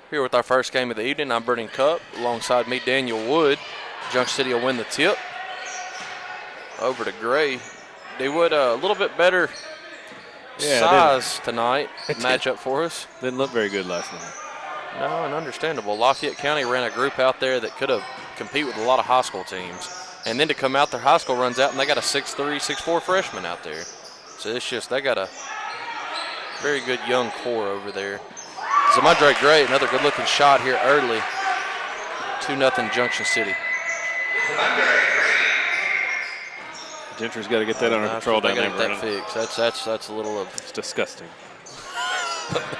Here with our first game of the evening, I'm Brennan Cup. Alongside me, Daniel Wood. Junction City will win the tip. Over to Gray. They would a little bit better size tonight. Matchup for us. Didn't look very good last night. No, and understandable. Lafayette County ran a group out there that could have competed with a lot of high school teams. And then to come out, their high school runs out, and they got a 6'3", 6'4" freshman out there. So it's just, they got a very good young core over there. Zamundre Gray, another good-looking shot here early. 2-0 Junction City. Gentry's got to get that under control down there. That fixed. That's a little of. It's disgusting.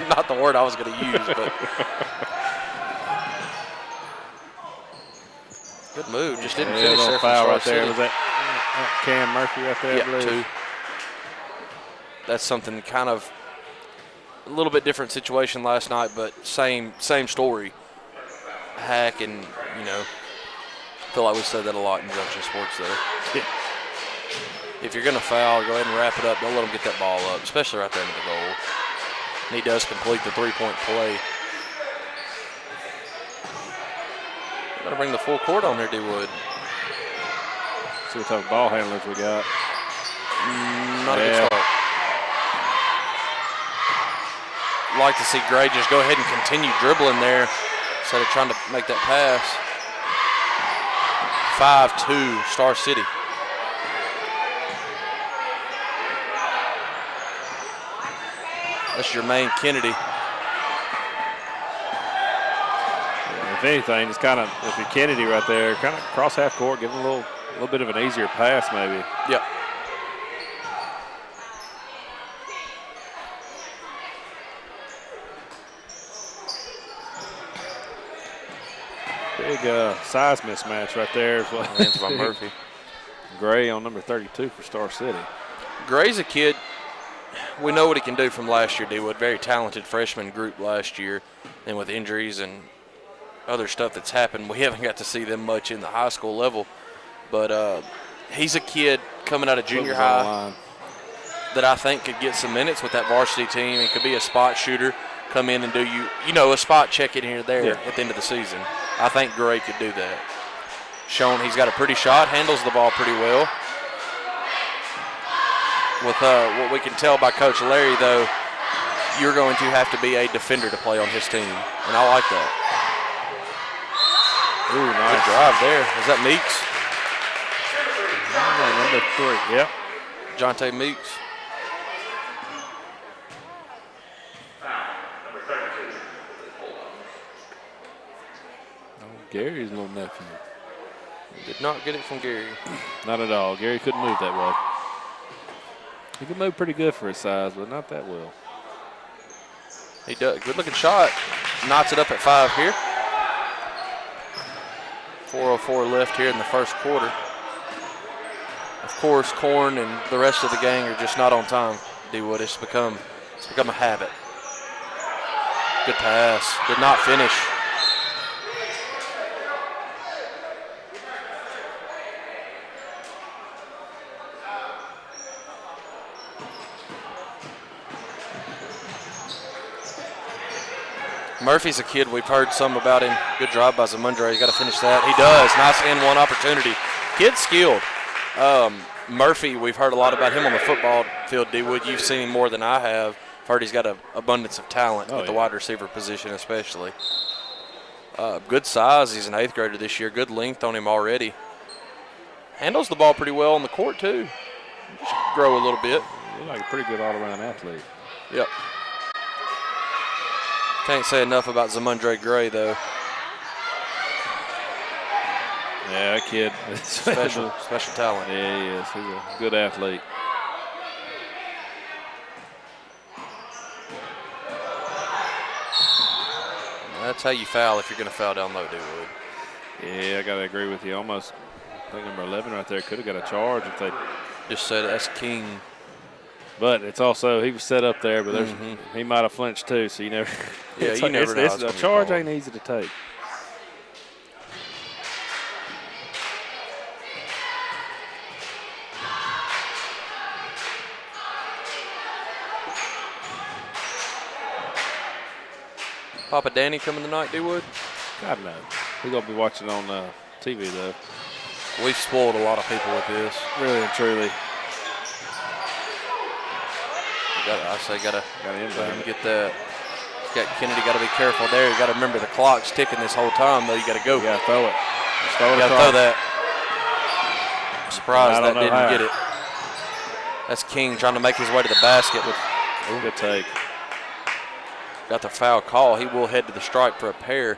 Not the word I was going to use, but good move. Just didn't finish there. Foul right there. Was that Cam Murphy right there? Yeah, 2. That's something kind of a little bit different situation last night, but same story. Hack and I feel like we said that a lot in Junction sports there. Yeah. If you're going to foul, go ahead and wrap it up. Don't let him get that ball up, especially right there into the goal. And he does complete the three-point play. Got to bring the full court on there, D-Wood. See what type of ball handlers we got. Not a good start. Like to see Gray just go ahead and continue dribbling there instead of trying to make that pass. 5-2 Star City. That's Jermaine Kennedy. If anything, it's kind of, if you're Kennedy right there, kind of cross half court, give him a little bit of an easier pass maybe. Yep. Big size mismatch right there. Hands by Murphy. Gray on number 32 for Star City. Gray's a kid. We know what he can do from last year, D-Wood. Very talented freshman group last year. And with injuries and other stuff that's happened, we haven't got to see them much in the high school level. But he's a kid coming out of junior high that I think could get some minutes with that varsity team. He could be a spot shooter, come in and do a spot check in here and there at the end of the season. I think Gray could do that. Shown he's got a pretty shot, handles the ball pretty well. With what we can tell by Coach Larry, though, you're going to have to be a defender to play on his team, and I like that. Ooh, nice drive there. Is that Meeks? Number 3, yep. Jonte Meeks. Gary's little nephew. Did not get it from Gary. Not at all. Gary couldn't move that well. He can move pretty good for his size, but not that well. He does. Good looking shot. Knots it up at 5 here. 4:04 left here in the first quarter. Of course, Korn and the rest of the gang are just not on time, D-Wood. It's become a habit. Good pass. Did not finish. Murphy's a kid. We've heard some about him. Good drive by Zamundre. He's got to finish that. He does. Nice N1 opportunity. Kid's skilled. Murphy, we've heard a lot about him on the football field, D-Wood. You've seen him more than I have. I've heard he's got an abundance of talent at the wide receiver position especially. Good size. He's an 8th grader this year. Good length on him already. Handles the ball pretty well on the court, too. Just grow a little bit. He's like a pretty good all-around athlete. Yep. Can't say enough about Zamundre Gray, though. Yeah, that kid. Special talent. Yeah, he is. He's a good athlete. That's how you foul if you're going to foul down low, D-Wood. Yeah, I got to agree with you. Almost, I think number 11 right there could have got a charge if they just said that's King. But it's also, he was set up there, but there's he might have flinched too, so you never. Yeah, you never know. A charge ain't easy to take. Papa Danny coming tonight, D-Wood? God no. We're going to be watching on TV, though. We've spoiled a lot of people with this. Really and truly. Gotta inbound get that. Kennedy got to be careful there. You got to remember the clock's ticking this whole time, though. You got to go. You got to throw it. You got to throw that. I'm surprised that didn't get it. That's King trying to make his way to the basket. Good take. Got the foul call. He will head to the stripe for a pair.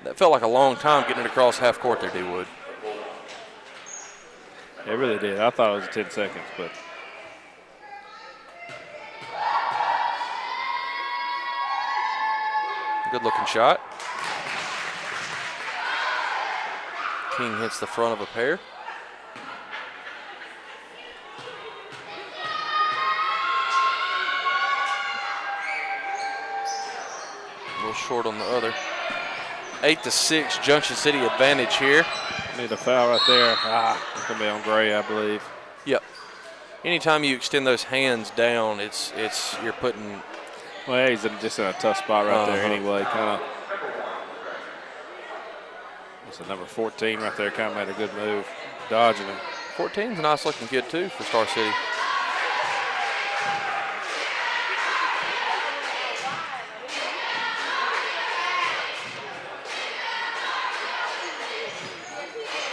That felt like a long time getting it across half court there, D-Wood. It really did. I thought it was 10 seconds, but. Good looking shot. King hits the front of a pair. A little short on the other. 8-6, Junction City advantage here. Need a foul right there. It's going to be on Gray, I believe. Yep. Anytime you extend those hands down, it's you're putting. Well, he's just in a tough spot right there anyway. Kind of. What's the number 14 right there? Kind of made a good move, dodging him. 14's a nice looking kid too for Star City.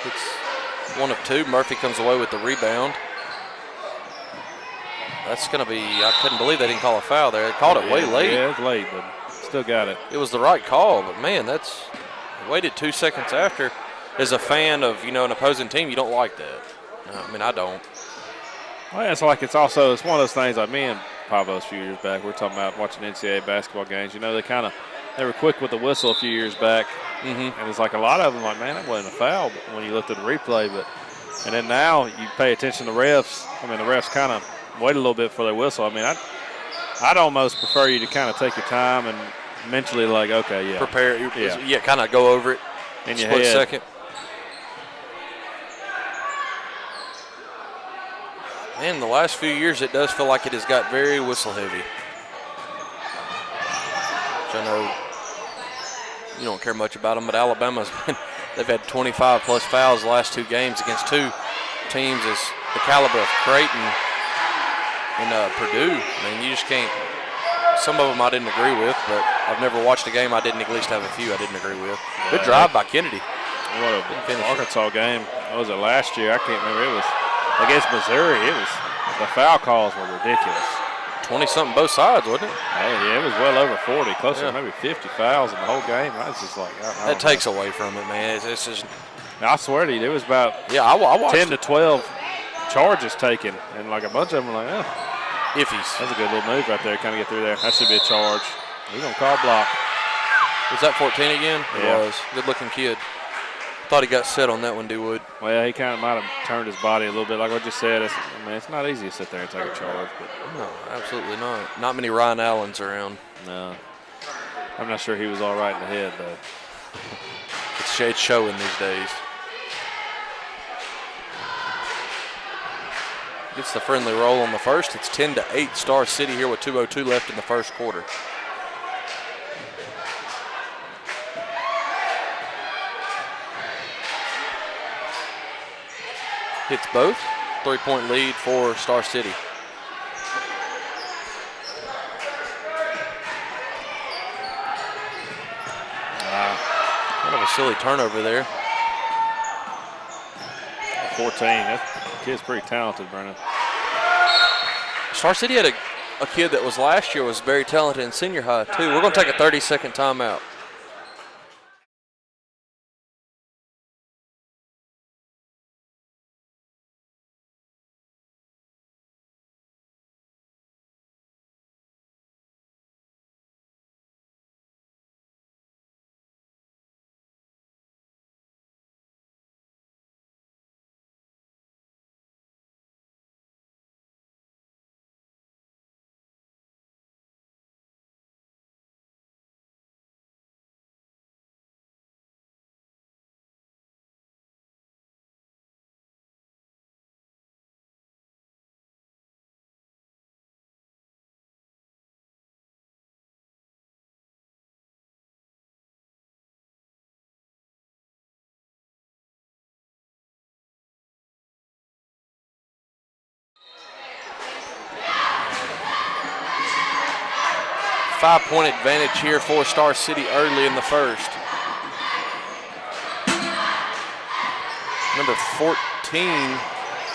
It's 1 of 2. Murphy comes away with the rebound. That's going to be, I couldn't believe they didn't call a foul there. They called it way late. Yeah, it's late, but still got it. It was the right call, but man, that's waited 2 seconds after. As a fan of, an opposing team, you don't like that. I mean, I don't. Well, it's like it's one of those things like me and Pavos a few years back. We're talking about watching NCAA basketball games. They were quick with the whistle a few years back. And it's like a lot of them like, man, that wasn't a foul when you looked at the replay. And then now you pay attention to the refs. I mean, the refs kind of wait a little bit for their whistle. I mean, I'd almost prefer you to kind of take your time and mentally like, okay, yeah. Prepare. Yeah, kind of go over it in your split head. second. Man, the last few years it does feel like it has got very whistle heavy. Which I know you don't care much about them, but Alabama's they've had 25 plus fouls the last 2 games against 2 teams as the caliber of Creighton and Purdue. I mean, you just can't. Some of them I didn't agree with, but I've never watched a game I didn't at least have a few I didn't agree with. Good drive by Kennedy. What a Arkansas game. What was it last year? I can't remember. It was against Missouri. The foul calls were ridiculous. 20-something both sides, wasn't it? Hey, yeah, it was well over 40, close to maybe 50 fouls in the whole game. I was just like, that takes away from it, man. It's just. I swear to you, there was about I watched 10 to 12 charges taken, and like a bunch of them were like, iffies. That's a good little move right there. Kind of get through there. That should be a charge. We're gonna call block. Was that 14 again? Yeah. It was. Good looking kid. Thought he got set on that one, D-Wood. Well, he kind of might have turned his body a little bit. Like what you said, it's not easy to sit there and take a charge. But no, absolutely not. Not many Ryan Allens around. No. I'm not sure he was all right in the head, though. It's showing these days. Gets the friendly roll on the first. It's 10-8 Star City here with 2:02 left in the first quarter. Hits both. 3-point lead for Star City. Kind of a silly turnover there. 14. That kid's pretty talented, Brennan. Star City had a kid that was last year was very talented in senior high, too. We're going to take a 30-second timeout. 5-point advantage here for Star City early in the first. Number 14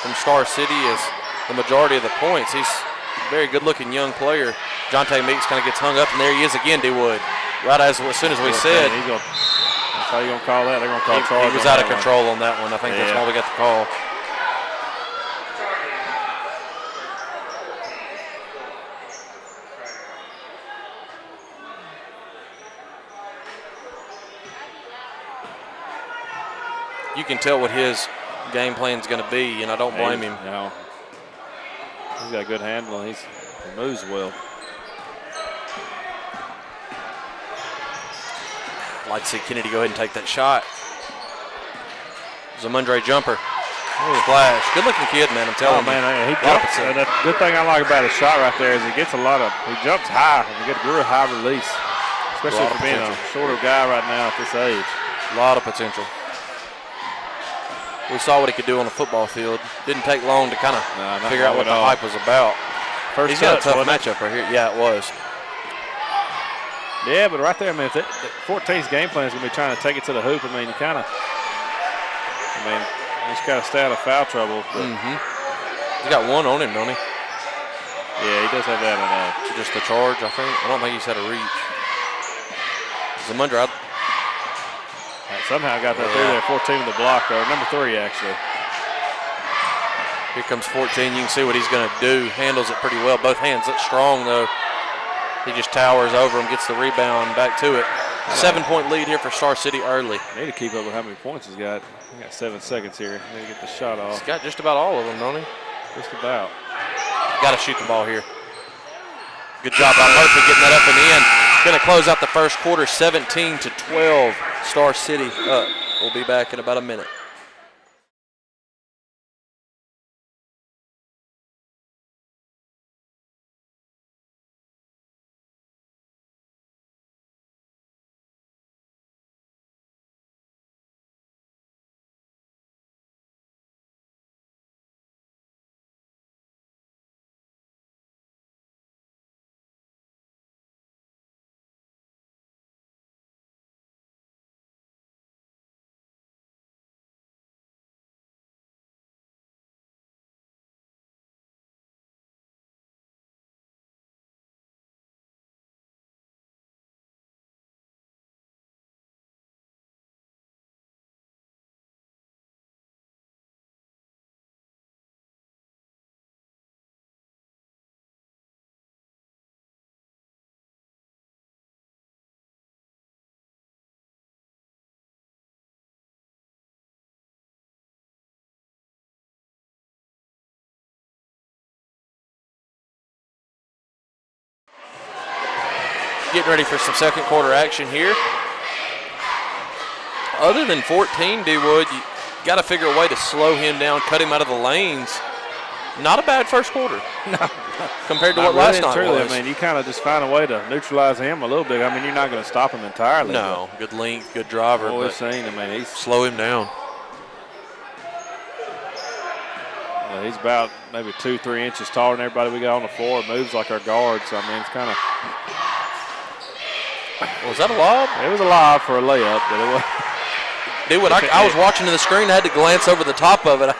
from Star City is the majority of the points. He's a very good-looking young player. Jonte Meeks kind of gets hung up, and there he is again, D-Wood. Right as soon as we said. That's how you going to call that. They're going to call charge. He was out of control on that one. I think that's why we got the call. You can tell what his game plan is going to be, and I don't blame him. No. He's got a good handle, and he moves well. I'd like to see Kennedy go ahead and take that shot. Zamundre jumper. Splash. Good-looking kid, man, I'm telling you. Oh, man, he jumps. The good thing I like about his shot right there is he gets he jumps high, and he gets a real high release, especially for being a shorter guy right now at this age. A lot of potential. We saw what he could do on the football field. Didn't take long to kind of figure out what the hype was about. He's got a tough matchup right here. Yeah, it was. Yeah, but right there, I mean, 14's game plan is going to be trying to take it to the hoop. I mean, you kind of, he's got to stay out of foul trouble. He's got one on him, don't he? Yeah, he does have that on just the charge, I think. I don't think he's had a reach. Zamundre. Somehow got that through there. 14 in the block, or number 3, actually. Here comes 14. You can see what he's going to do. Handles it pretty well. Both hands look strong, though. He just towers over him, gets the rebound, back to it. 7-point lead here for Star City early. Need to keep up with how many points he's got. He got 7 seconds here. Need to get the shot off. He's got just about all of them, don't he? Just about. Got to shoot the ball here. Good job by Murphy getting that up and in. Going to close out the first quarter, 17-12. Star City up. We'll be back in about a minute. Getting ready for some second quarter action here. Other than 14, D-Wood, you got to figure a way to slow him down, cut him out of the lanes. Not a bad first quarter. No. Compared to what last night was. I mean, you kind of just find a way to neutralize him a little bit. I mean, you're not going to stop him entirely. No, good length, good driver. What we've seen, I mean, he's slow him down. He's about maybe 2-3 inches taller than everybody we got on the floor. Moves like our guards. I mean, it's kind of. Was that a lob? It was a lob for a layup, but it was. D-Wood, I was watching the screen. I had to glance over the top of it.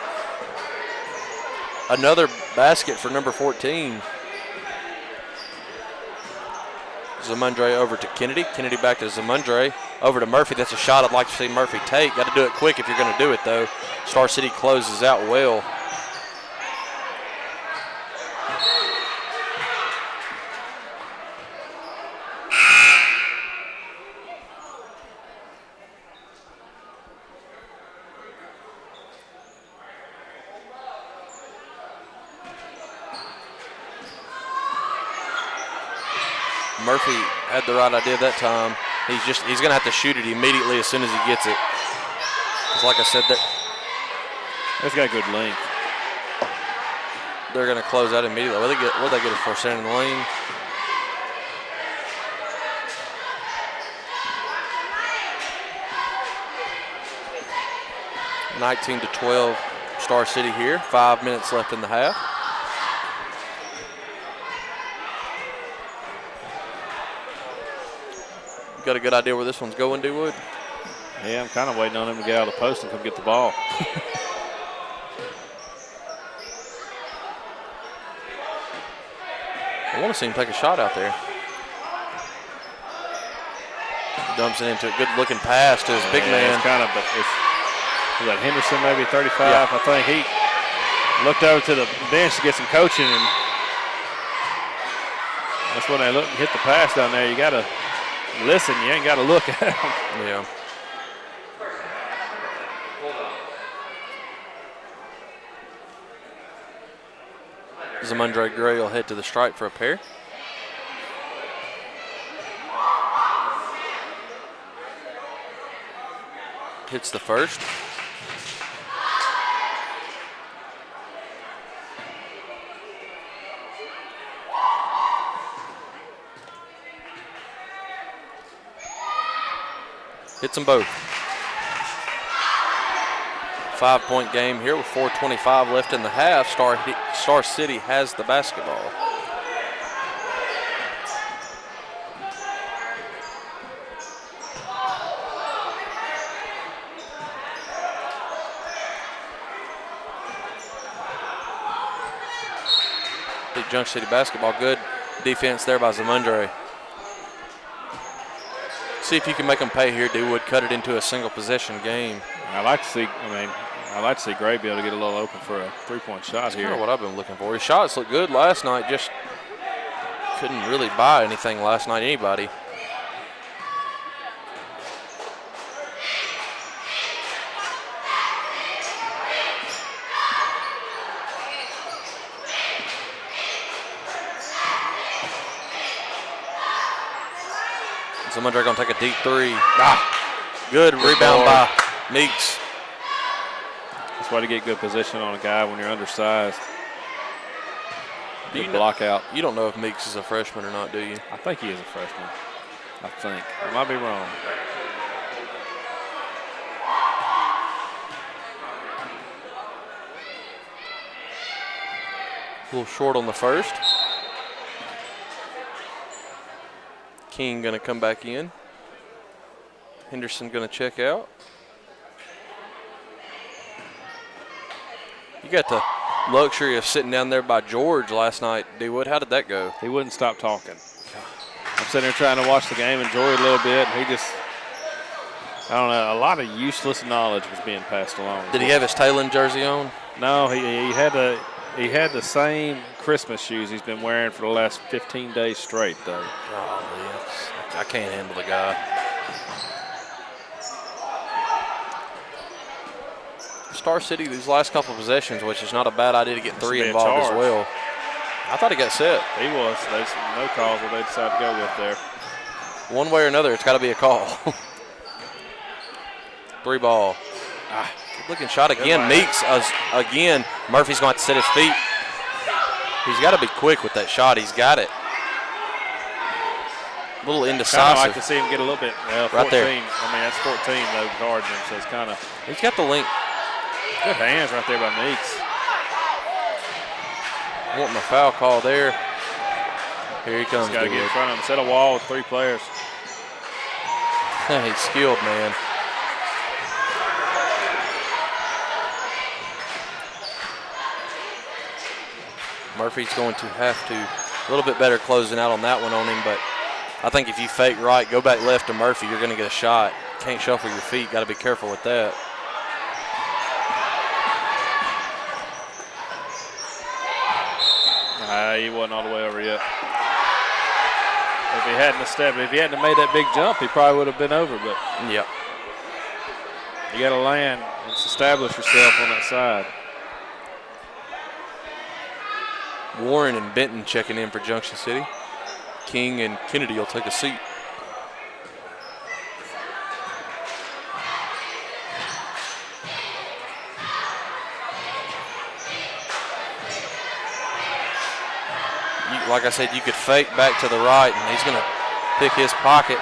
Another basket for number 14. Zamundre over to Kennedy. Kennedy back to Zamundre. Over to Murphy. That's a shot I'd like to see Murphy take. Got to do it quick if you're going to do it, though. Star City closes out well. Murphy had the right idea that time. He's going to have to shoot it immediately as soon as he gets it. Because like I said, that's got good length. They're going to close out immediately. What they get it for? Standing in the lane. (19-12) Star City here. 5 minutes left in the half. got a good idea where this one's going, Dewood? Yeah, I'm kind of waiting on him to get out of the post and come get the ball. I want to see him take a shot out there. Dumps it into a good-looking pass to his big man. It's kind of, but was that Henderson, maybe 35? Yeah. I think he looked over to the bench to get some coaching, and that's when they look and hit the pass down there. You got to listen. You ain't got to look at them. Yeah. Zamundre Gray will head to the stripe for a pair. Hits the first. Hits them both. 5-point game here with 4:25 left in the half. Star City has the basketball. Big Junction City basketball. Good defense there by Zamundre. See if you can make them pay here, Dewood. Cut it into a single possession game. I'd like to see Gray be able to get a little open for a three-point shot here. That's kind of what I've been looking for. His shots looked good last night, just couldn't really buy anything last night, anybody. Zamundre going to take a deep three. Good rebound by Meeks. That's why to get good position on a guy when you're undersized. Do you block out. You don't know if Meeks is a freshman or not, do you? I think he is a freshman. I think. I might be wrong. A little short on the first. King going to come back in. Henderson going to check out. You got the luxury of sitting down there by George last night, D-Wood. How did that go? He wouldn't stop talking. I'm sitting there trying to watch the game, enjoy it a little bit, and he just, I don't know, a lot of useless knowledge was being passed along. Did he have his Talon jersey on? No, he had the same Christmas shoes he's been wearing for the last 15 days straight, though. Oh, yes. I can't handle the guy. Star City, these last couple of possessions, which is not a bad idea to get three involved as well. I thought he got set. He was. There's no calls that they decided to go with there. One way or another, it's got to be a call. 3 ball. Good looking shot again. Meeks again. Murphy's going to have to set his feet. He's got to be quick with that shot. He's got it. A little indecisive. I'd like to see him get a little bit. Well, 14. Right there. I mean, that's 14 though, guarding him, so it's kind of. He's got the link. Good hands right there by Meeks. Wanting a foul call there. Here he comes. He's got to get in front of him. Set a wall with 3 players. He's skilled, man. Murphy's going to have to a little bit better closing out on that one on him, but I think if you fake right, go back left to Murphy, you're going to get a shot. Can't shuffle your feet. Got to be careful with that. He wasn't all the way over yet. If he hadn't made that big jump, he probably would have been over. But yeah, you got to land and establish yourself on that side. Warren and Benton checking in for Junction City. King and Kennedy will take a seat. Like I said, you could fake back to the right, and he's going to pick his pocket.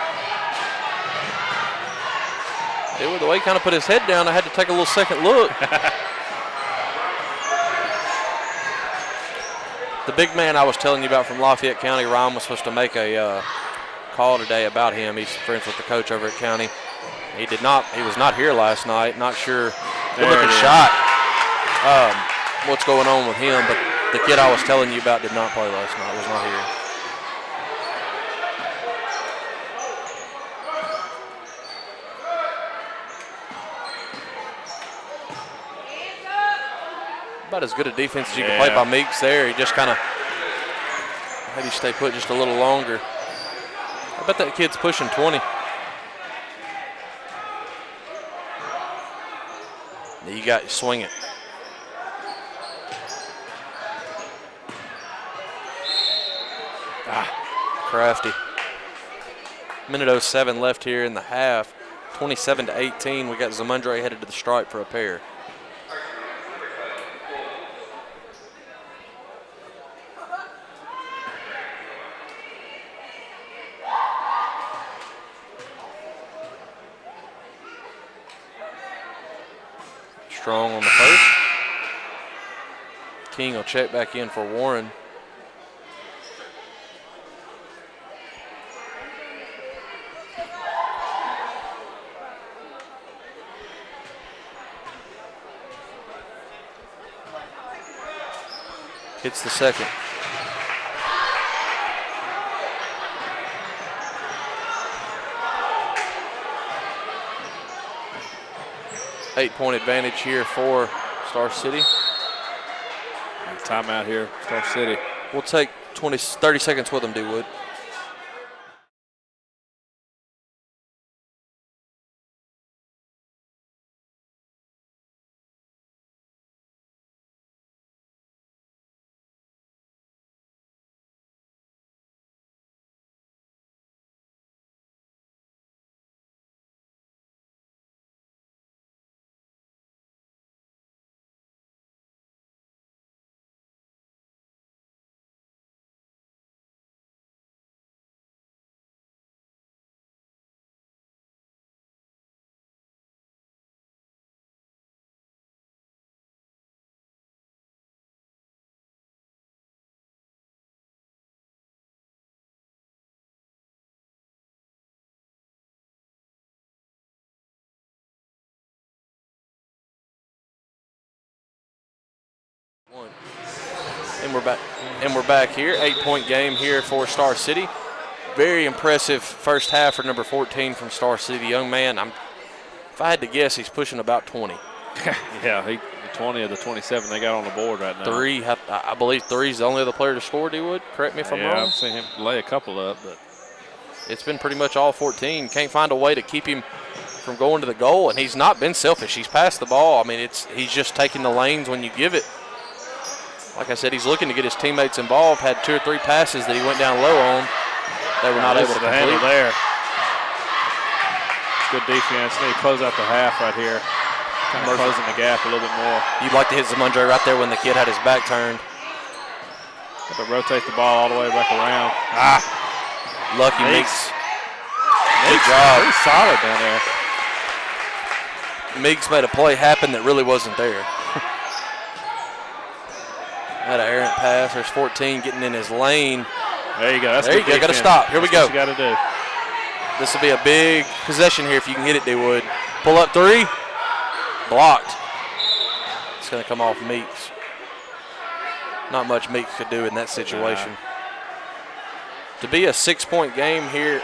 The way he kind of put his head down, I had to take a little second look. The big man I was telling you about from Lafayette County, Ryan, was supposed to make a call today about him. He's friends with the coach over at County. He was not here last night. Not sure. Good looking shot. What's going on with him? But the kid I was telling you about did not play last night. Was not here. About as good a defense as you can play by Meeks there. He just kind of maybe stay put just a little longer. I bet that kid's pushing 20. You got swing it. Crafty. Minute 07 left here in the half. 27-18. We got Zamundre headed to the stripe for a pair. Strong on the post. King will check back in for Warren. Hits the second. Eight-point advantage here for Star City. Timeout here, Star City. We'll take 30 seconds with them, D-Wood. And we're back here. 8-point game here for Star City. Very impressive first half for number 14 from Star City. Young man, if I had to guess, he's pushing about 20. Yeah, 20 of the 27 they got on the board right now. I believe 3 is the only other player to score, D-Wood. Correct me if I'm wrong. I've seen him lay a couple up, but it's been pretty much all 14. Can't find a way to keep him from going to the goal, and he's not been selfish. He's passed the ball. I mean, he's just taking the lanes when you give it. Like I said, he's looking to get his teammates involved. Had 2 or 3 passes that he went down low on. They were not able to complete. Handle there. Good defense. They close out the half right here. Kind of closing the gap a little bit more. You'd like to hit Zamundre right there when the kid had his back turned. Have to rotate the ball all the way back around. Lucky Meeks. Good job. Pretty solid down there. Meeks made a play happen that really wasn't there. Had an errant pass. There's 14 getting in his lane. There you go. There you go. Got to stop. Here we go. What you got to do. This will be a big possession here if you can get it, D-Wood. Pull up 3. Blocked. It's going to come off Meeks. Not much Meeks could do in that situation. To be a 6-point game here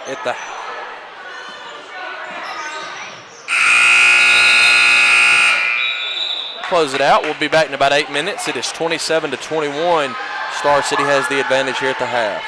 at the close it out. We'll be back in about 8 minutes. It is 27-21. Star City has the advantage here at the half.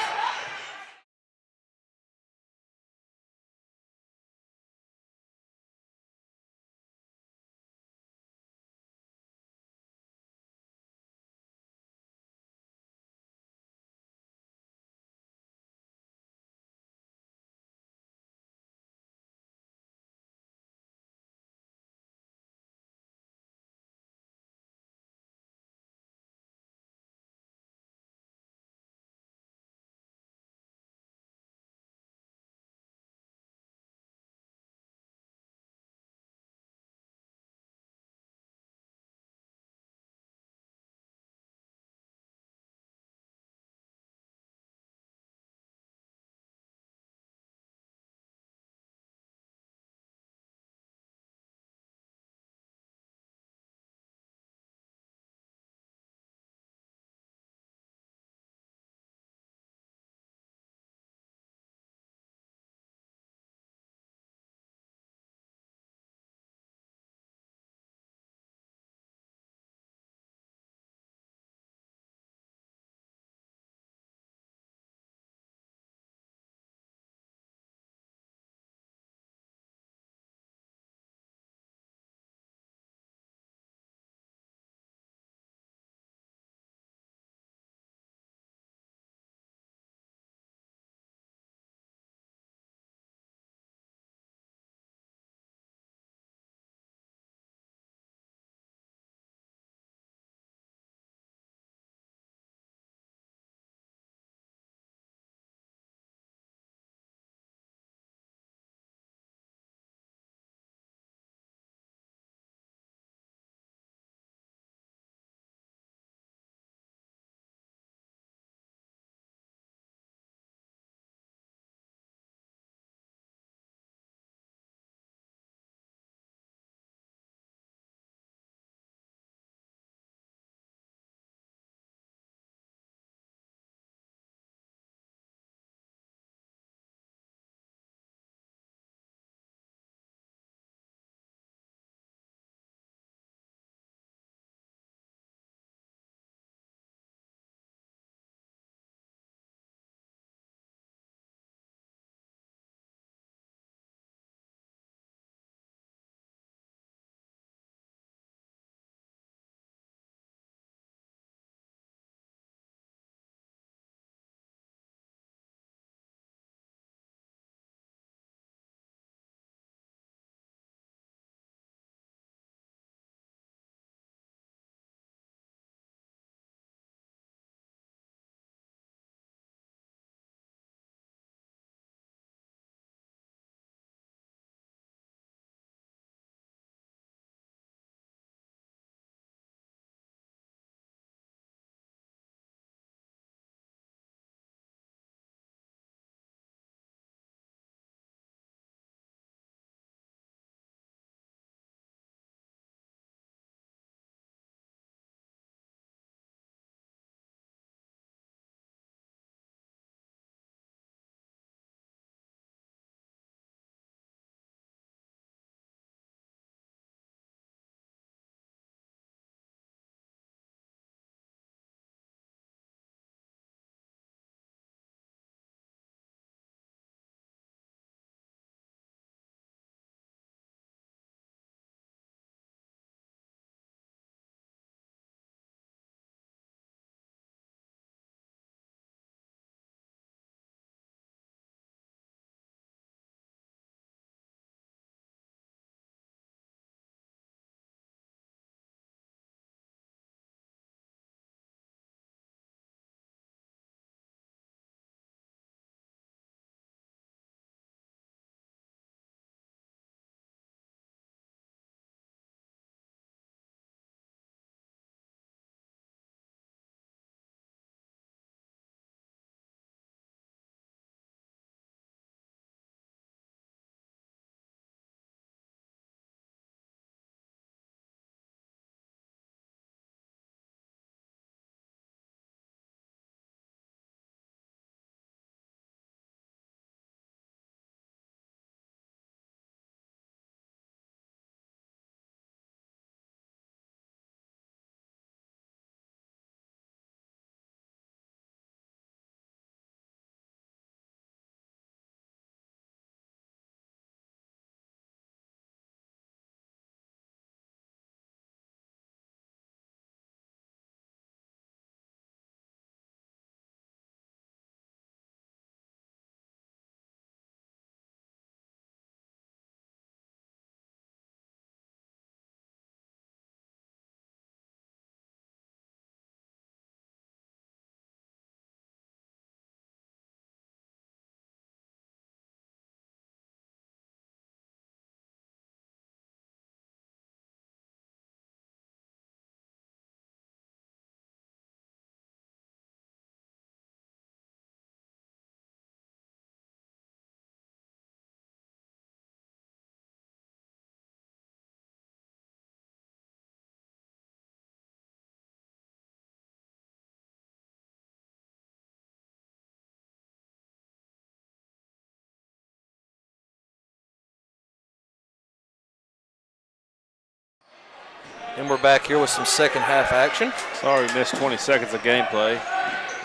And we're back here with some second half action. Sorry we missed 20 seconds of gameplay.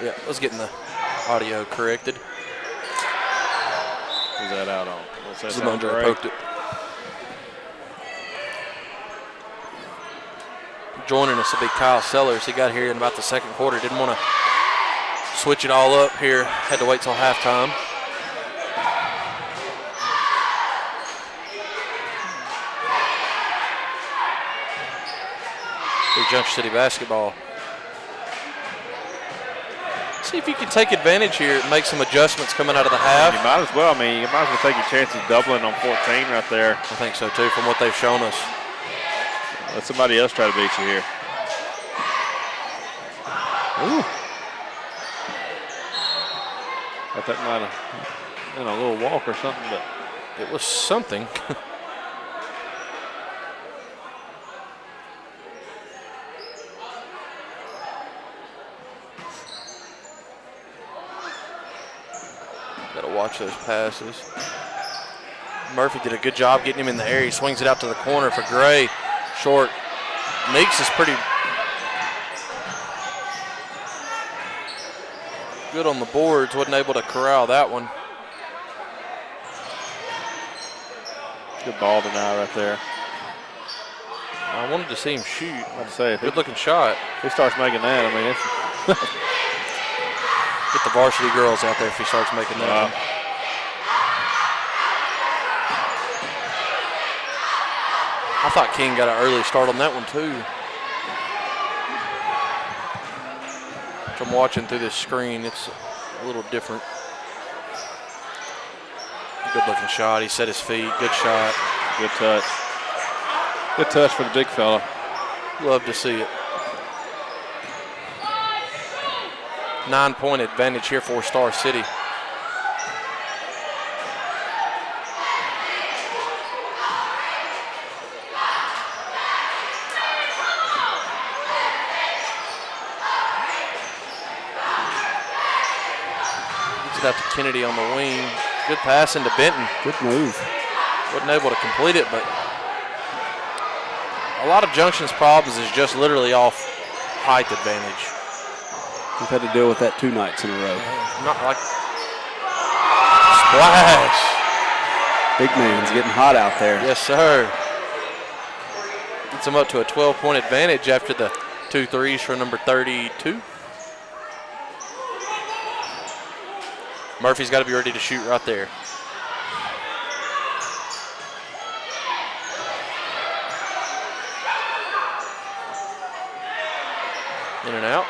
Yeah, let's get the audio corrected. Who's that out on? Zamundra poked it. Joining us will be Kyle Sellers. He got here in about the second quarter. Didn't want to switch it all up here. Had to wait till halftime. Junction City basketball. See if you can take advantage here and make some adjustments coming out of the half. You might as well. You might as well take your chances doubling on 14 right there. I think so too, from what they've shown us. Let somebody else try to beat you here. Ooh. I thought might have been a little walk or something, but it was something. Watch those passes. Murphy did a good job getting him in the air. He swings it out to the corner for Gray. Short. Meeks is pretty good on the boards. Wasn't able to corral that one. Good ball tonight right there. I wanted to see him shoot. I'd say good looking shot. If he starts making that, I mean, it's get the varsity girls out there if he starts making that. I thought King got an early start on that one too. From watching through this screen, it's a little different. Good looking shot. He set his feet. Good shot. Good touch. Good touch for the big fella. Love to see it. 9-point advantage here for Star City. Gets it out to Kennedy on the wing. Good pass into Benton. Good move. Wasn't able to complete it, but a lot of Junction's problems is just literally off height advantage. We've had to deal with that 2 nights in a row. Not like splash. Big man's getting hot out there. Yes, sir. Gets him up to a 12-point advantage after the 2 threes for number 32. Murphy's got to be ready to shoot right there. In and out.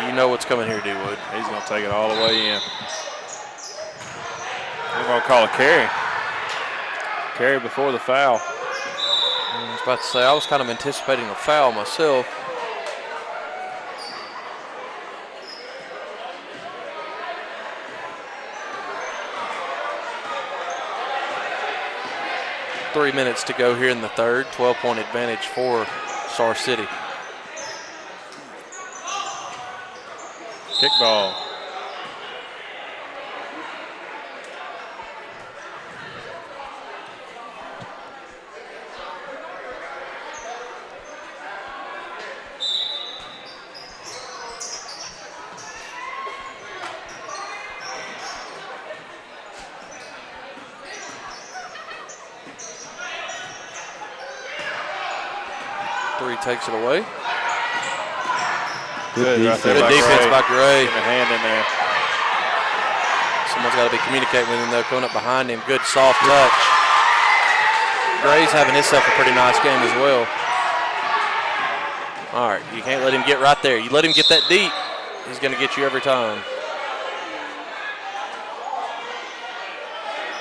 You know what's coming here, D-Wood. He's going to take it all the way in. I'm going to call a carry. Carry before the foul. I was about to say, I was kind of anticipating a foul myself. Three minutes to go here in the third. 12-point advantage for Star City. Kickball. Three takes it away. Good defense, Good defense by Gray. Getting a hand in there. Someone's got to be communicating with him, though, going up behind him. Good soft touch. Gray's having himself a pretty nice game as well. All right, you can't let him get right there. You let him get that deep, he's going to get you every time.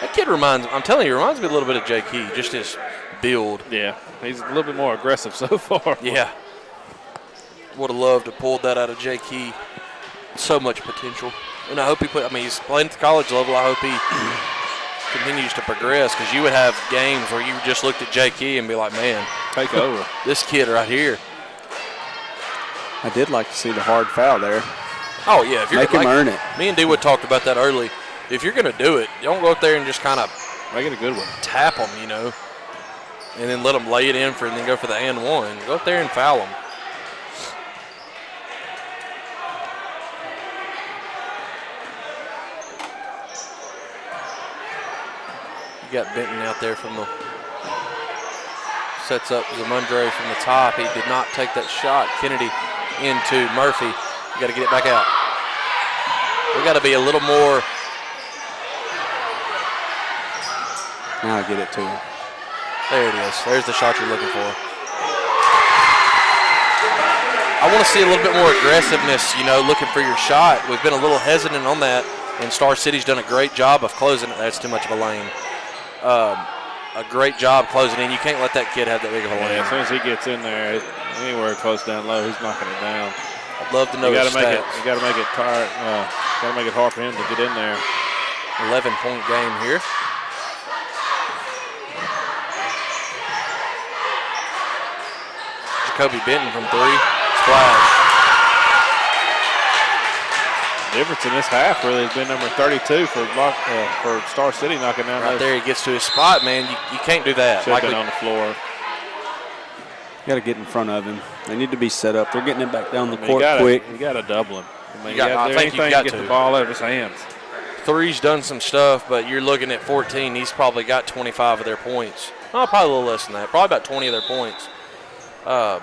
That kid I'm telling you, reminds me a little bit of Jay Key, just his build. Yeah, he's a little bit more aggressive so far. Yeah. Would have loved to have pulled that out of Jay Key. So much potential. And I hope he's playing at the college level. I hope he continues to progress, because you would have games where you just looked at Jay Key and be like, man, take over. This kid right here. I did like to see the hard foul there. Oh, yeah. If you're Make him earn it. Me and D-Wood talked about that early. If you're going to do it, don't go up there and just kind of make it a good one. Tap them, you know. and then let them lay it in and then go for the and one. Go up there and foul them. You got Benton out there from the sets up Zamundre from the top. He did not take that shot. Kennedy into Murphy. You got to get it back out. We got to be a little more. Now I get it to him. There it is. There's the shot you're looking for. I want to see a little bit more aggressiveness, looking for your shot. We've been a little hesitant on that, and Star City's done a great job of closing it. That's too much of a lane. A great job closing in. You can't let that kid have that big of a lane. Yeah, as soon as he gets in there, anywhere close down low, he's knocking it down. I'd love to know his stats. You got to make it tired. Got to make it hard for him to get in there. 11-point game here. Jacoby Benton from three. Splash. The difference in this half really has been number 32 for Star City knocking down. Right there, he gets to his spot, man. You can't do that. Should have been on the floor. You got to get in front of him. They need to be set up. They're getting it back down the court quick. You got to double him. I think you got to get the ball out of his hands. Three's done some stuff, but you're looking at 14. He's probably got 25 of their points. Oh, probably a little less than that. Probably about 20 of their points. Got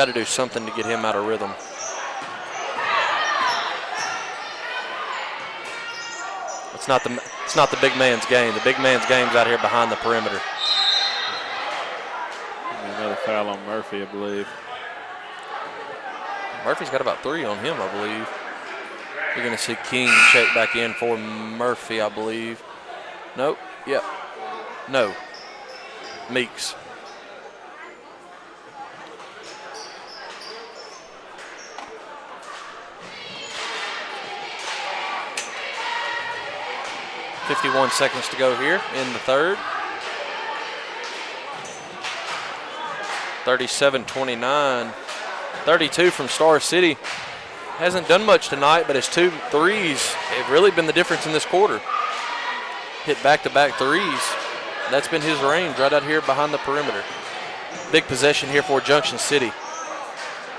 to do something to get him out of rhythm. It's not the big man's game. The big man's game's out here behind the perimeter. Another foul on Murphy, I believe. Murphy's got about 3 on him, I believe. You're going to see King check back in for Murphy, I believe. Nope. Yep. No. Meeks. .51 seconds to go here in the third. 37-29. 32 from Star City. Hasn't done much tonight, but his 2 threes have really been the difference in this quarter. Hit back-to-back threes. That's been his range right out here behind the perimeter. Big possession here for Junction City.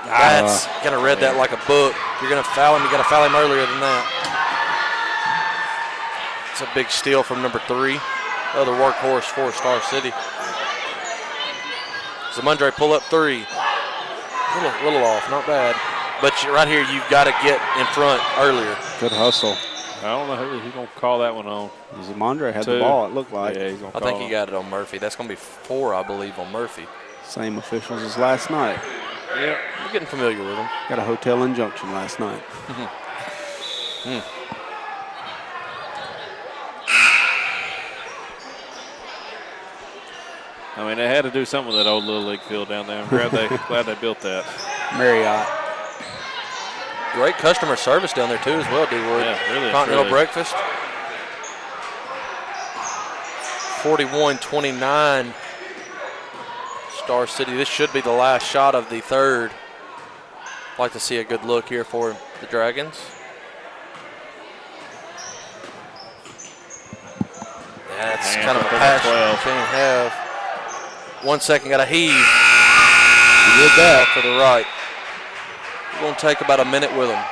That's going to read that like a book. If you're going to foul him, you got to foul him earlier than that. It's a big steal from number 3. Other workhorse for Star City. Zamundre pull up 3. Little off, not bad. But right here, you've got to get in front earlier. Good hustle. I don't know who he's going to call that one on. Zamundre had the ball, it looked like. Yeah, he's gonna I think he got it on Murphy. That's going to be 4, I believe, on Murphy. Same officials as last night. Yeah, I'm getting familiar with them. Got a hotel in Junction last night. I mean, they had to do something with that old Little League field down there. I'm glad they built that. Marriott. Great customer service down there, too, as well, D-Wood. Yeah, really. Continental breakfast. 41-29. Star City. This should be the last shot of the third. Like to see a good look here for the Dragons. That's kind of a pass you can't have. 1 second, got a heave. He did that to the right. We're going to take about a minute with him.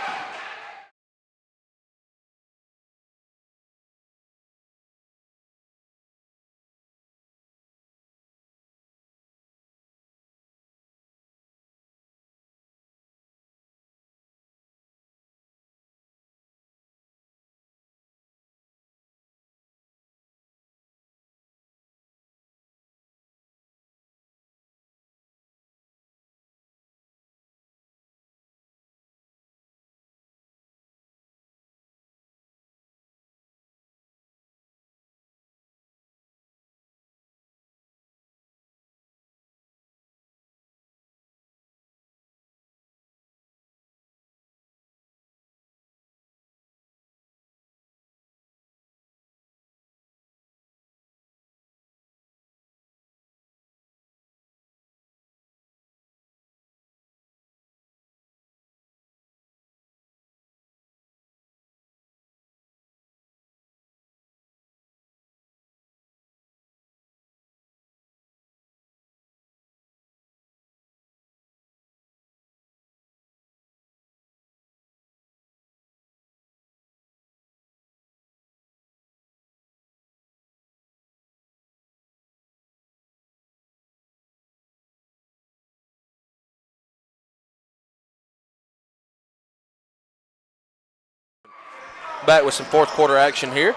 back with some fourth quarter action here.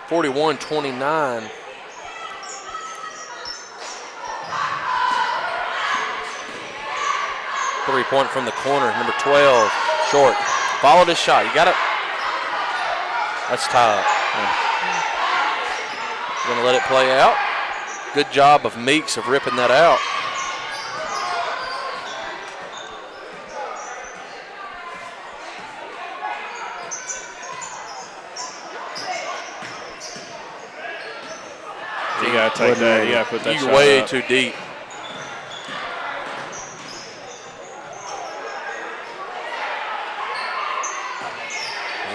41-29. Three-point from the corner, number 12, short. Followed his shot. You got it. That's tied. Going to let it play out. Good job of Meeks of ripping that out. You got to take that. You got to put that shot You're way up. too deep.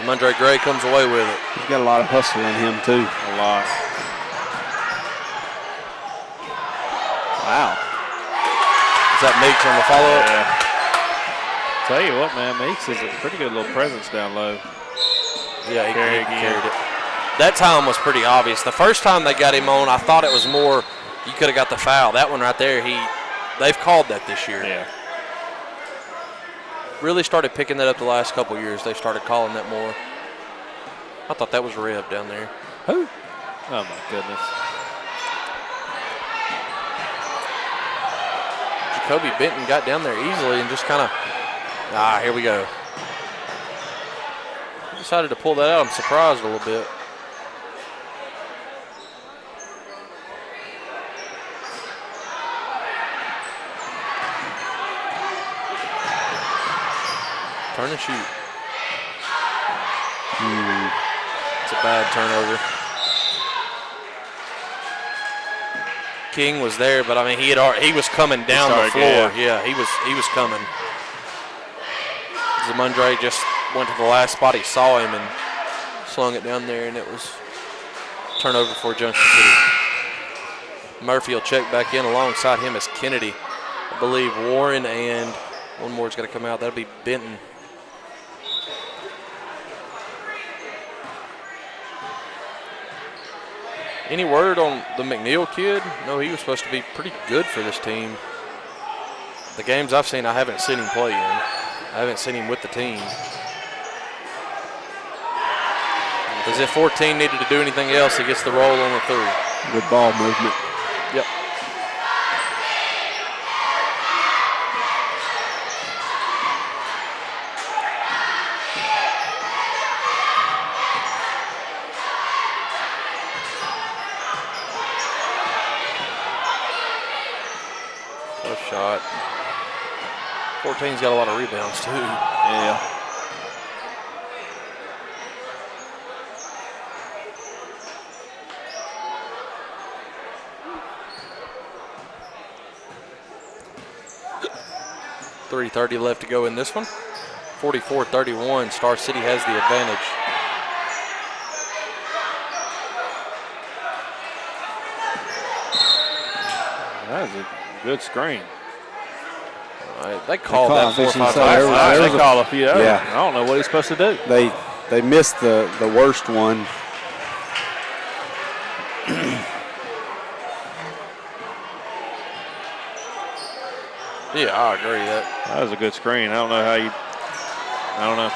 Mondre Gray comes away with it. He's got a lot of hustle in him, too. A lot. Wow. Is that Meeks on the follow-up? Yeah. Tell you what, man, Meeks is a pretty good little presence down low. Yeah, he carried it. That time was pretty obvious. The first time they got him on, I thought it was more you could have got the foul. That one right there, they've called that this year. Yeah. Really started picking that up the last couple years. They started calling that more. I thought that was Reb down there. Who? Oh, my goodness. Jacoby Benton got down there easily and just kind of, here we go. He decided to pull that out. I'm surprised a little bit. Turn and shoot. It's a bad turnover. King was there, but I mean he was coming down the floor. Yeah, he was coming. Zamundre just went to the last spot he saw him and slung it down there, and it was turnover for Junction City. Murphy will check back in alongside him as Kennedy. I believe Warren and one more is going to come out. That'll be Benton. Any word on the McNeil kid? No, he was supposed to be pretty good for this team. The games I've seen, I haven't seen him play in. I haven't seen him with the team. As if 14 needed to do anything else, he gets the roll on the three. Good ball movement. Yep. Tough shot. 14's got a lot of rebounds too. Yeah. .330 left to go in this one. 44-31. Star City has the advantage. That was a good screen. They called that 4 or 5 times. They call a few. Yeah. I don't know what he's supposed to do. They missed the worst one. Yeah, I agree. That was a good screen. I don't know how you. I don't know.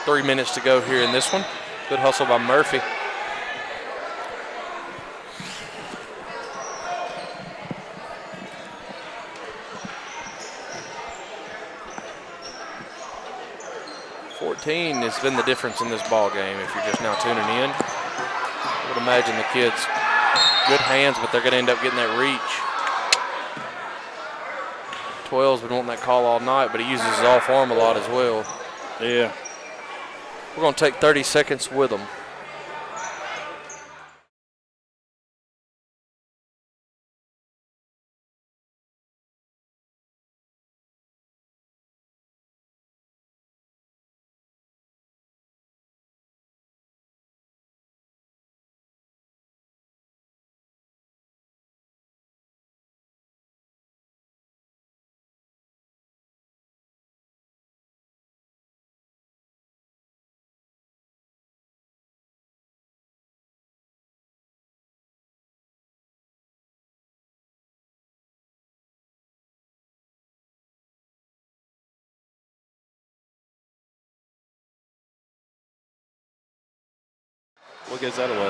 .3 minutes to go here in this one. Good hustle by Murphy. .14 has been the difference in this ball game if you're just now tuning in. I would imagine the kids, good hands, but they're going to end up getting that reach. 12's been wanting that call all night, but he uses his off arm a lot as well. Yeah. We're going to take 30 seconds with them. What gives that away?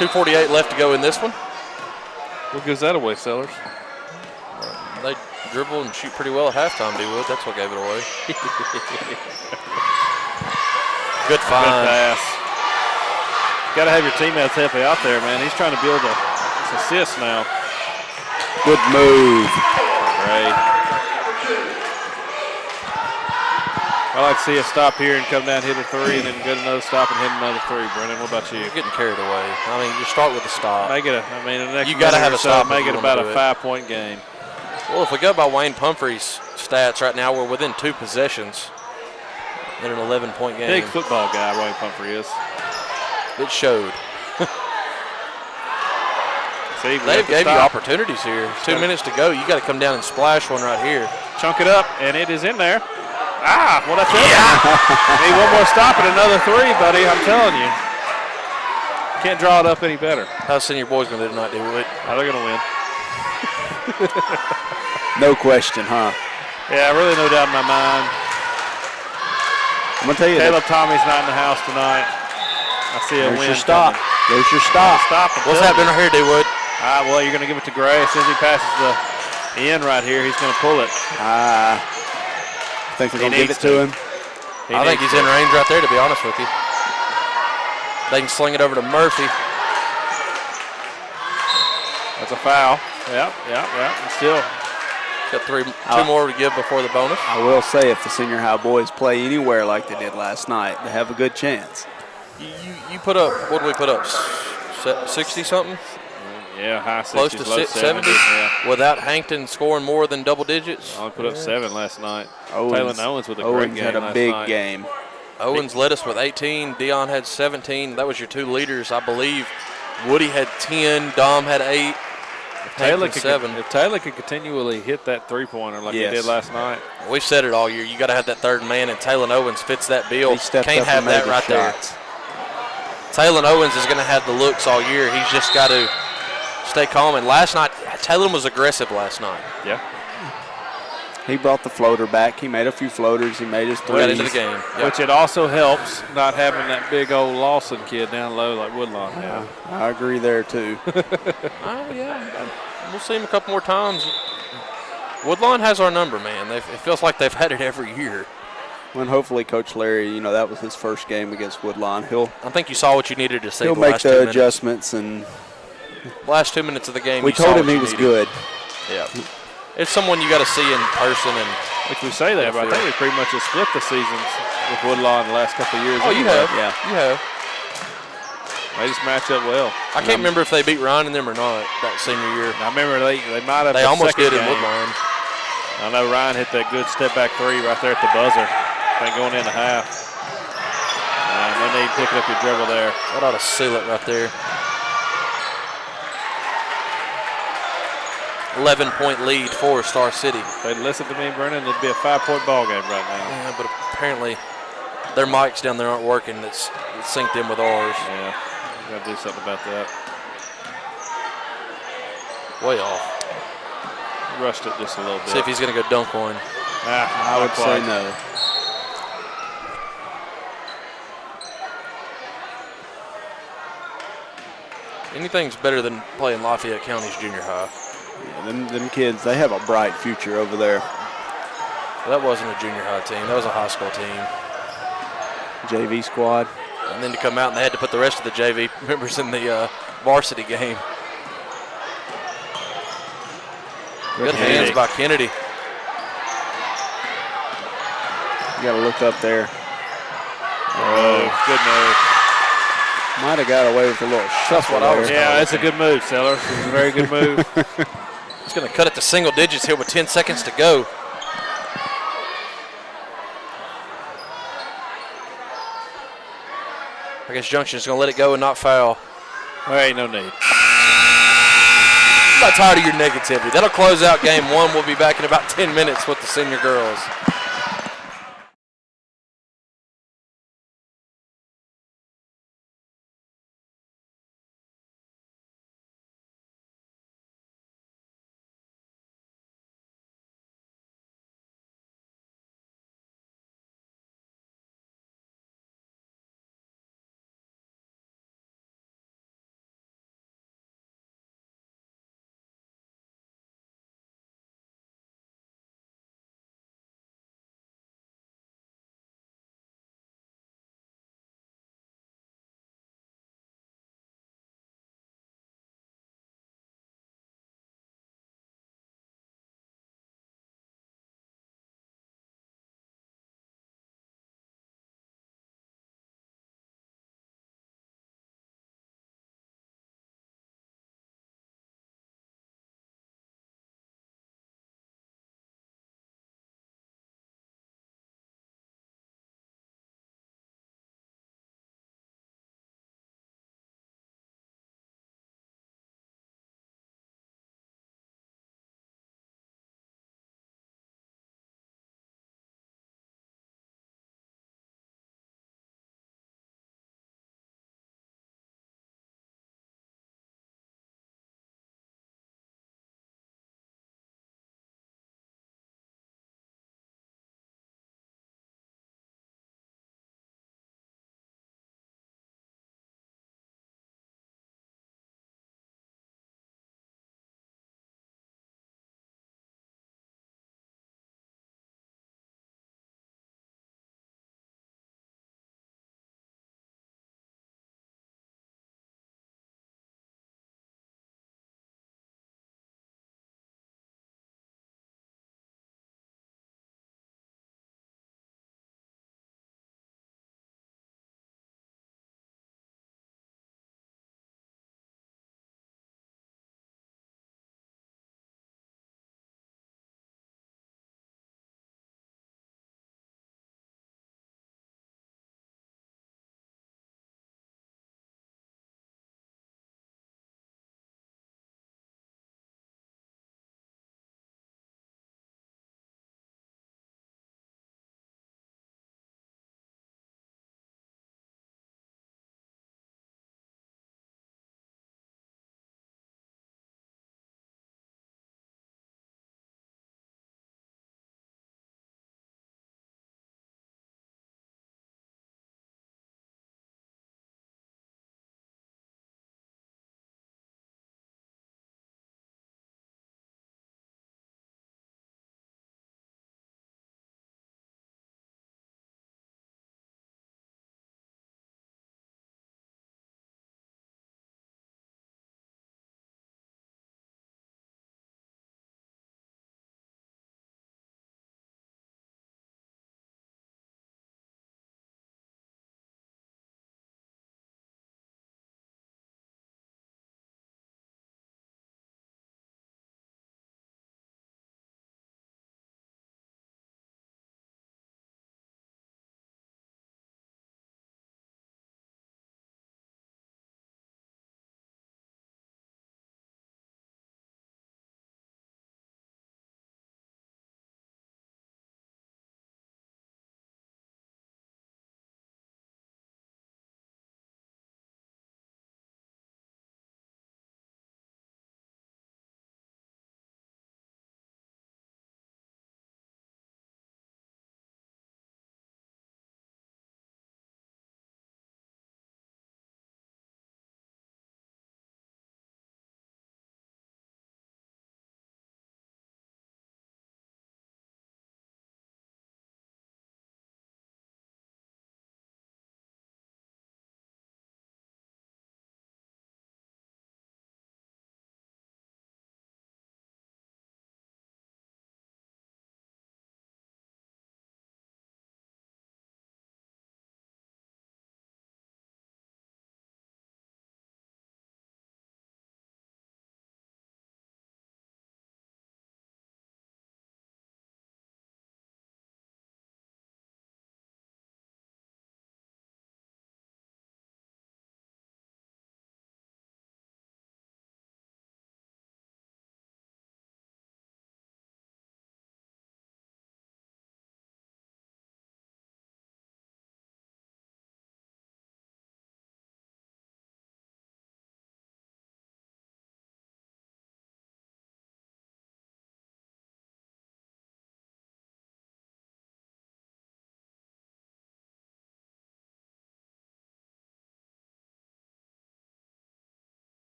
2:48 left to go in this one. What gives that away, Sellers? They dribble and shoot pretty well at halftime, D-Wood. That's what gave it away. Good find. Good pass. Got to have your teammates help you out there, man. He's trying to build this assist now. Good move. Great. I like to see us stop here and come down, hit a three, and then get another stop and hit another three. Brennan, what about you? You're getting carried away. I mean, you start with a stop. Make it the next you got to have a stop. Make it about a 5-point game. Well, if we go by Wayne Pumphrey's stats right now, we're within 2 possessions in an 11-point game. Big football guy, Wayne Pumphrey is. It showed. See, they gave you opportunities here. 2 minutes to go. You got to come down and splash one right here. Chunk it up, and it is in there. Ah, well, that's it. Yeah. Need one more stop and another three, buddy. I'm telling you. Can't draw it up any better. How's Senior Boys going to do tonight, D-Wood? Oh, they're going to win. No question, huh? Yeah, really no doubt in my mind. I'm going to tell you Caleb Tommy's not in the house tonight. I see a there's win your stop. coming. There's your stop. What's happening right here, D-Wood? Well, you're going to give it to Gray. As soon as he passes the end right here, he's going to pull it. I think they're going to give it to him. I think he's in range right there, to be honest with you. They can sling it over to Murphy. That's a foul. Yep. And still. Got 2 more to give before the bonus. I will say, if the senior high boys play anywhere like they did last night, they have a good chance. You put up, what did we put up, 60-something? Yeah, high 60s, close to low 70 yeah. Without Hankton scoring more than double digits. I only put up 7 last night. Owens Owens with a great game had a last big night. game. Owens led us with 18. Dion had 17. That was your 2 leaders, I believe. Woody had 10. Dom had 8. If Taylor could continually hit that three-pointer like he did last night. We've said it all year. You got to have that third man, and Taylor Owens fits that bill. Can't have that right there. Taylor Owens is going to have the looks all year. He's just got to stay calm. And last night, Taylor was aggressive last night. Yeah. He brought the floater back. He made a few floaters. He made his threes. Got into the game. Yep. Which it also helps not having that big old Lawson kid down low like Woodlawn had. I agree there, too. Yeah. We'll see him a couple more times. Woodlawn has our number, man. It feels like they've had it every year. And hopefully Coach Larry, that was his first game against Woodlawn. I think you saw what you needed to see. He'll make the adjustments. And last 2 minutes of the game, we told him he was good. Yeah. It's someone you got to see in person. And if we say that, but I think we pretty much have split the seasons with Woodlawn the last couple of years. Oh, you have? Yeah. You have. They just match up well. I can't remember if they beat Ryan and them or not that senior year. I remember they might have. They almost did in Woodlawn. I know Ryan hit that good step-back 3 right there at the buzzer. I think going into half. No need picking up your dribble there. That ought to seal it right there. 11-point lead for Star City. If they'd listen to me, Brennan, it'd be a 5-point ball game right now. Yeah, but apparently their mics down there aren't working. It's synced in with ours. Yeah, got to do something about that. Way off. Rushed it just a little bit. See if he's going to go dunk one. I would say no. Anything's better than playing Lafayette County's junior high. Yeah, them kids, they have a bright future over there. That wasn't a junior high team. That was a high school team. JV squad. And then to come out and they had to put the rest of the JV members in the varsity game. Good hands by Kennedy. You got to look up there. Good move. Might have got away with a little shuffle there. Yeah, it's a good move, Sellers. It's a very good move. He's going to cut it to single digits here with 10 seconds to go. I guess Junction's going to let it go and not foul. There ain't no need. I'm not tired of your negativity. That'll close out game 1. We'll be back in about 10 minutes with the senior girls.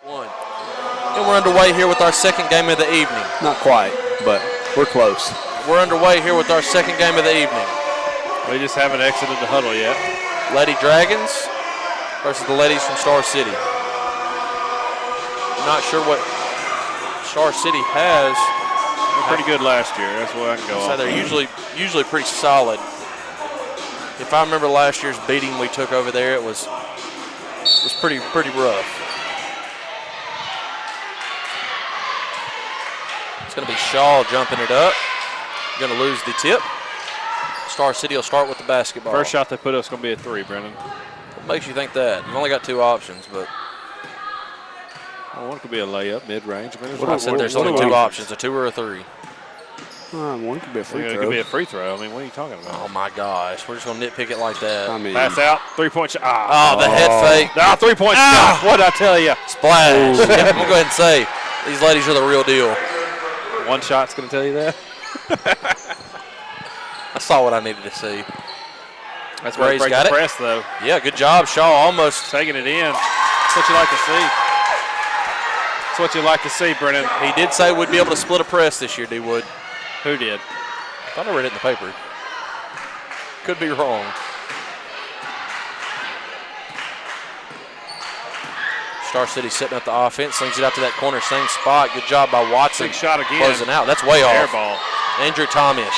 One. And we're underway here with our second game of the evening. Not quite, but we're close. We're underway here with our second game of the evening. We just haven't exited the huddle yet. Lady Dragons versus the ladies from Star City. Not sure what Star City has. They're pretty good last year. That's what I can go So off. they're usually pretty solid. If I remember last year's beating we took over there, it was pretty rough. It's going to be Shaw jumping it up. Going to lose the tip. Star City will start with the basketball. First shot they put up is going to be a 3, Brennan. What makes you think that? You've only got 2 options, but Well, one could be a layup, mid-range. I said there's only 2 options, a 2 or a 3. One could be a free It throw. could be a free throw. I mean, what are you talking about? Oh my gosh, we're just going to nitpick it like that. I mean, Pass out, 3-point shot. Oh, the head fake. 3-point shot. What did I tell you? Splash. I'm going to go ahead and say, these ladies are the real deal. One shot's going to tell you that? I saw what I needed to see. That's where he breaks got the it. press, though. Yeah, good job, Shaw. Almost. Taking it in. That's what you like to see. That's what you like to see, Brennan. He did say we'd be able to split a press this year, D-Wood. Who did? I thought I read it in the paper. Could be wrong. Star City setting up the offense, slings it out to that corner, same spot. Good job by Watson. Big shot again. Closing out. That's way off. Air ball. Andrew Tomish.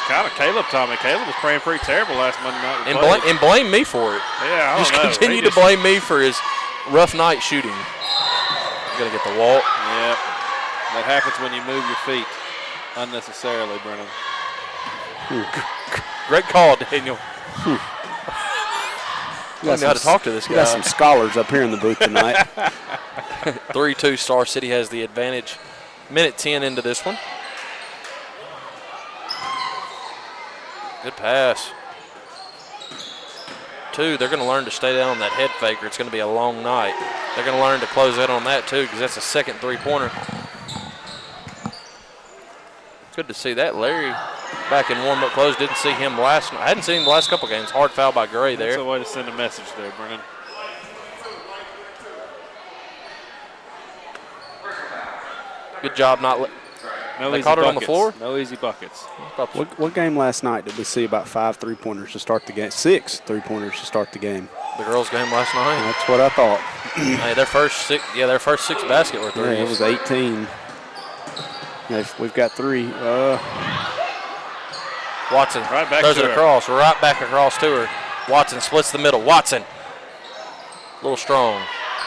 Kind of Caleb Tommy. Caleb was playing pretty terrible last Monday night. And blame me for it. Yeah, I Just don't know. continue to blame me for his rough night shooting. Going to get the walk. Yep. That happens when you move your feet unnecessarily, Brennan. Great call, Daniel. I don't know how to talk to this We got some guy. scholars up here in the booth tonight. 3-2, Star City has the advantage. Minute 10 into this one. Good pass. 2, they're going to learn to stay down on that head faker. It's going to be a long night. They're going to learn to close out on that, too, because that's a second 3-pointer. Good to see that. Larry back in warm-up close. Didn't see him last night. I hadn't seen him the last couple games. Hard foul by Gray there. That's a way to send a message there, Brennan. Good job not. No They easy caught it buckets. on the floor? No easy buckets. What game last night did we see about 5 3-pointers to start the game? 6 3-pointers to start the game. The girls' game last night. That's what I thought. Hey, their first 6 basket were threes. Yeah, it was 18. We've got 3. Watson Right back throws to it her. across. Right back across to her. Watson splits the middle. Watson. A little strong.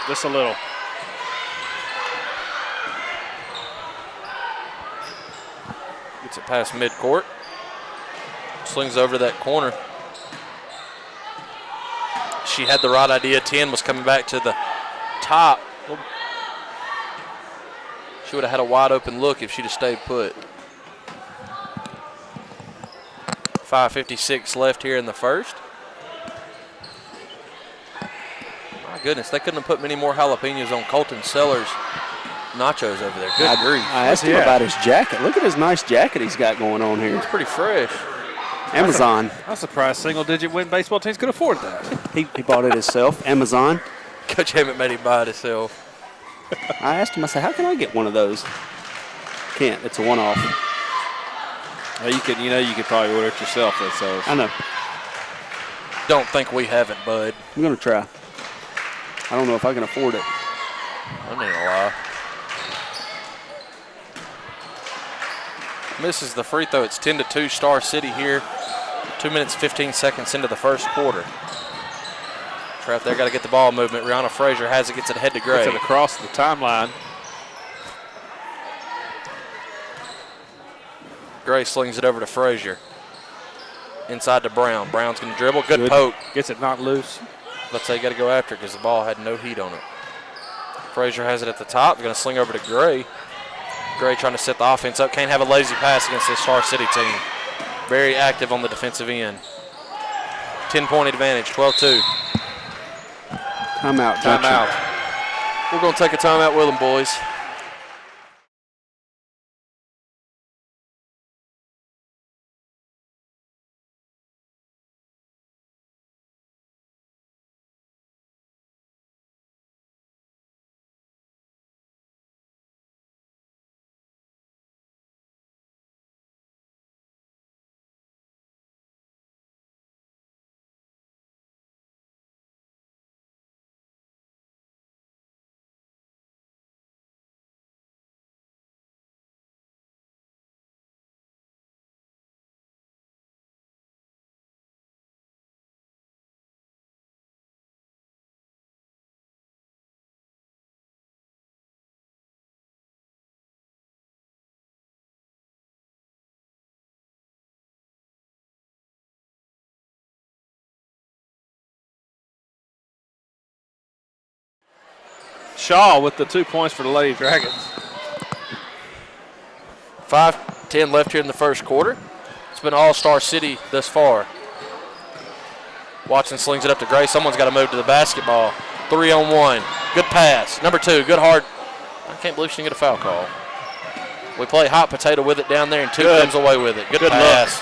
Just a little. Gets it past midcourt. Slings over to that corner. She had the right idea. 10 was coming back to the top. She would have had a wide open look if she'd have stayed put. 5:56 left here in the first. My goodness, they couldn't have put many more jalapenos on Colton Sellers' nachos over there. Good grief. I asked him about his jacket. Look at his nice jacket he's got going on here. It's pretty fresh. Amazon. I'm surprised single-digit win baseball teams could afford that. He bought it himself. Amazon. Coach Hammett made him buy it himself. I asked him, I said, how can I get one of those? Can't. It's a one-off. Well, you could probably order it yourself. So I know. Don't think we haven't, bud. I'm going to try. I don't know if I can afford it. I ain't gonna lie. Misses the free throw. It's 10-2 Star City here. 2 minutes, 15 seconds into the first quarter. Trap there, got to get the ball movement. Rihanna Frazier has it, gets it ahead to Gray. gets it across the timeline. Gray slings it over to Frazier. Inside to Brown. Brown's going to dribble. Good poke. Gets it not loose. Let's say you got to go after it because the ball had no heat on it. Frazier has it at the top. They're going to sling over to Gray. Gray trying to set the offense up. Can't have a lazy pass against this Star City team. Very active on the defensive end. 10-point advantage, 12-2. Timeout. Junction. Timeout. We're going to take a timeout with them, boys. Shaw with the 2 points for the Lady Dragons. 5:10 left here in the first quarter. It's been All-Star City thus far. Watson slings it up to Gray. Someone's got to move to the basketball. 3-on-1. Good pass. Number 2, good hard. I can't believe she didn't get a foul call. We play hot potato with it down there, and 2 comes away with it. Good pass.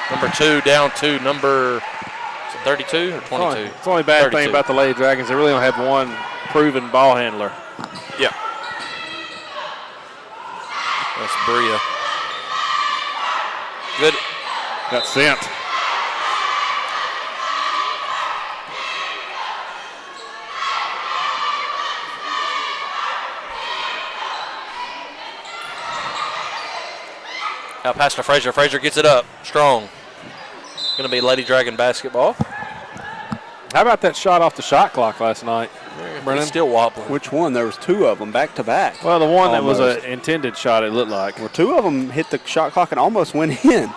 Look. Number 2 down to number 32 or 22? It's the only bad 32. thing about the Lady Dragons. They really don't have one proven ball handler. Yeah. That's Bria. Good. Got sent. Out past to Frazier. Frazier gets it up. Strong. Going to be Lady Dragon basketball. How about that shot off the shot clock last night, Brennan? Still wobbling. Which one? There was 2 of them back to back. Well, the one that was an intended shot, it looked like. Well, 2 of them hit the shot clock and almost went in.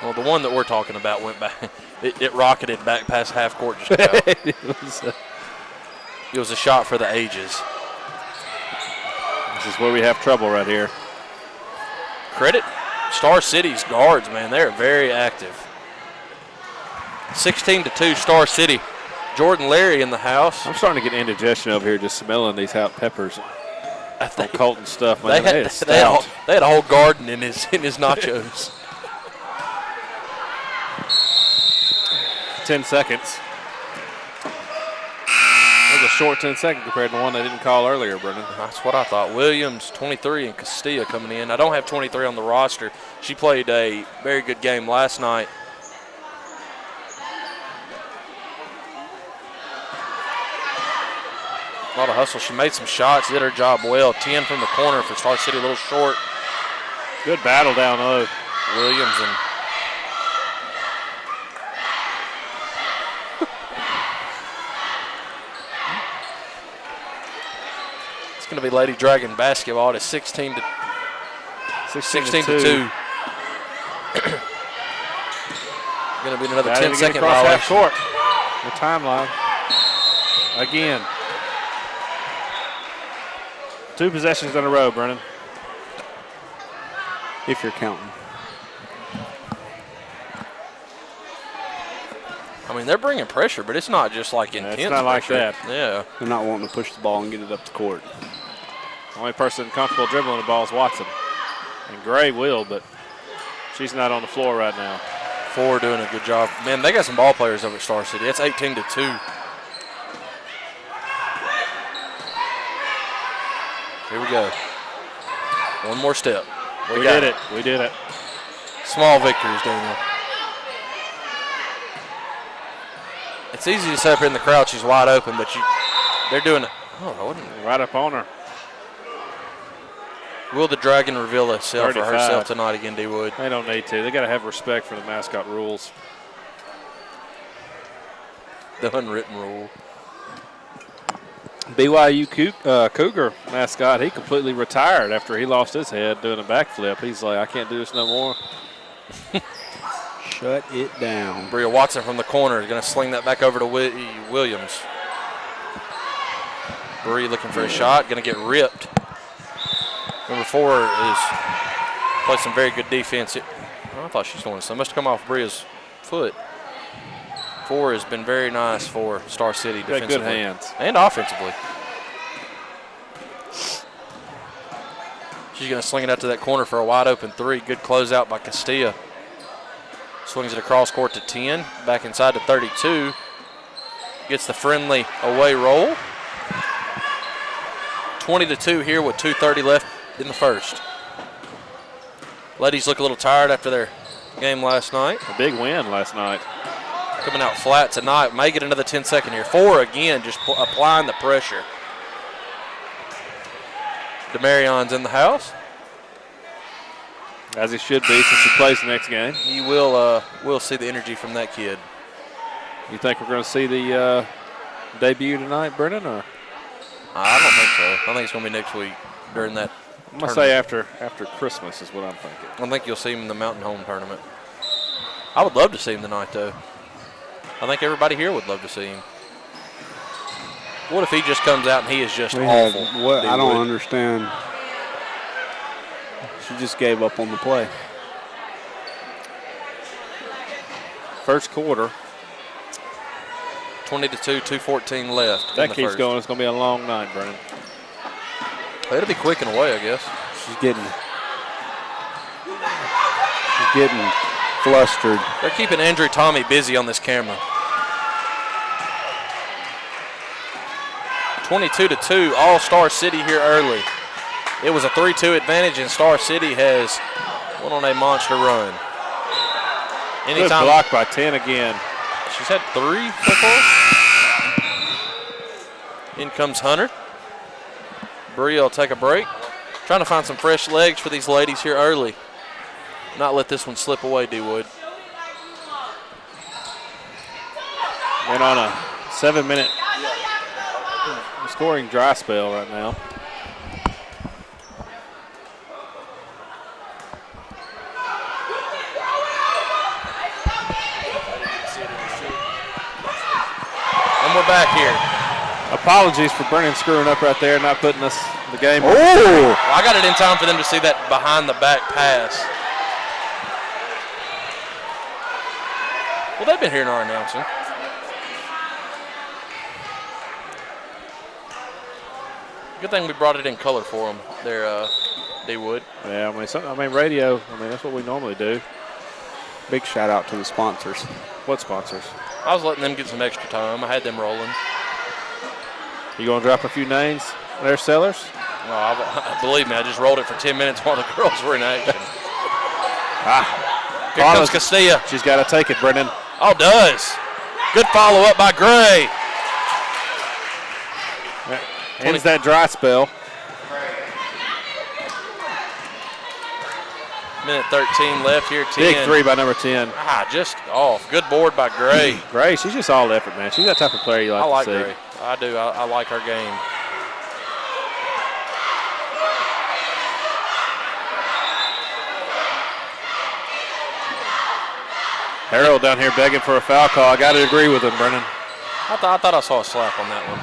Well, the one that we're talking about went back. It rocketed back past half court. Just about. It was a shot for the ages. This is where we have trouble right here. Credit Star City's guards, man. They're very active. 16-2 Star City. Jordan Larry in the house. I'm starting to get indigestion over here just smelling these hot peppers. I think Colton stuff, man. They had a whole garden in his nachos. 10 seconds. That was a short 10 seconds compared to the one they didn't call earlier, Brennan. That's what I thought. Williams, 23, and Castilla coming in. I don't have 23 on the roster. She played a very good game last night. A lot of hustle. She made some shots, did her job well. 10 from the corner for Star City, a little short. Good battle down low. Williams and it's going to be Lady Dragon basketball. It's 16 to 2. Going to be another 10-second half violation. court. The timeline. Again. 2 possessions in a row, Brennan. If you're counting. I mean, they're bringing pressure, but it's not just like intense it's not like pressure. that. Yeah. They're not wanting to push the ball and get it up the court. The only person comfortable dribbling the ball is Watson. And Gray will, but she's not on the floor right now. Four doing a good job. Man, they got some ball players over at Star City. That's 18-2. Here we go. One more step. We did it. We did it. Small victories, Daniel. It's easy to say up here in the crowd she's wide open, but they're doing it. Oh, I wouldn't. Right up on her. Will the Dragon reveal itself 35. or herself tonight again, D. Wood? They don't need to. They got to have respect for the mascot rules. The unwritten rule. BYU Cougar mascot, he completely retired after he lost his head doing a backflip. He's like, I can't do this no more. Shut it down. Bria Watson from the corner is going to sling that back over to Williams. Bria looking for a shot, going to get ripped. Number 4 is played some very good defense. I thought she was doing some. Must have come off Bria's foot. 4 has been very nice for Star City defensively. Good hands. And offensively. She's going to sling it out to that corner for a wide open 3. Good closeout by Castilla. Swings it across court to 10. Back inside to 32. Gets the friendly away roll. 20-2 here with 2:30 left in the first. Ladies look a little tired after their game last night. A big win last night. Coming out flat tonight. May get another 10-second here. 4 again, just applying the pressure. DeMarion's in the house. As he should be since he plays the next game. You will see the energy from that kid. You think we're going to see the debut tonight, Brennan? Or? I don't think so. I think it's going to be next week during that I'm going to say after Christmas is what I'm thinking. I think you'll see him in the Mountain Home tournament. I would love to see him tonight, though. I think everybody here would love to see him. What if he just comes out and he is just We had awful? what I don't D-Wood? understand. She just gave up on the play. First quarter. 20-2, 2:14 left. That in the keeps first. going. It's going to be a long night, Brennan. It'll be quick and away, I guess. She's getting flustered. They're keeping Andrew Tommy busy on this camera. 22-2, all Star City here early. It was a 3-2 advantage, and Star City has went on a monster run. Good block by 10 again. She's had 3 so far. In comes Hunter. Bria will take a break. Trying to find some fresh legs for these ladies here early. Not let this one slip away, D-Wood. Been on a 7-minute scoring dry spell right now. And we're back here. Apologies for Brennan screwing up right there, not putting us the game. Oh! Well, I got it in time for them to see that behind the back pass. Well, they've been hearing our announcing. Good thing we brought it in color for them there, D-Wood. Yeah, I mean, radio, that's what we normally do. Big shout out to the sponsors. What sponsors? I was letting them get some extra time. I had them rolling. You going to drop a few names? Their sellers? No, believe me, I just rolled it for 10 minutes while the girls were in action. Here comes Castilla. She's got to take it, Brennan. Oh, does. Good follow-up by Gray. Ends that dry spell. Minute 13 left here, 10. Big 3 by number 10. Just off. Good board by Gray. Gray, she's just all effort, man. She's that type of player you I like to see. Gray. I do. I like her game. Harold down here begging for a foul call. I got to agree with him, Brennan. I thought I saw a slap on that one.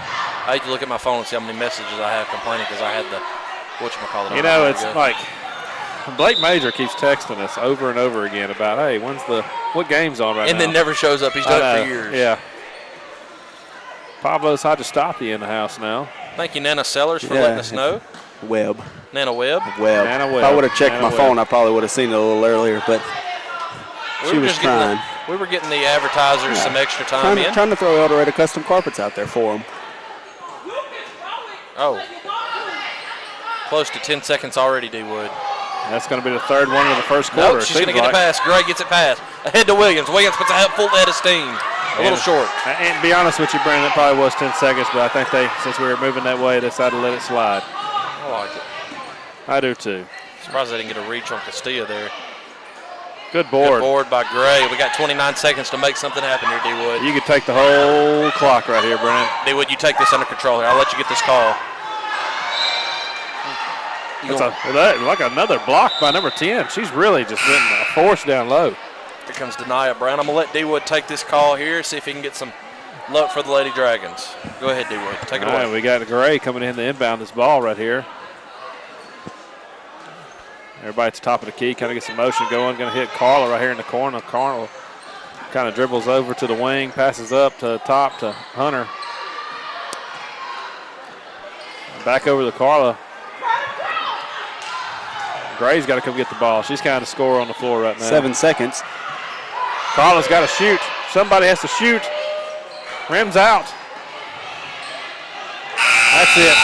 I hate to look at my phone and see how many messages I have complaining because I had the whatchamacallit. You know, it's like Blake Major keeps texting us over and over again about, hey, what game's on right now? And then never shows up. He's done it for years. Yeah. Pablo's Hajistati in the house now. Thank you, Nana Sellers, for letting us know. Webb. Nana Webb. Nana Webb. If I would have checked Nana my Webb. phone, I probably would have seen it a little earlier, but she was trying. We were getting the advertisers some extra time in. Trying to throw El Dorado custom carpets out there for them. Oh. Close to 10 seconds already, D-Wood. That's going to be the third one of the first quarter. Nope, she's going to get a pass. Gray gets it past. Ahead to Williams. Williams puts a full head of steam. A little short. And to be honest with you, Brandon, it probably was 10 seconds, but I think since we were moving that way, they decided to let it slide. I like it. I do too. Surprised they didn't get a reach on Castilla there. Good board. Good board by Gray. We got 29 seconds to make something happen here, D-Wood. You could take the whole clock right here, Brandon. D-Wood, you take this under control here. I'll let you get this call. That's like another block by number 10. She's really just getting a force down low. Here comes Denia Brown. I'm going to let D-Wood take this call here, see if he can get some luck for the Lady Dragons. Go ahead, D-Wood. Take it away. All right, we got Gray coming in to inbound this ball right here. Everybody at the top of the key, kind of get some motion going. Going to hit Carla right here in the corner. Carla kind of dribbles over to the wing, passes up to the top to Hunter. Back over to Carla. Gray's got to come get the ball. She's kind of the scorer on the floor right now. 7 seconds. Carla's got to shoot. Somebody has to shoot. Rims out. That's it.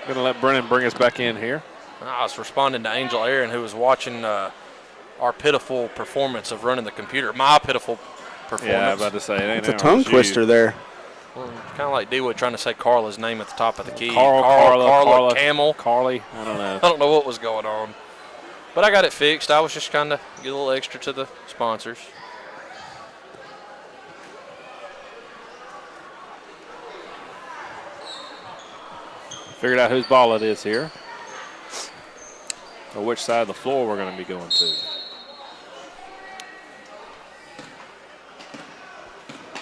Going to let Brennan bring us back in here. I was responding to Angel Aaron, who was watching our pitiful performance of running the computer. My pitiful performance. Yeah, I was about to say. It ain't It's a tongue twister there. Well, kind of like D-Wood trying to say Carla's name at the top of the key. Carla, Camel. Carly. I don't know. I don't know what was going on. But I got it fixed. I was just kind of get a little extra to the sponsors. Figured out whose ball it is here. Or which side of the floor we're going to be going to.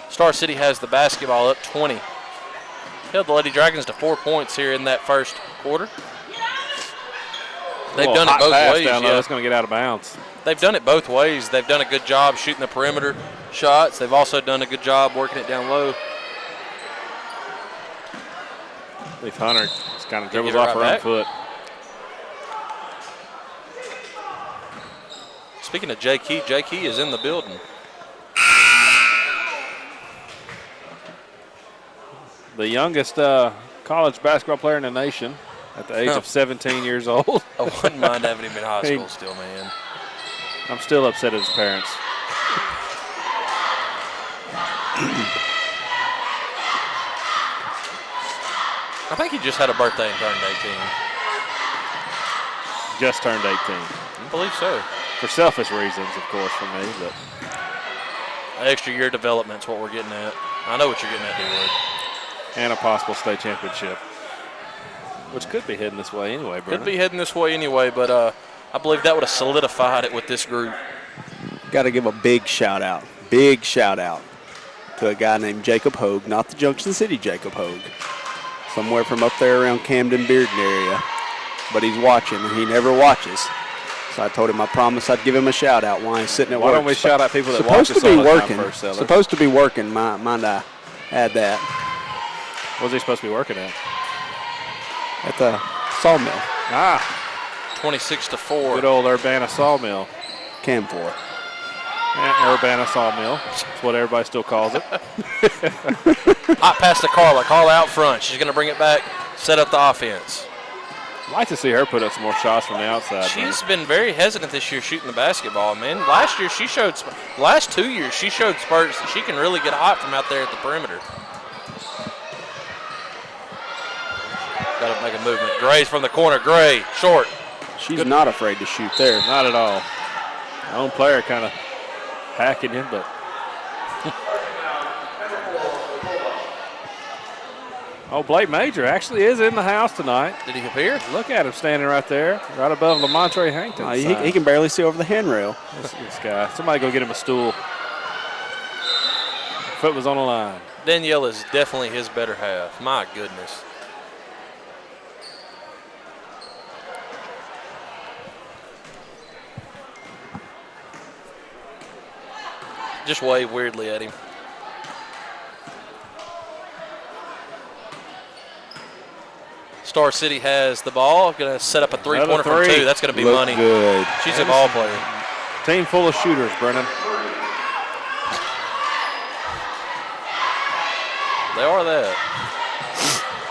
Star City has the basketball up 20. Held the Lady Dragons to 4 points here in that first quarter. They've done it both ways. It's going to get out of bounds. They've done it both ways. They've done a good job shooting the perimeter shots. They've also done a good job working it down low. Leaf Hunter just kind of dribbles off her own foot. Speaking of Jay Key is in the building. The youngest college basketball player in the nation at the age of 17 years old. I wouldn't mind having him in high school still, man. I'm still upset at his parents. I think he just had a birthday and turned 18. Just turned 18. I believe so. For selfish reasons, of course, for me. But an extra year development's what we're getting at. I know what you're getting at, D-Wood. And a possible state championship, which could be heading this way anyway, Brennan. Could be heading this way anyway, but I believe that would have solidified it with this group. Got to give a big shout out to a guy named Jacob Hogue, not the Junction City Jacob Hogue, somewhere from up there around Camden, Bearden area. But he's watching, and he never watches. So I told him I promised I'd give him a shout out while he's sitting at work. Why don't we shout out people that watch us all the time first, Sellers? Supposed to be working, mind I add that. What's he supposed to be working at? At the sawmill. 26-4. Good old Urbana Sawmill. Camfor. Urbana Sawmill. That's what everybody still calls it. Hot pass to Carla. Carla out front. She's going to bring it back, set up the offense. I'd like to see her put up some more shots from the outside. She's been very hesitant this year shooting the basketball, man. Last year last 2 years she showed spurts that she can really get hot from out there at the perimeter. Got to make a movement. Gray's from the corner. Gray, short. She's not afraid to shoot there. Not at all. Our own player kind of hacking him, but. Oh, Blake Major actually is in the house tonight. Did he appear? Look at him standing right there, right above Lamontre Hankton. He can barely see over the handrail. This guy. Somebody go get him a stool. Foot was on the line. Danielle is definitely his better half. My goodness. Just wave weirdly at him. Star City has the ball. Going to set up a three-pointer from two. That's going to be money. Good. She's a ball player. Team full of shooters, Brennan. They are that.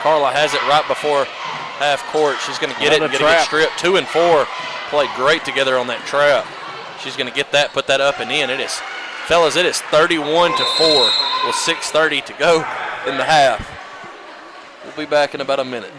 Carla has it right before half court. She's going to get it and get stripped. 2 and 4 played great together on that trap. She's going to get that, put that up and in. It is 31-4 with 6:30 to go in the half. We'll be back in about a minute.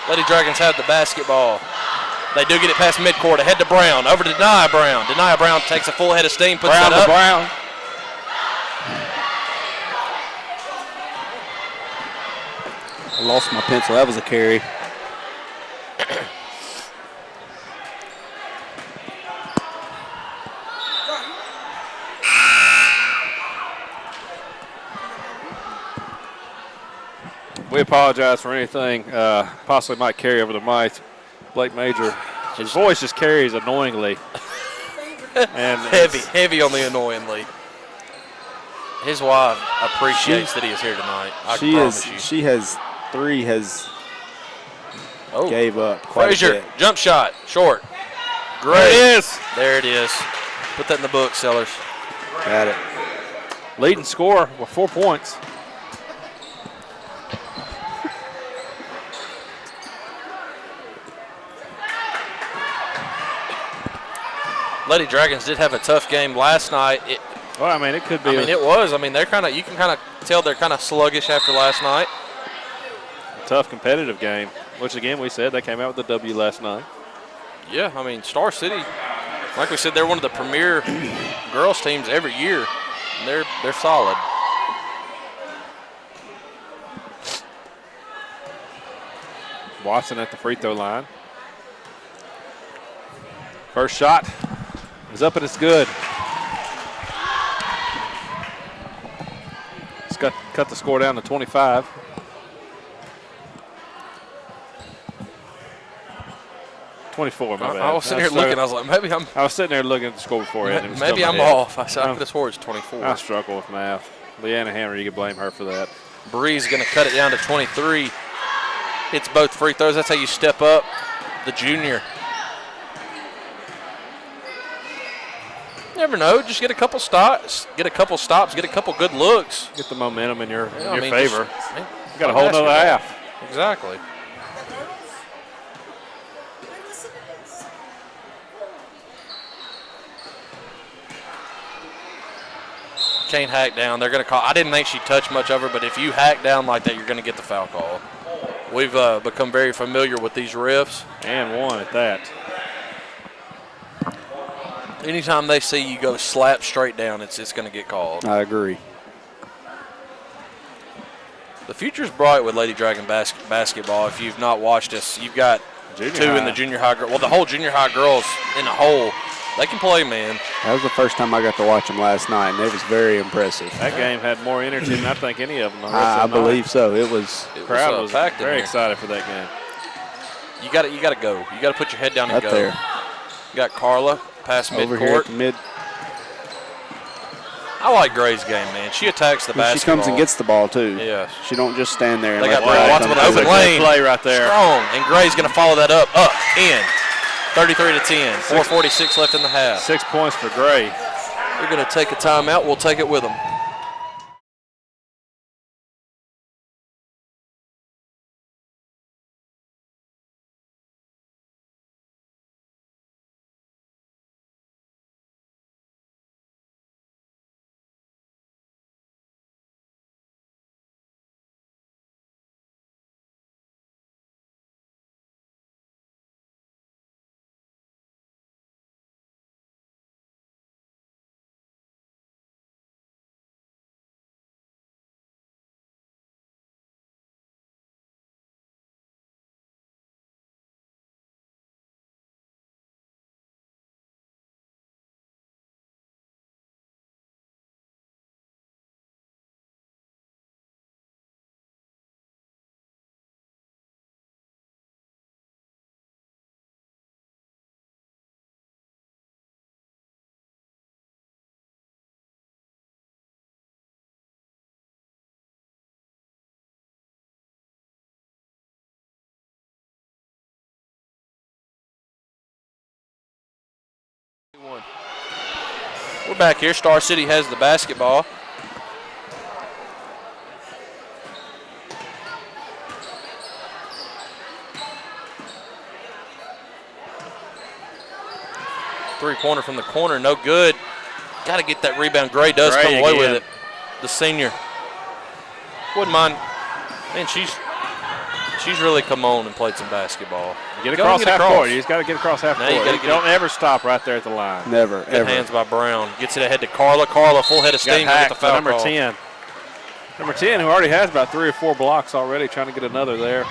Lady Dragons have the basketball. They do get it past midcourt. Ahead to Brown. Over to Denia Brown. Denia Brown takes a full head of steam, puts Brown it up. to Brown. I lost my pencil. That was a carry. We apologize for anything possibly might carry over the mic. Blake Major, his voice just carries annoyingly. And heavy on the annoyingly. His wife appreciates that he is here tonight. I promise you. She has gave up quite Frazier, a bit. jump shot, short. Great. There it is. There it is. Put that in the book, Sellers. Got it. Leading scorer with 4 points. Lady Dragons did have a tough game last night. It could be. It was. They're you can kind of tell they're kind of sluggish after last night. A tough competitive game, which again we said they came out with the W last night. Yeah, Star City, like we said, they're one of the premier girls teams every year. And they're solid. Watson at the free throw line. First shot is up and it's good. It's cut the score down to 25. My bad. I was sitting here looking. I was like, maybe I was sitting there looking at the score beforehand. And maybe I'm off. I could have swore it's 24. I struggle with math. Leanna Hammer, you can blame her for that. Bree's going to cut it down to 23. Hits both free throws. That's how you step up. The junior. Never know. Just get a couple stops. Get a couple good looks. Get the momentum in your favor. You got a whole basketball. nother half. Exactly. Can't hack down. They're going to call. I didn't think she touched much of her, but if you hack down like that, you're going to get the foul call. We've become very familiar with these refs. And one at that. Anytime they see you go slap straight down, it's going to get called. I agree. The future's bright with Lady Dragon basketball. If you've not watched us, you've got two in the junior high. Well, the whole junior high girls in the whole, they can play, man. That was the first time I got to watch them last night, and it was very impressive. That game had more energy than I think any of them. I believe so. The crowd was very excited for that game. You got to go. You got to put your head down and go. There. You got Carla past midcourt. Over here at the mid. I like Gray's game, man. She attacks the basketball. She comes and gets the ball too. Yeah. She don't just stand there. They got Bray Watson with an open lane. Play right there. Strong, and Gray's going to follow that up, in. 33-10. 4:46 left in the half. 6 points for Gray. They're going to take a timeout. We'll take it with them. We're back here. Star City has the basketball. Three-pointer from the corner, no good. Got to get that rebound. Gray does come away with it. The senior. Wouldn't mind. Man, she's She's really come on and played some basketball. Get across half court. You just got to get across half court. You don't ever stop right there at the line. Never, Good ever. hands by Brown. Gets it ahead to Carla. Carla, full head of steam. Get the foul number call. 10. Number 10, who already has about 3 or 4 blocks already, trying to get another there.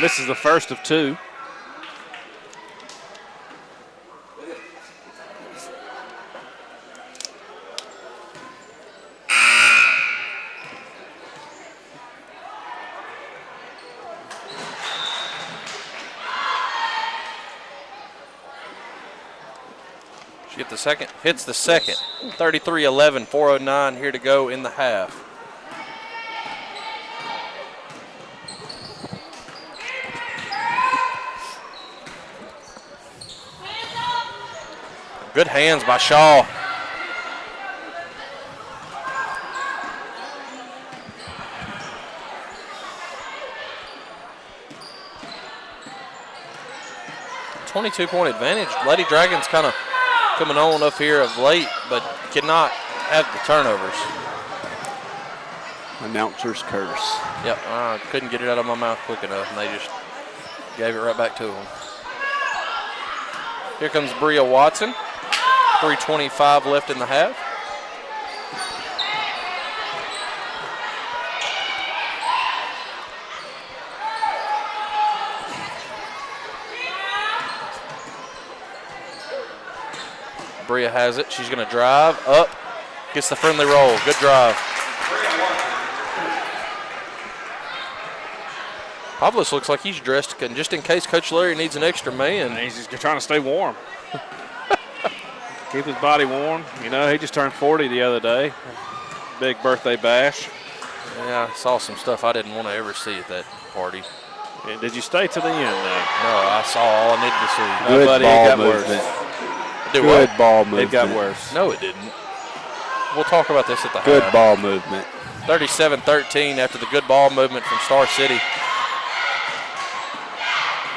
This is the first of 2. She hit the second. Hits the second. 33-11, 4:09 here to go in the half. Good hands by Shaw. .22 advantage. Lady Dragons kind of coming on up here of late, but cannot have the turnovers. Announcer's curse. Yep, I couldn't get it out of my mouth quick enough, and they just gave it right back to them. Here comes Bria Watson. 3:25 left in the half. Bria has it. She's going to drive up. Gets the friendly roll. Good drive. Pavlos looks like he's dressed just in case Coach Larry needs an extra man. And he's just trying to stay warm. Keep his body warm. You know, he just turned 40 the other day. Big birthday bash. Yeah, I saw some stuff I didn't want to ever see at that party. And did you stay to the end, though? No, I saw all I needed to see. Good buddy, ball it got movement. worse. Good ball movement. It got worse. No, it didn't. We'll talk about this at the Good half. ball movement. 37-13 after the good ball movement from Star City.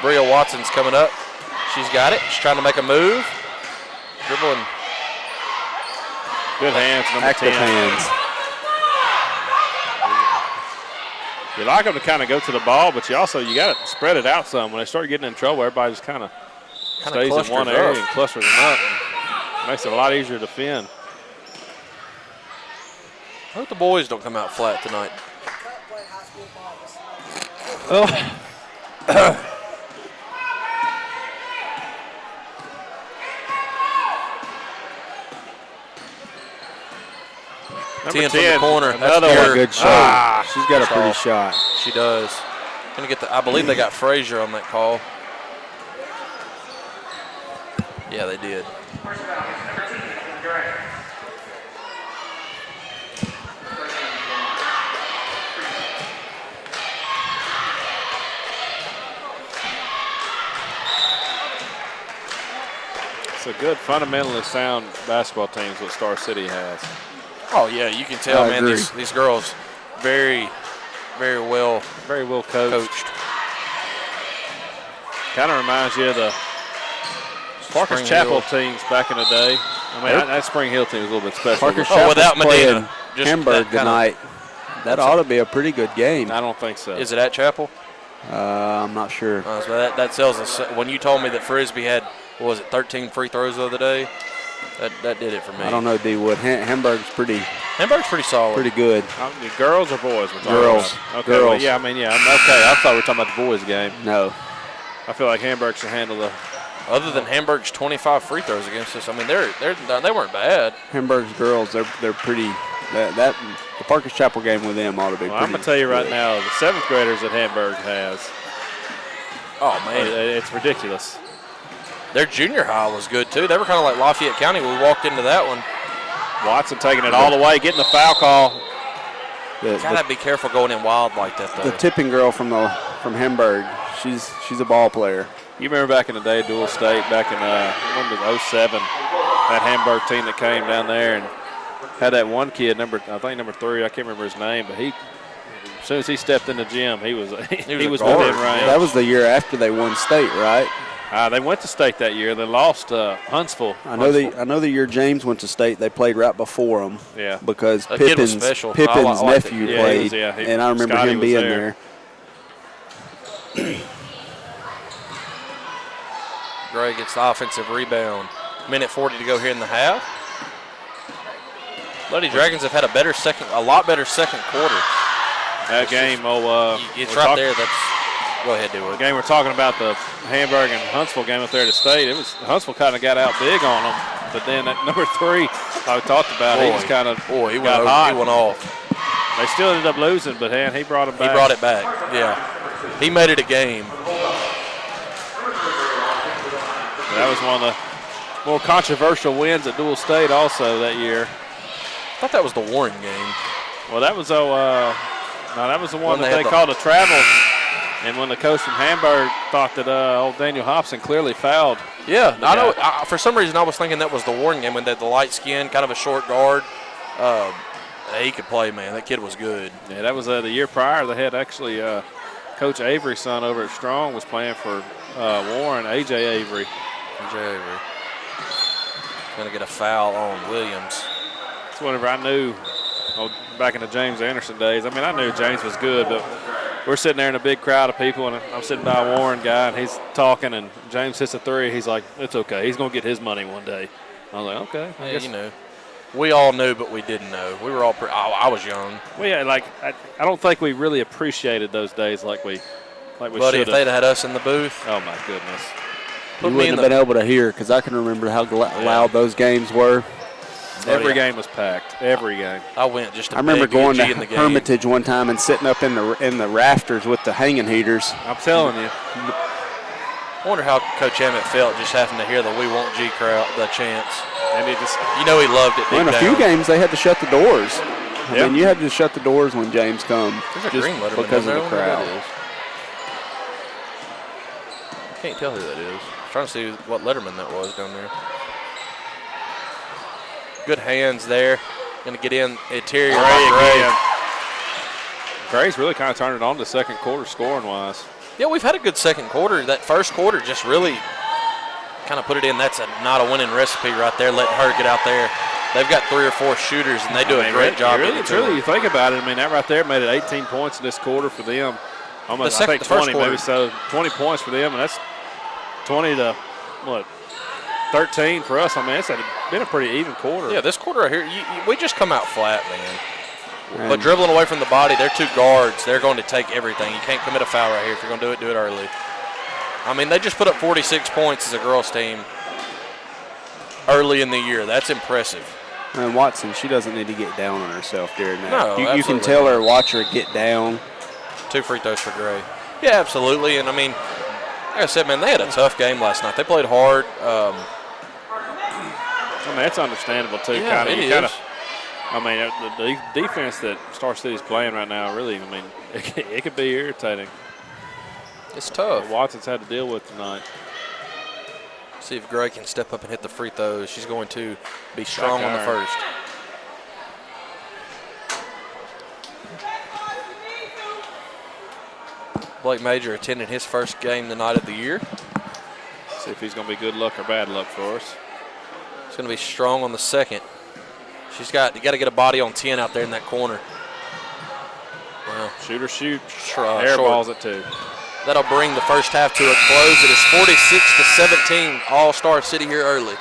Bria Watson's coming up. She's got it. She's trying to make a move. Dribbling. Good hands, number Active 10. hands. You like them to kind of go to the ball, but you got to spread it out some. When they start getting in trouble, everybody just kind of stays in one area and clusters them up. And makes it a lot easier to defend. I hope the boys don't come out flat tonight. Number 10 from the corner. Another That's one. Good shot. She's got a pretty shot. She does. Gonna get the. I believe they got Frazier on that call. Yeah, they did. It's a good, fundamentally sound basketball team is what Star City has. Oh yeah, you can tell, I man. agree. These girls, very well coached. Kind of reminds you of the Parker's Spring Chapel Hill. teams back in the day. I mean, that Spring Hill team was a little bit special. Parker's Oh, Chapel's without Medina. playing Just Hamburg that kinda- tonight. That ought to be a pretty good game. I don't think so. Is it at Chapel? I'm not sure. So that tells us. When you told me that Frisbee had, what was it, 13 free throws the other day, that did it for me. I don't know, D. Wood. Hamburg's pretty Hamburg's pretty solid. good. Girls or boys? We're talking Girls. about? Okay, Girls. well, yeah, okay. I thought we were talking about the boys' game. No. I feel like Hamburg should handle the. Other than Hamburg's 25 free throws against us, I mean, they weren't bad. Hamburg's girls, they're pretty. The Parker's Chapel game with them ought to be Well, pretty. I'm gonna tell you right good. now, the 7th graders that Hamburg has, Oh man, it's ridiculous. their junior high was good too. They were kind of like Lafayette County when we walked into that one. Watson taking it all the way, getting the foul call. Gotta be careful going in wild like that though. The tipping girl from Hamburg, she's a ball player. You remember back in the day, Dual State, back in when was it, 07, that Hamburg team that came down there and had that one kid, I think number 3, I can't remember his name, but he As soon as he stepped in the gym, he was he was guard. within range. That was the year after they won state, right? They went to state that year. They lost Huntsville. I know the year James went to state, they played right before him. Yeah. Because That kid was special. Pippin's I liked it. nephew Yeah, played, and I remember Scotty him was being there. Gray gets the offensive rebound. Minute 40 to go here in the half. Lady Dragons have had a lot better second quarter. That game, It's right there. Go ahead, do the it. game we're talking about, the Hamburg and Huntsville game up there at the state. It was Huntsville kind of got out big on them, but then at number 3, I talked about, he just kind of got hot. He went off. They still ended up losing, but he brought them back. He brought it back. Yeah, he made it a game. That was one of the more controversial wins at Dual State also that year. I thought that was the Warren game. Well, that was that was the one When that they called a travel. And when the coach from Hamburg thought that old Daniel Hobson clearly fouled. Yeah, I know. For some reason, I was thinking that was the Warren game when they had the light skin, kind of a short guard. He could play, man. That kid was good. Yeah, that was the year prior. They had actually Coach Avery's son over at Strong was playing for Warren, A.J. Avery. A.J. Avery. Going to get a foul on Williams. That's whenever I knew, back in the James Anderson days. I mean, I knew James was good, but we're sitting there in a big crowd of people, and I'm sitting by a Warren guy, and he's talking, and James hits a 3. He's like, it's okay. He's going to get his money one day. I was like, okay. Yeah, you know. We all knew, but we didn't know. We were all I was young. Well, yeah, I don't think we really appreciated those days like we But should if have. they'd had us in the booth, Oh, my goodness. You wouldn't have been able to hear because I can remember how loud those games were. Every game was packed. Every game. I went just to I remember beg going to UNG in the game. Hermitage one time and sitting up in the rafters with the hanging heaters. I'm telling you. I wonder how Coach Emmett felt just having to hear the "We Want G" crowd, the chants. And he just, he loved it. In a few games, they had to shut the doors. I Yeah. mean, you had to shut the doors when James come There's a just green letterman because down of the there. I crowd. wonder who that is. I can't tell who that is. I'm trying to see what letterman that was down there. Good hands there. Going to get in interior by Gray. Gray's really kind of turned it on the second quarter scoring-wise. Yeah, we've had a good second quarter. That first quarter just really kind of put it in. That's not a winning recipe right there, letting her get out there. They've got 3 or 4 shooters, and they do a great job. Really, you think about it, I mean, that right there made it 18 points in this quarter for them. Almost, I think 20 maybe, so 20 points for them, and that's 20 to, 13 for us. I mean, it's been a pretty even quarter. Yeah, this quarter right here, we just come out flat, man. But dribbling away from the body, they're 2 guards. They're going to take everything. You can't commit a foul right here. If you're going to do it early. I mean, they just put up 46 points as a girls' team early in the year. That's impressive. And Watson, she doesn't need to get down on herself during that. No, you can tell her, watch her get down. 2 free throws for Gray. Yeah, absolutely. And, I mean, like I said, man, they had a tough game last night. They played hard. I mean, that's understandable, too. Yeah, it is. I mean, the defense that Star City's playing right now, really, I mean, it could be irritating. It's tough. Watson's had to deal with tonight. See if Gray can step up and hit the free throws. She's going to be strong on the first. Blake Major attending his first game the night of the year. See if he's going to be good luck or bad luck for us. It's going to be strong on the second. You got to get a body on 10 out there in that corner. Well, shoot or shoot. Air balls it too. That'll bring the first half to a close. It is 46-17. All-Star City here early.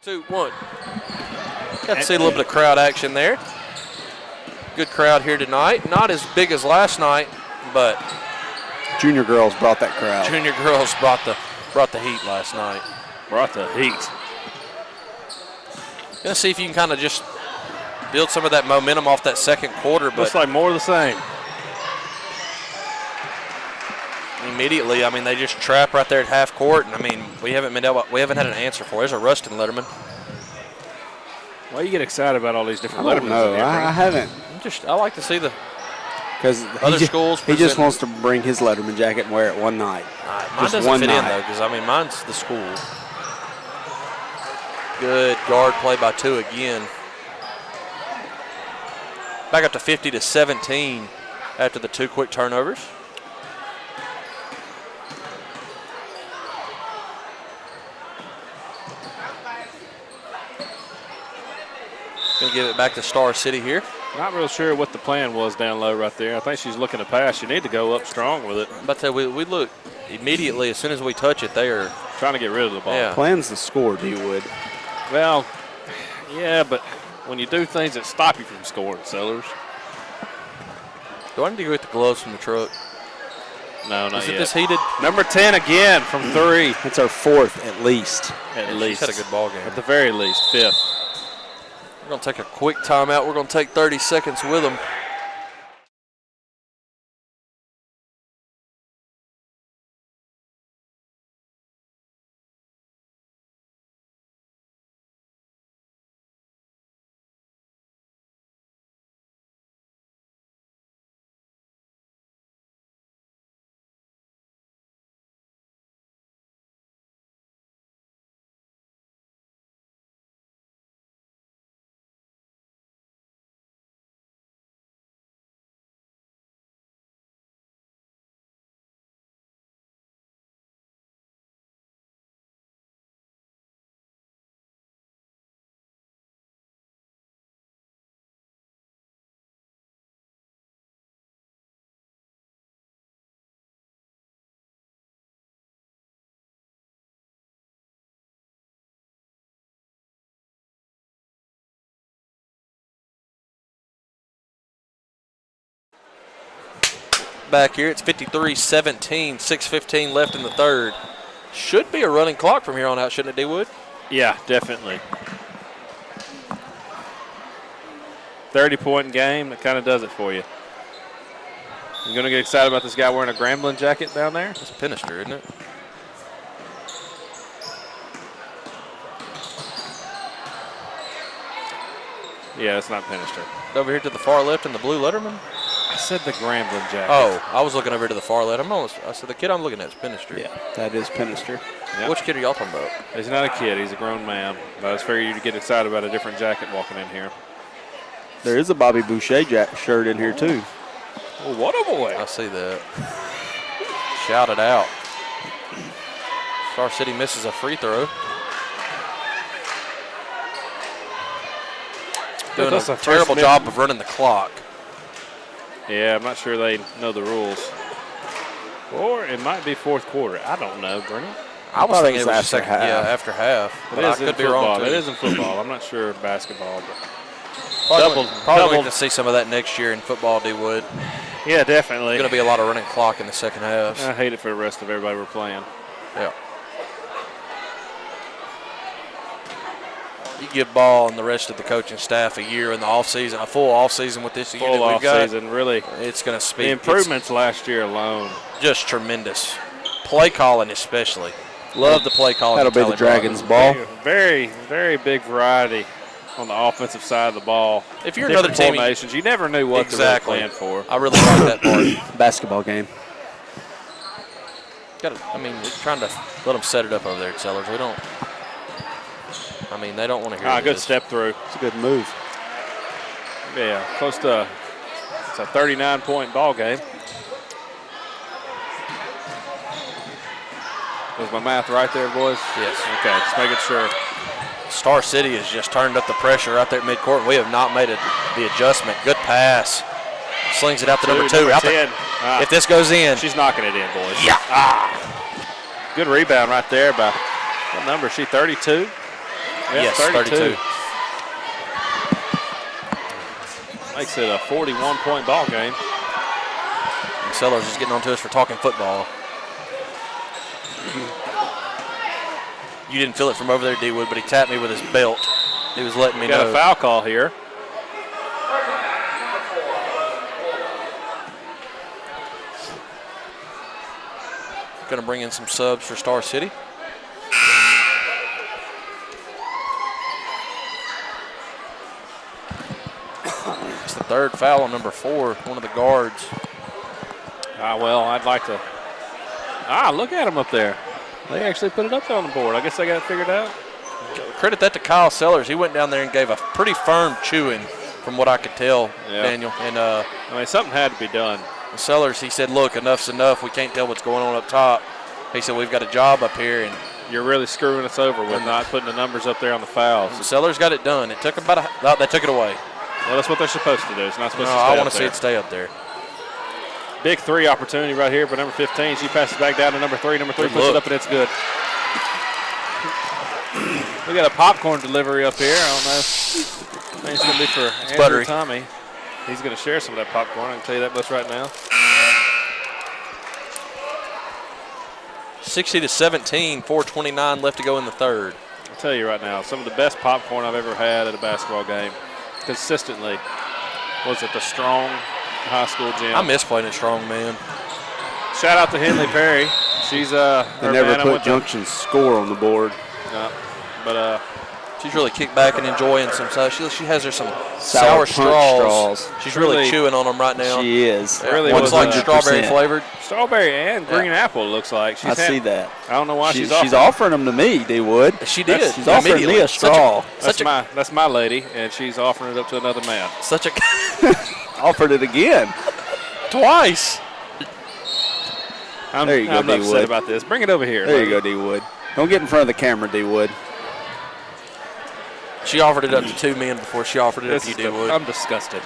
2, 1. Got to see a little bit of crowd action there. Good crowd here tonight. Not as big as last night, but Junior girls brought that crowd. junior girls brought the heat last night. Brought the heat. Gonna see if you can kind of just build some of that momentum off that second quarter, but Looks like more of the same. immediately, I mean, they just trap right there at half court, and I mean, we haven't had an answer for it. There's a Rustin Letterman. Why you get excited about all these different I don't Lettermans know. in here, I Brandon? haven't. I like to see the Because other schools. He just present- wants to bring his Letterman jacket and wear it one night. Mine just doesn't one fit in night. though, because I mean, mine's the school. Good guard play by 2 again. Back up to 50-17 after the 2 quick turnovers. Gonna give it back to Star City here. Not real sure what the plan was down low right there. I think she's looking to pass. You need to go up strong with it. But we look immediately as soon as we touch it, they are. Trying to get rid of the ball. Yeah. Plans to score, D-Wood. Well, yeah, but when you do things that stop you from scoring, Sellers. Do I need to go get the gloves from the truck? No, not Is it yet. this heated? Number 10 again from 3. That's our 4th at least. At Yeah, least. she's had a good ball game. At the very least, 5th. We're going to take a quick timeout. We're going to take 30 seconds with them. Back here, it's 53-17, 6:15 left in the third. Should be a running clock from here on out, shouldn't it, D-Wood? Yeah, definitely. 30-point game, that kind of does it for you. You going to get excited about this guy wearing a Grambling jacket down there? It's Pinister, isn't it? Yeah, it's not Pinister. Over here to the far left in the blue Letterman. I said the Grambling jacket. Oh, I was looking over to the far left. I said the kid I'm looking at is Pinister. Yeah, that is Pinister. Yep. Which kid are y'all talking about? He's not a kid. He's a grown man. But it's for you to get excited about a different jacket walking in here. There is a Bobby Boucher shirt in here, too. Oh, what a boy. I see that. Shout it out. Star City misses a free throw. Doing That's a a first terrible minute. job of running the clock. Yeah, I'm not sure they know the rules. Or it might be fourth quarter. I don't know, Brennan. I was thought it thinking was it was after second, half. yeah, after half. But It I is in could be football. wrong too. It is in football. I'm not sure of basketball. But Probably Double. going to see some of that next year in football, D-Wood. yeah, definitely. Going to be a lot of running clock in the second half. I hate it for the rest of everybody we're playing. Yeah. You give Ball and the rest of the coaching staff a year in the offseason, a full offseason with this unit Full we've off got. season, really. It's going to speak. The improvements last year alone. It's just tremendous. Play calling especially. Love the play calling. That'll be the Kelly Dragons' Ball. ball. Very, very big variety on the offensive side of the ball. If you're Different another team, formations, you never knew what exactly. they were playing for. I really like that part. Basketball game. We're trying to let them set it up over there at Sellers. We don't. I mean, they don't want to hear Good this. step through. It's a good move. Yeah, close to it's a 39-point ball game. Was my math right there, boys? Yes. Okay, just making sure. Star City has just turned up the pressure out there at midcourt. We have not made the adjustment. Good pass. Slings it out to number 2. Number Out 10. there. If this goes in, She's knocking it in, boys. yeah. Good rebound right there by what number is she, 32? Yes, 32. Makes it a 41-point ball game. And Sellers is getting on to us for talking football. You didn't feel it from over there, D-Wood, but he tapped me with his belt. He was letting me know. Got a foul call here. Going to bring in some subs for Star City. It's the third foul on number 4, one of the guards. Well, I'd like to. Look at them up there. They actually put it up there on the board. I guess they got it figured out. Credit that to Kyle Sellers. He went down there and gave a pretty firm chewing from what I could tell, Daniel. And something had to be done. Sellers, he said, look, enough's enough. We can't tell what's going on up top. He said, we've got a job up here. And you're really screwing us over with not putting the numbers up there on the fouls. Sellers got it done. It took about they took it away. Well, that's what they're supposed to do. It's not supposed to stay I want to see it stay up there. Big 3 opportunity right here for number 15. She passes back down to number 3. Number 3 puts it up, and it's good. We got a popcorn delivery up here. I don't know. I think it's going to be for Andrew Tommy. He's going to share some of that popcorn. I can tell you that much right now. 60-17, 4:29 left to go in the third. I'll tell you right now, some of the best popcorn I've ever had at a basketball game consistently was at the Strong High School gym. I miss playing at Strong, man. Shout out to Henley Perry. She's they never put Junction's score on the board. No, but she's really kicked back and enjoying some. She has her some sour straws. She's really chewing on them right now. She is. Really, one's like strawberry flavored. Strawberry and green apple looks like. I see that. I don't know why she's offering them to me, D-Wood. She did. She's offering me a straw. That's my lady, and she's offering it up to another man. Offered it again. Twice. There you go, I'm upset about this. Bring it over here. There you go, D-Wood. Don't get in front of the camera, D-Wood. She offered it up to 2 men before she offered it up to you, D-Wood. I'm disgusted.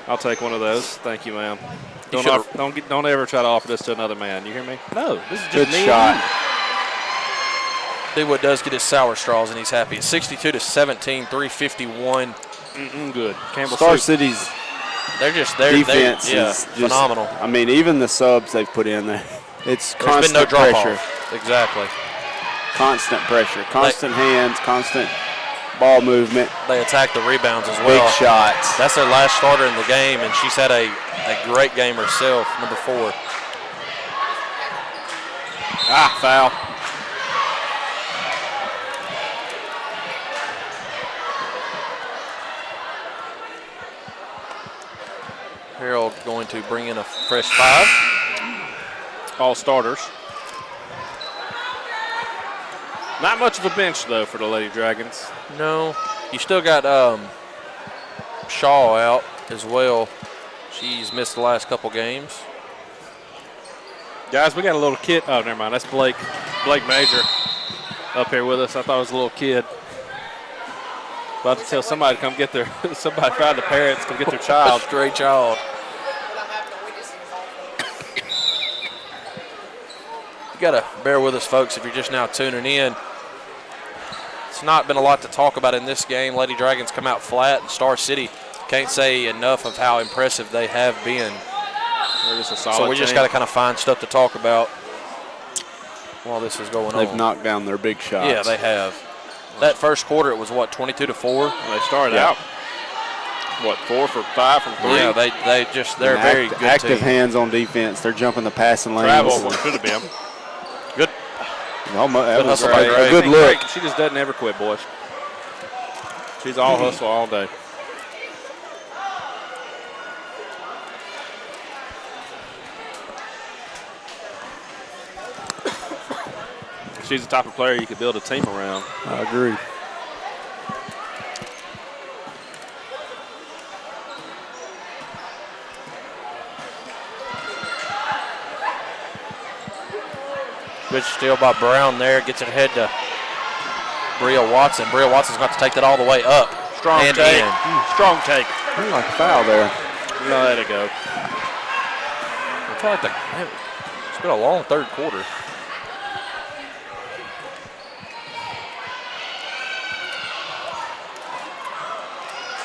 I'll take one of those. Thank you, ma'am. Don't ever try to offer this to another man. You hear me? No, this is just good shot. D-Wood does get his sour straws, and he's happy. It's 62-17, 3:51. Good. Campbell Star City's defense is phenomenal. I mean, even the subs they've put in there, it's There's constant been no drop pressure. Off. Exactly. Constant pressure, constant hands, constant ball movement. They attack the rebounds as well. Big shots. That's their last starter in the game, and she's had a great game herself, number 4. Foul. Harold going to bring in a fresh 5. All starters. Not much of a bench, though, for the Lady Dragons. No. You still got Shaw out as well. She's missed the last couple games. Guys, we got a little kid. Oh, never mind. That's Blake Major up here with us. I thought it was a little kid. About to tell somebody to come get their – somebody find the parents, come get their child. Stray child. You got to bear with us, folks, if you're just now tuning in. It's not been a lot to talk about in this game. Lady Dragons come out flat, and Star City can't say enough of how impressive they have been. They're just a solid so we just got to kind of find stuff to talk about while this is going on. They've knocked down their big shots. Yeah, they have. That first quarter, it was, 22-4? They started out, 4 for 5 from 3? Yeah, they're a very good active team. hands on defense. They're jumping the passing lanes. Travel should have been. Good. That was a good look. She just doesn't ever quit, boys. She's all hustle all day. She's the type of player you could build a team around. I agree. Good steal by Brown there. Gets it ahead to Bria Watson. Bria Watson's got to take that all the way up. Strong and take. in. Strong take. I like a foul there. No, let it go. I feel like it's been a long third quarter.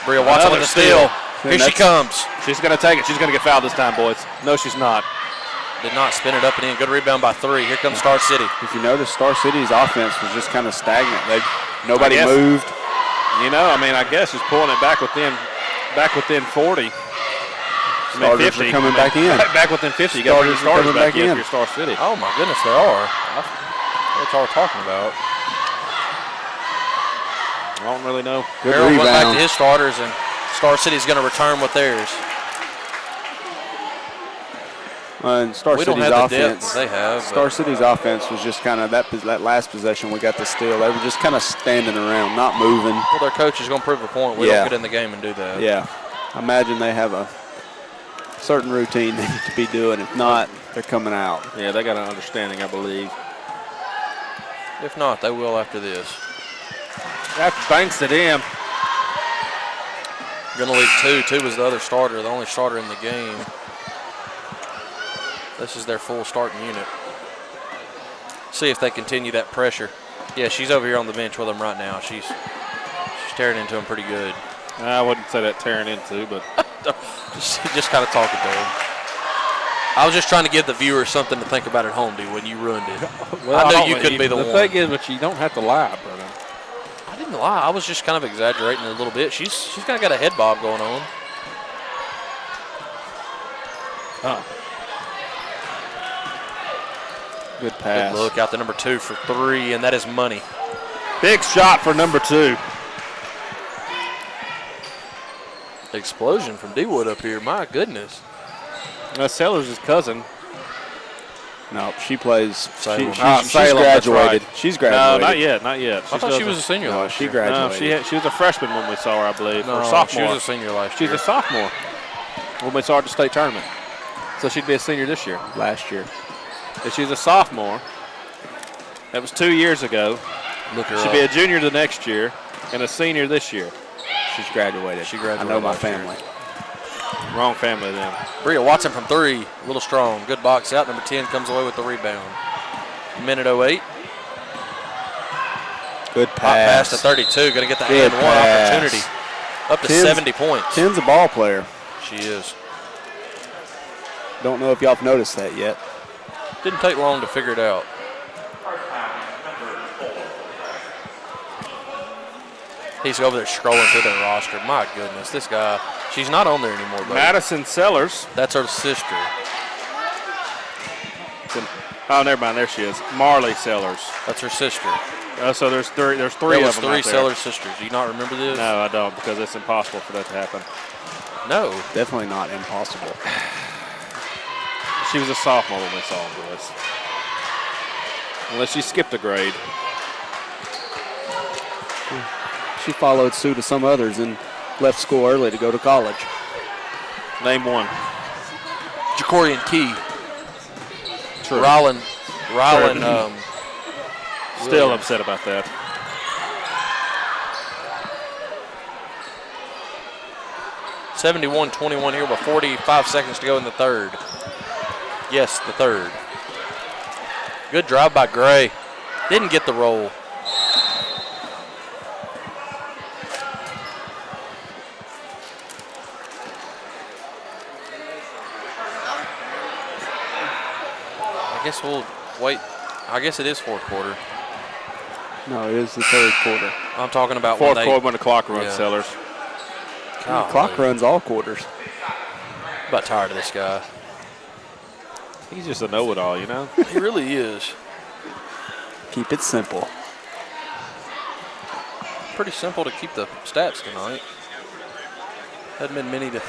Bria Watson with the steal. Here she comes. She's going to take it. She's going to get fouled this time, boys. No, she's not. Did not spin it up and in. Good rebound by 3. Here comes Star City. If you notice, Star City's offense was just kind of stagnant. Nobody moved. You know, I mean, I guess just pulling it back within 40. Starters 50. are coming back in. Back within 50. You got to bring your starters back in if you're Star City. Oh, my goodness, they are. That's all we're talking about. I don't really know. Good Harold rebound. went back to his starters, and Star City's going to return with theirs. And Star We City's don't have the offense. depth they have. Star City's offense was just kind of that last possession we got the steal. They were just kind of standing around, not moving. Well, their coach is going to prove a point. We don't get in the game and do that. Yeah. I imagine they have a certain routine they need to be doing. If not, they're coming out. Yeah, they got an understanding, I believe. If not, they will after this. After banks it in. Going to leave 2. 2 was the other starter, the only starter in the game. This is their full starting unit. See if they continue that pressure. Yeah, she's over here on the bench with them right now. She's tearing into them pretty good. I wouldn't say that tearing into, but just kind of talking to them. I was just trying to give the viewers something to think about at home, dude, when you ruined it. well, I knew you couldn't be the one. The thing is, but you don't have to lie, brother. I didn't lie. I was just kind of exaggerating a little bit. She's kind of got a head bob going on. Oh. Good pass. Good look out to number 2 for 3, and that is money. Big shot for number 2. Explosion from D-Wood up here. My goodness. Sellers' cousin. No, she plays. Salem. She's Salem, that's graduated. right. She's graduated. No, not yet. Not yet. I thought she was a senior No, last she year. graduated. No, she was a freshman when we saw her, I believe. No, or sophomore. she was a senior last She's year. a sophomore when we saw her at the state tournament. So she'd be a senior this year. Last year. If she's a sophomore, that was 2 years ago. Look her She'd up. be a junior the next year and a senior this year. She's graduated. She graduated I know my last year. family. Wrong family then. Bria Watson from 3, a little strong. Good box out. Number 10 comes away with the rebound. Minute 08. Good Hot pass. pass to 32. Going to get the Good and one pass. opportunity. Up to 10's 70 points. 10's a ball player. She is. Don't know if y'all have noticed that yet. Didn't take long to figure it out. He's over there scrolling through their roster. My goodness, this guy. She's not on there anymore, though. Madison Sellers. That's her sister. Oh, never mind. There she is. Marley Sellers. That's her sister. So there's three There of was them 3 out there. Sellers sisters. Do you not remember this? No, I don't, because it's impossible for that to happen. No. Definitely not impossible. She was a sophomore when we saw her, boys. Unless she skipped a grade. She followed suit of some others and left school early to go to college. Name one. Jacorian Key. True. Rylan. Still upset about that. (71-21) here with 45 seconds to go in the third. Yes, the third. Good drive by Gray. Didn't get the roll. I guess we'll wait. I guess it is fourth quarter. No, it is the third quarter. I'm talking about Fourth when quarter when the clock runs, Yeah. Sellers. The clock runs all quarters. About tired of this guy. He's just a know-it-all, you know? He really is. Keep it simple. Pretty simple to keep the stats tonight. Hadn't been many to.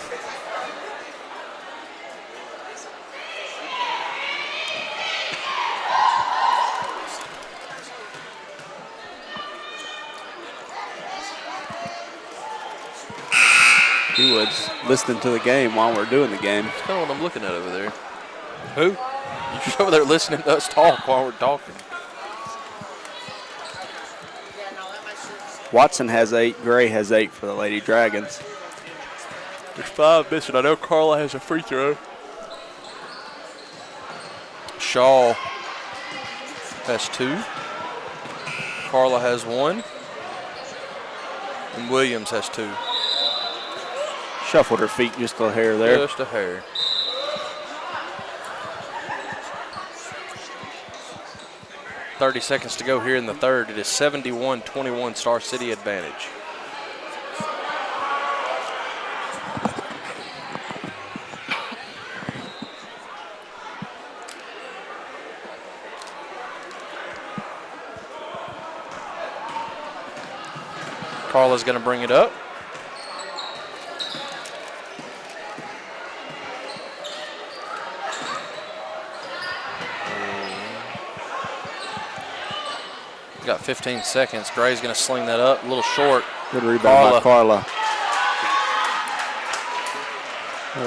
He was listening to the game while we're doing the game. That's kind of what I'm looking at over there. Who? You're just over there listening to us talk while we're talking. Watson has 8. Gray has 8 for the Lady Dragons. There's 5 missing. I know Carla has a free throw. Shaw has 2. Carla has 1. And Williams has 2. Shuffled her feet just a hair there. Just a hair. .30 seconds to go here in the third. It is 71-21 Star City advantage. Carla's going to bring it up. Got 15 seconds. Gray's going to sling that up, a little short. Good rebound by Carla.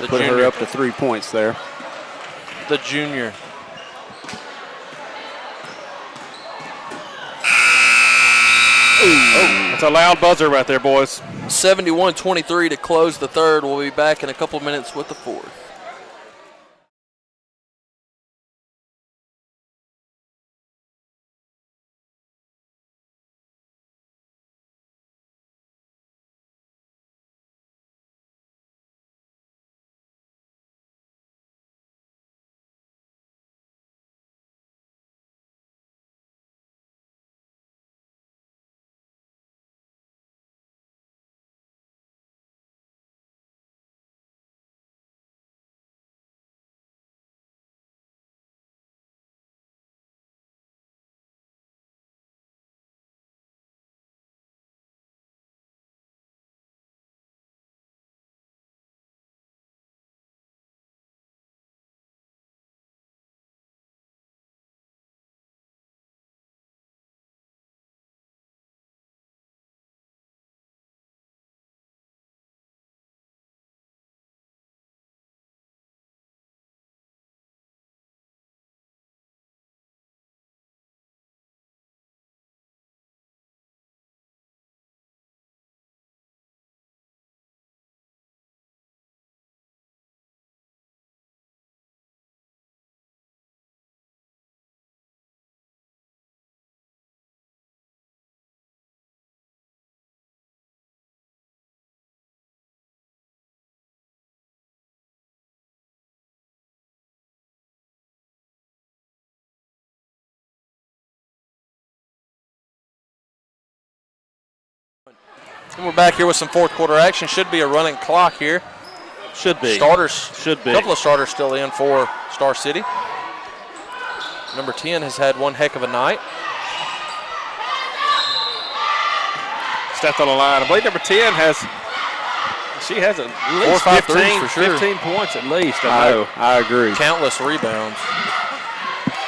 Put her up to 3 points there. The junior. Oh, that's a loud buzzer right there, boys. 71-23 to close the third. We'll be back in a couple minutes with the fourth. And we're back here with some fourth quarter action. Should be a running clock here. Should be. Starters. Should be. A couple of starters still in for Star City. Number 10 has had one heck of a night. Stepped on the line. I believe number 10 has, she has at least 4 or 5 threes for sure. 15 points at least. I agree. Countless rebounds.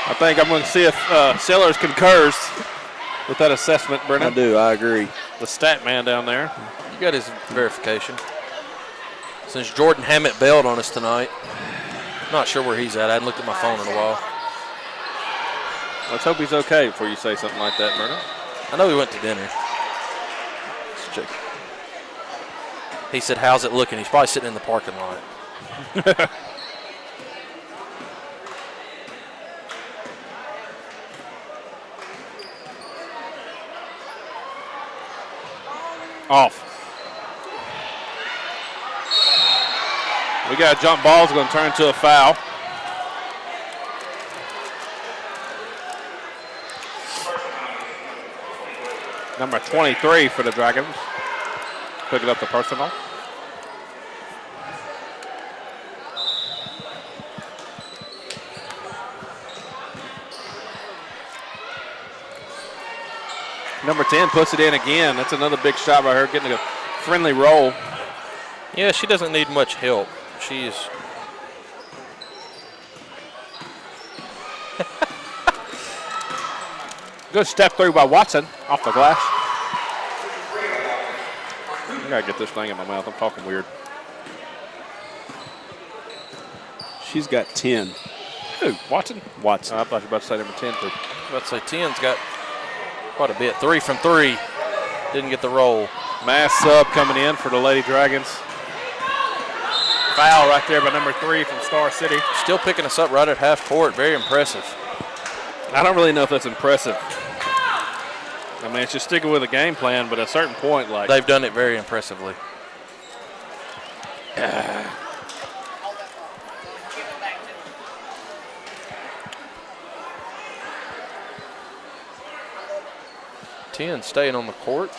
I think I'm going to see if Sellers concurs with that assessment, Brennan. I do. I agree. The stat man down there. You got his verification. Since Jordan Hammett bailed on us tonight, not sure where he's at. I hadn't looked at my phone in a while. Let's hope he's okay before you say something like that, Brennan. I know he went to dinner. Let's check. He said, "How's it looking?" He's probably sitting in the parking lot. Off. We got a jump ball. It's going to turn into a foul. Number 23 for the Dragons. Picking up the personal. Number 10 puts it in again. That's another big shot right here, getting a friendly roll. Yeah, she doesn't need much help. She's good step through by Watson off the glass. I gotta get this thing in my mouth. I'm talking weird. She's got 10. Who? Watson? Watson. I thought you were about to say number 10 too. about to say 10's got quite a bit. 3 from 3. Didn't get the roll. Mass sub coming in for the Lady Dragons. Foul right there by number 3 from Star City. Still picking us up right at half court. Very impressive. I don't really know if that's impressive. I mean, it's just sticking with a game plan, but at a certain point, like. They've done it very impressively. Ten staying on the court.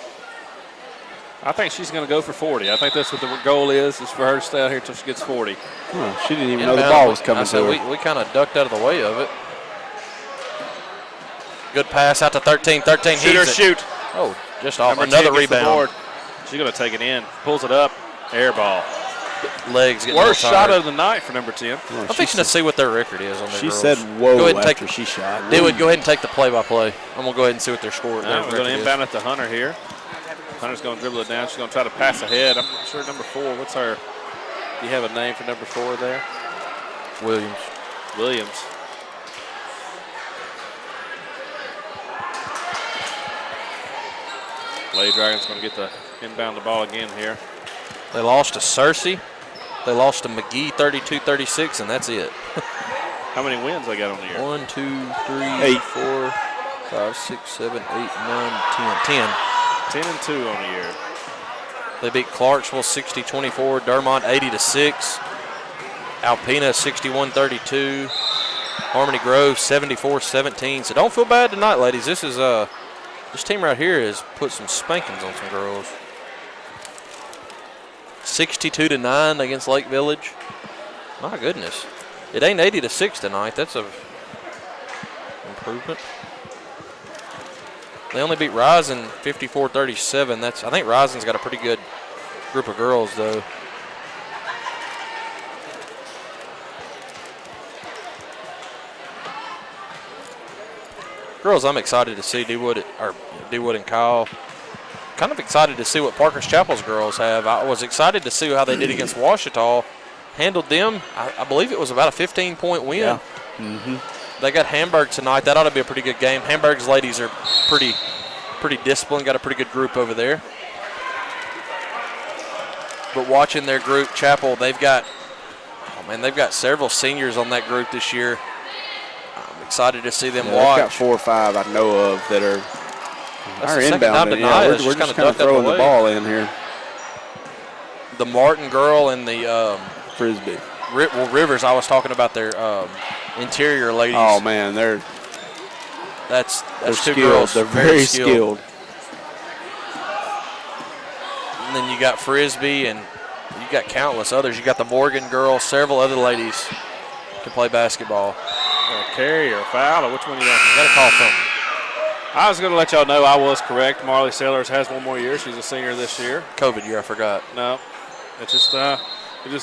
I think she's going to go for 40. I think that's what the goal is for her to stay out here until she gets 40. Oh, she didn't even know the ball was coming to her. We kind of ducked out of the way of it. Good pass out to 13. 13 Shoot her, shoot. Oh, just off. Number Another 10 gets the rebound. board. She's going to take it in. Pulls it up. Air ball. Legs getting Worst shot tired. of the night for number 10. Well, I'm fixing to see what their record is on their She girls. said, whoa, go ahead and after take, she shot. They would go ahead and take the play-by-play. I'm going to go ahead and see what their score their We're going record to is. inbound it to Hunter here. Hunter's going to dribble it down. She's going to try to pass ahead. I'm not sure number 4. What's her? Do you have a name for number 4 there? Williams. Williams. Lady Dragon's going to get the inbound the ball again here. They lost to Cersei. They lost to McGee 32-36, and that's it. How many wins they got on the year? 1, 2, 3, 8. 4, 5, 6, 7, 8, 9, 10. 10-2 on the year. They beat Clarksville 60-24, Dermont 80-6, Alpena 61-32, Harmony Grove 74-17. So don't feel bad tonight, ladies. This is this team right here has put some spankings on some girls. 62-9 against Lake Village. My goodness, it ain't 80-6 tonight. That's a improvement. They only beat Rising 54-37. I think Rising's got a pretty good group of girls, though. Girls, I'm excited to see DeWood and Kyle. Kind of excited to see what Parker's Chapel's girls have. I was excited to see how they did against Ouachita. Handled them. I believe it was about a 15-point win. Yeah. Mm-hmm. They got Hamburg tonight. That ought to be a pretty good game. Hamburg's ladies are pretty disciplined. Got a pretty good group over there. But watching their group, Chapel, they've got several seniors on that group this year. I'm excited to see them watch. They've got 4 or 5 I know of that are the second time tonight. We're just kind of throwing the ball in here. The Martin girl and the Frisbee. Rivers, I was talking about their interior ladies. Oh, man, they're that's two skilled. girls. They're very skilled. And then you got Frisbee, and you got countless others. You got the Morgan girl, several other ladies can play basketball. A carry or a foul, or which one you got? You got to call something. I was going to let y'all know I was correct. Marley Sellers has one more year. She's a senior this year. COVID year, I forgot. No, it just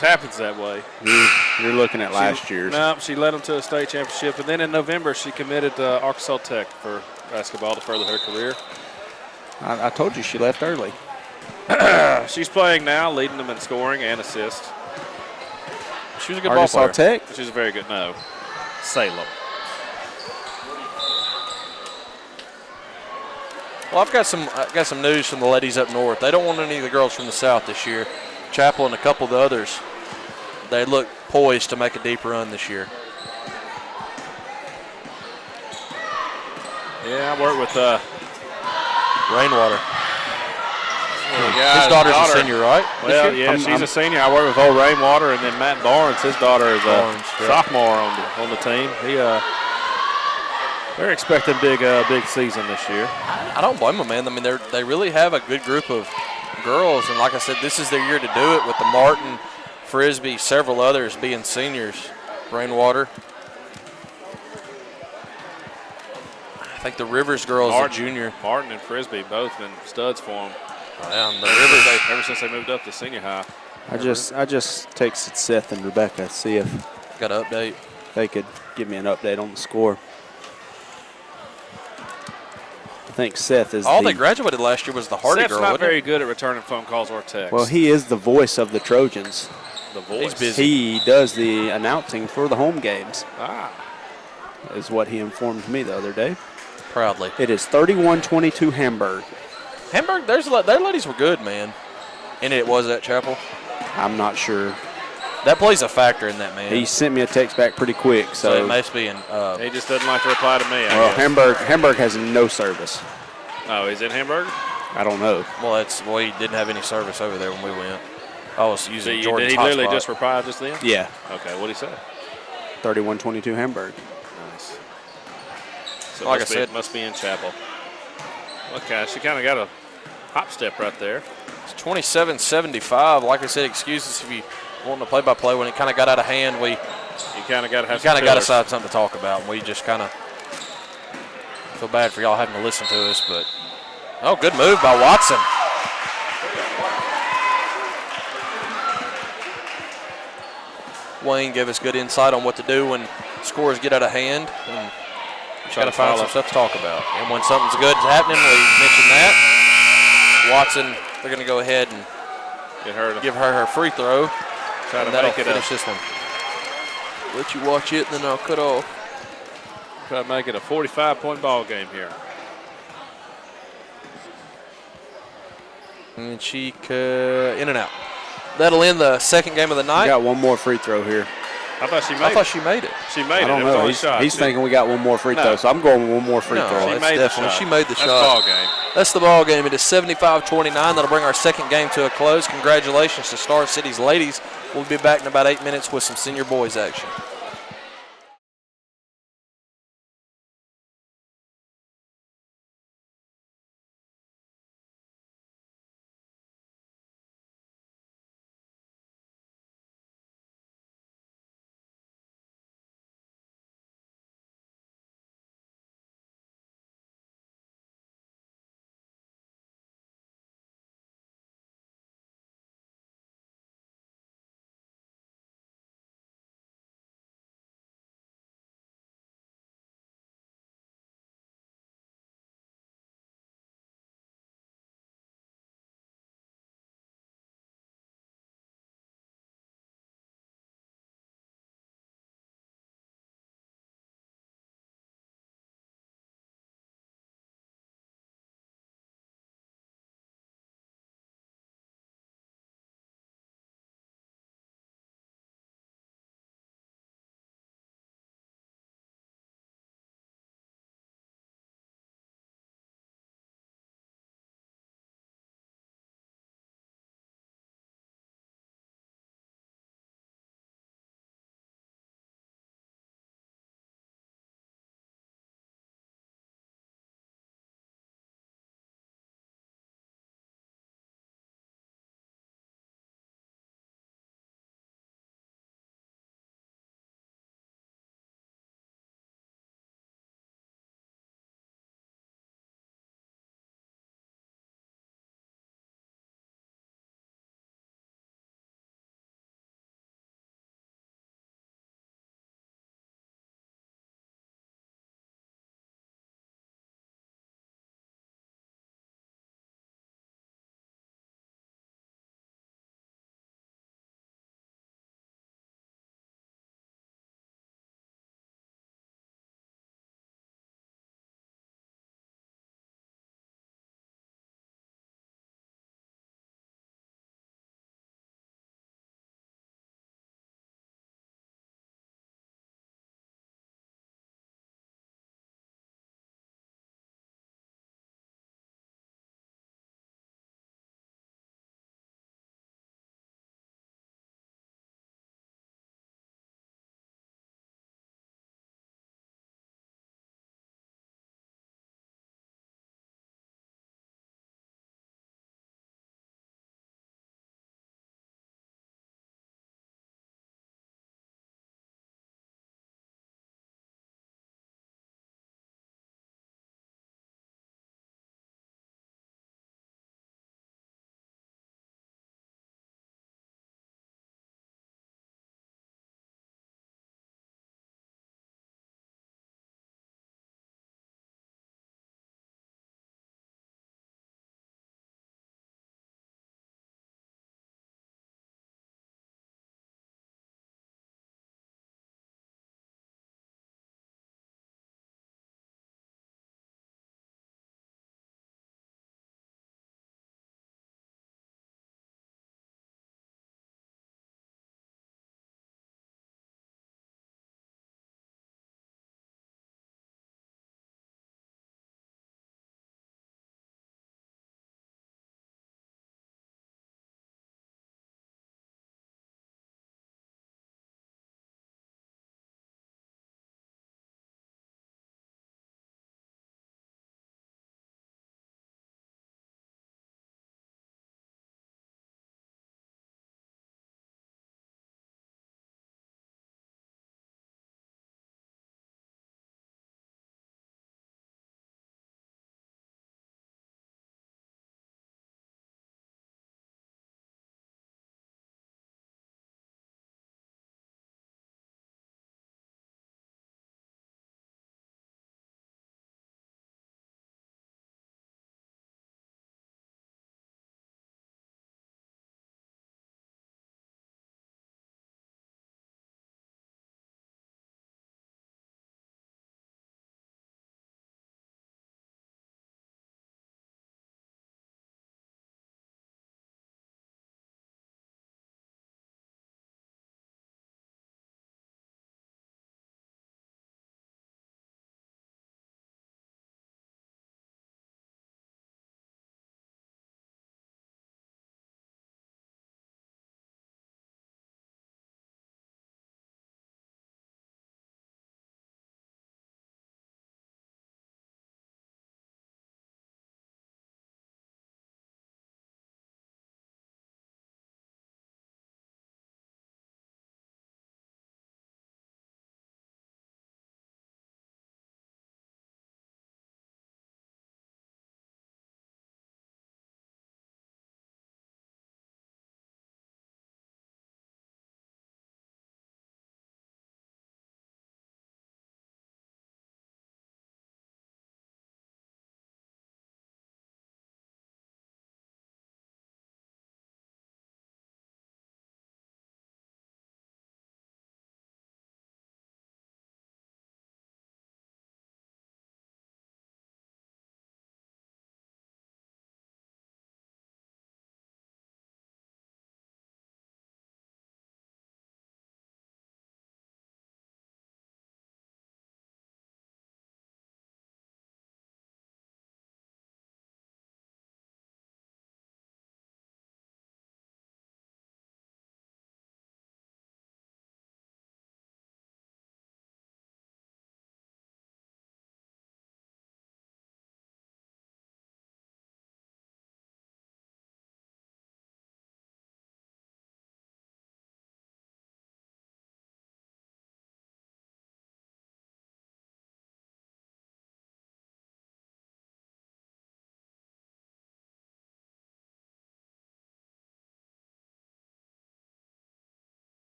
happens that way. You're looking at last year's. No, she led them to a state championship, and then in November she committed to Arkansas Tech for basketball to further her career. I told you she left early. She's playing now, leading them in scoring and assists. She was a good ball Arkansas player. Tech? She's a very good, Salem. Well, I've got some news from the ladies up north. They don't want any of the girls from the south this year. Chapel and a couple of the others, they look poised to make a deep run this year. Yeah, I work with Rainwater. His daughter's a senior, right? Well, yeah, she's a senior. I work with old Rainwater, and then Matt Barnes, his daughter is a sophomore on the team. They're expecting big season this year. I don't blame them, man. I mean, they really have a good group of girls, and like I said, this is their year to do it with the Martin, Frisbee, several others being seniors. Rainwater. I think the Rivers girls are junior. Martin and Frisbee both been studs for them. Yeah, the Rivers, ever since they moved up to senior high. I just texted Seth and Rebecca to see if got an update. they could give me an update on the score. I think Seth is All they graduated last year was the Hardy Seth's girl. not wasn't very it? good at returning phone calls or texts. Well, he is the voice of the Trojans. The voice. He's busy. He does the announcing for the home games, Ah. is what he informed me the other day. Proudly. It is 31-22 Hamburg. Hamburg, their ladies were good, man. And it was at Chapel. I'm not sure. That plays a factor in that, man. He sent me a text back pretty quick, so so it must be in. He just doesn't like to reply to me, I well, guess. Hamburg has no service. Oh, he's in Hamburg? I don't know. Well, he didn't have any service over there when we went. I was using Did Jordan's he literally hotspot. just reply just then? Yeah, Okay, what'd he say? 31-22 Hamburg. Nice. So Like I said, must be in Chapel. Okay, she kind of got a hop step right there. It's 27-75. Like I said, excuses if you want to play-by-play. When it kind of got out of hand, You kind of got to have. you kind of got to decide something to talk about. And we just kind of feel bad for y'all having to listen to us. But oh, good move by Watson. Wayne gave us good insight on what to do when scores get out of hand. And you got to find some stuff to talk about. And when something's good is happening, we mention that. Watson, they're going to go ahead and give her free throw. Try to that'll make it finish this one. Let you watch it, and then I'll cut off. Try to make it a 45-point ball game here. And she in and out. That'll end the second game of the night. We got one more free throw here. I thought she made I thought she made it. She made I don't it. It was know. only a shot. He's thinking we got one more free throw, so I'm going with one more free No, throw. it's made the definitely shot. she made the That's shot. ball game. That's the ball game. It is 75-29. That'll bring our second game to a close. Congratulations to Star City's ladies. We'll be back in about 8 minutes with some senior boys action.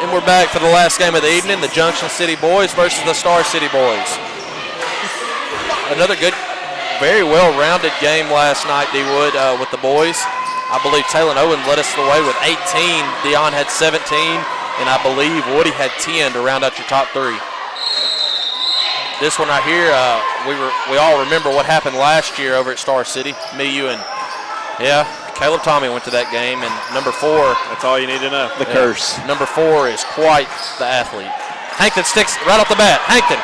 And we're back for the last game of the evening, the Junction City boys versus the Star City boys. Another good, very well-rounded game last night, D-Wood, with the boys. I believe Taylor Owen led us the way with 18. Dion had 17, and I believe Woody had 10 to round out your top three. This one right here, we all remember what happened last year over at Star City. Me, you, and Caleb Tommy went to that game, and number 4. That's all you need to know. The curse. Number 4 is quite the athlete. Hankton sticks right off the bat. Hankton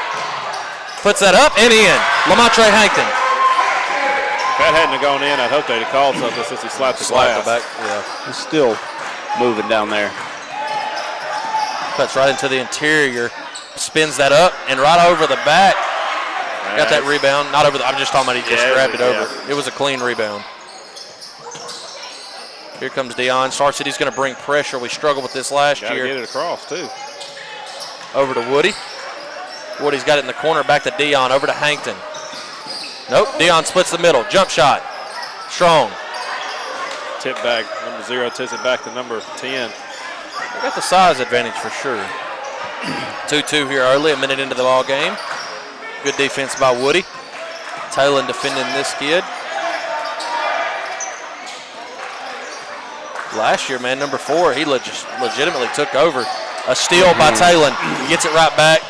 puts that up and in. Lamontre Hankton. If that hadn't have gone in, I'd hope they'd have called something since he slapped the glass. Back. Yeah. He's still moving down there. Cuts right into the interior. Spins that up and right over the back. Got that rebound. Not over the, I'm just talking about he just grabbed it over. It was a clean rebound. Here comes Dion. Star City's going to bring pressure. We struggled with this last year. Get it across, too. Over to Woody. Woody's got it in the corner. Back to Dion. Over to Hankton. Nope. Dion splits the middle. Jump shot. Strong. Tip back. Number 0 tips it back to number 10. They got the size advantage for sure. 2-2 here early, a minute into the ball game. Good defense by Woody. Taylor defending this kid. Last year, man, number 4, he legitimately took over. A steal by Taylor. He gets it right back.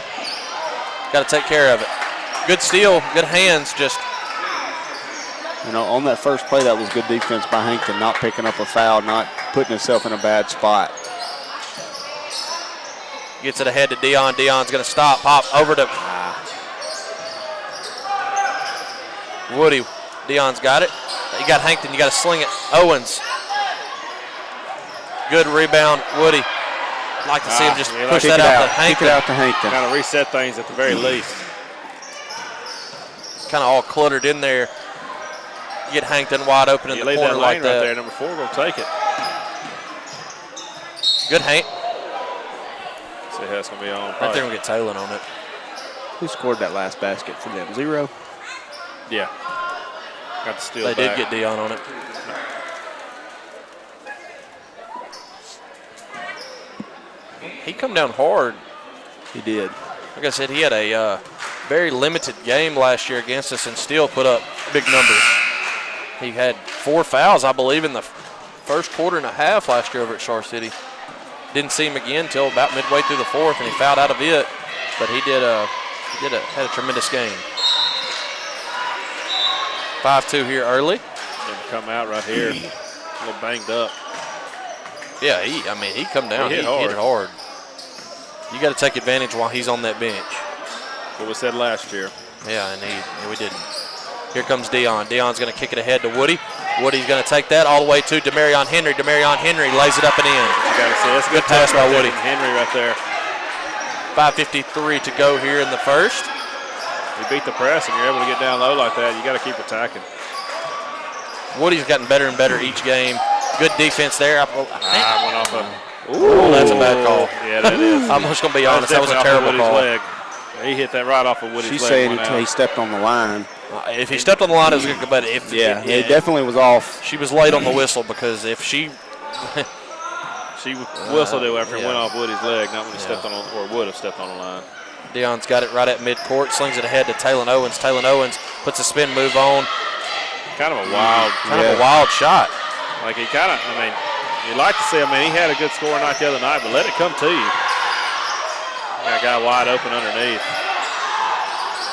Got to take care of it. Good steal, good hands, just. You know, on that first play, that was good defense by Hankton, not picking up a foul, not putting himself in a bad spot. Gets it ahead to Dion. Dion's going to stop, pop over to Woody. Dion's got it. You got Hankton, you got to sling it. Owens. Good rebound, Woody. I'd like to see him just push that out to Hankton. Kick it out to Hankton. Kind of reset things at the very least. Kind of all cluttered in there. Get Hankton wide open in the corner like that. Right there, number 4 will take it. Good Hank. See how it's going to be on. Right there, we'll get Taylor on it. Who scored that last basket for them? 0? Yeah. Got the steal They back. did get Dion on it. He come down hard. He did. Like I said, he had a very limited game last year against us and still put up big numbers. He had 4 fouls, I believe, in the first quarter and a half last year over at Star City. Didn't see him again until about midway through the 4th, and he fouled out of it. But he had a tremendous game. 5-2 here early. Didn't come out right here. A little banged up. Yeah, he come down. He hit hit hard. You got to take advantage while he's on that bench. What we said last year. Yeah, and we didn't. Here comes Dion. Dion's going to kick it ahead to Woody. Woody's going to take that all the way to Demarion Henry. Demarion Henry lays it up and in. You got to see that's a good pass by Woody. Henry right there. 5:53 to go here in the first. You beat the press and you're able to get down low like that. You got to keep attacking. Woody's gotten better and better each game. Good defense there. I went off a. Ooh, that's a bad call. Yeah, that is. I'm just going to be honest. That was a terrible call. Leg. He hit that right off of Woody's leg. She's saying he stepped on the line. If he stepped on the line, it was good. But if it definitely was off. She was late on the whistle because if she whistled it after it went off Woody's leg, not when he stepped on or would have stepped on the line. Dion's got it right at midcourt, slings it ahead to Taylor Owens. Taylor Owens puts a spin move on. Kind of a wild shot. Like he kind of, you'd like to see, he had a good score night the other night, but let it come to you. Got a guy wide open underneath.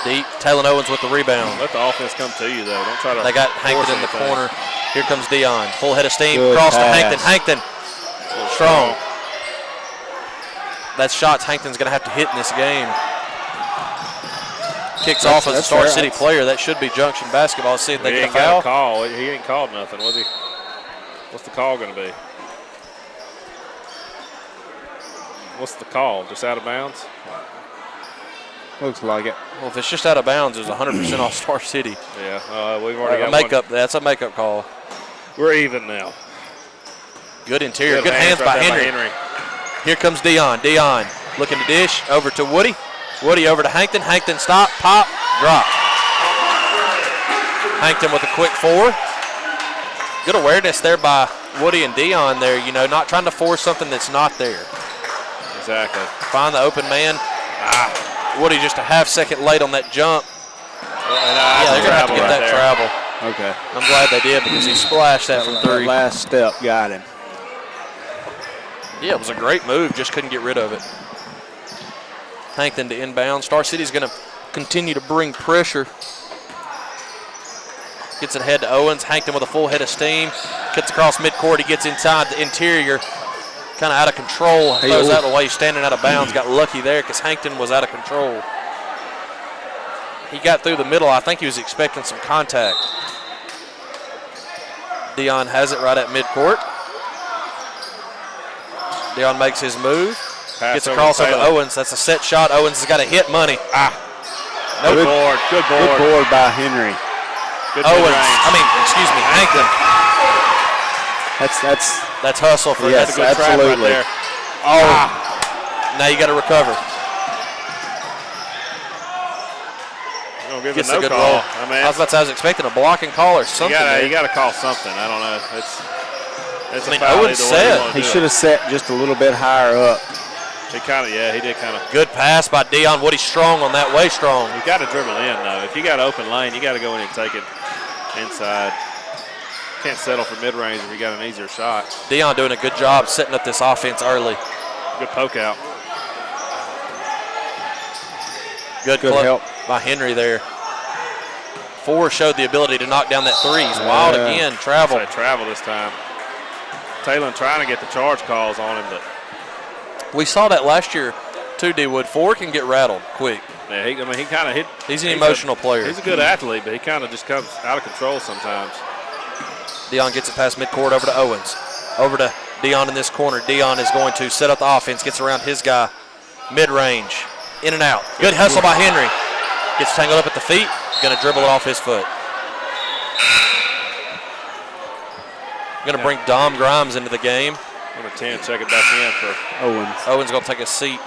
Deep. Taylor Owens with the rebound. Let the offense come to you, though. Don't try to. They got Hankton in the corner. Here comes Dion. Full head of steam. Good Cross pass. to Hankton. Strong. That's shots Hankton's going to have to hit in this game. Kicks off as a Star City player. That should be Junction basketball. See if they get a foul. Call. He ain't called nothing, was he? What's the call going to be? What's the call? Just out of bounds? Looks like it. Well, if it's just out of bounds, it's 100% off Star City. Yeah, we've already got one. That's a makeup call. We're even now. Good interior. Good hands by Henry. Here comes Dion. Dion looking to dish over to Woody. Woody over to Hankton. Hankton stop, pop, drop. Hankton with a quick 4. Good awareness there by Woody and Dion there, not trying to force something that's not there. Exactly. Find the open man. Woody just a half second late on that jump. Yeah, they're going to have to get that travel. Okay. I'm glad they did because he splashed that from 3. That last step got him. Yeah, it was a great move. Just couldn't get rid of it. Hankton to inbound. Star City's going to continue to bring pressure. Gets it ahead to Owens. Hankton with a full head of steam. Cuts across midcourt. He gets inside the interior. Kind of out of control. Throws out of the way. Standing out of bounds. Got lucky there because Hankton was out of control. He got through the middle. I think he was expecting some contact. Dion has it right at midcourt. Dion makes his move. Gets across over to Owens. That's a set shot. Owens has got to hit money. No board. Good board. Good board by Henry. Good Hankton. That's hustle for yes, that's a good trap right there. Now you got to recover. Gets a good roll. I was expecting a blocking call or something. You got to call something. I don't know. It's a foul. Owens said he should have set just a little bit higher up. He did kind of. Good pass by Dion. Woody strong on that way strong. You got to dribble in though. If you got an open lane, you got to go in and take it inside. Can't settle for mid range if you got an easier shot. Dion doing a good job setting up this offense early. Good poke out. Good help by Henry there. 4 showed the ability to knock down that 3. He's wild again. Travel. Travel this time. Taylor trying to get the charge calls on him, but we saw that last year too. D Wood 4 can get rattled quick. Yeah, he kind of hit. He's an emotional player. He's a good athlete, but he kind of just comes out of control sometimes. Dion gets it past midcourt over to Owens. Over to Dion in this corner. Dion is going to set up the offense. Gets around his guy. Mid-range. In and out. Good hustle by Henry. Gets tangled up at the feet. Going to dribble it off his foot. Going to bring Dom Grimes into the game. Number 10, check it back in for Owens. Owens going to take a seat.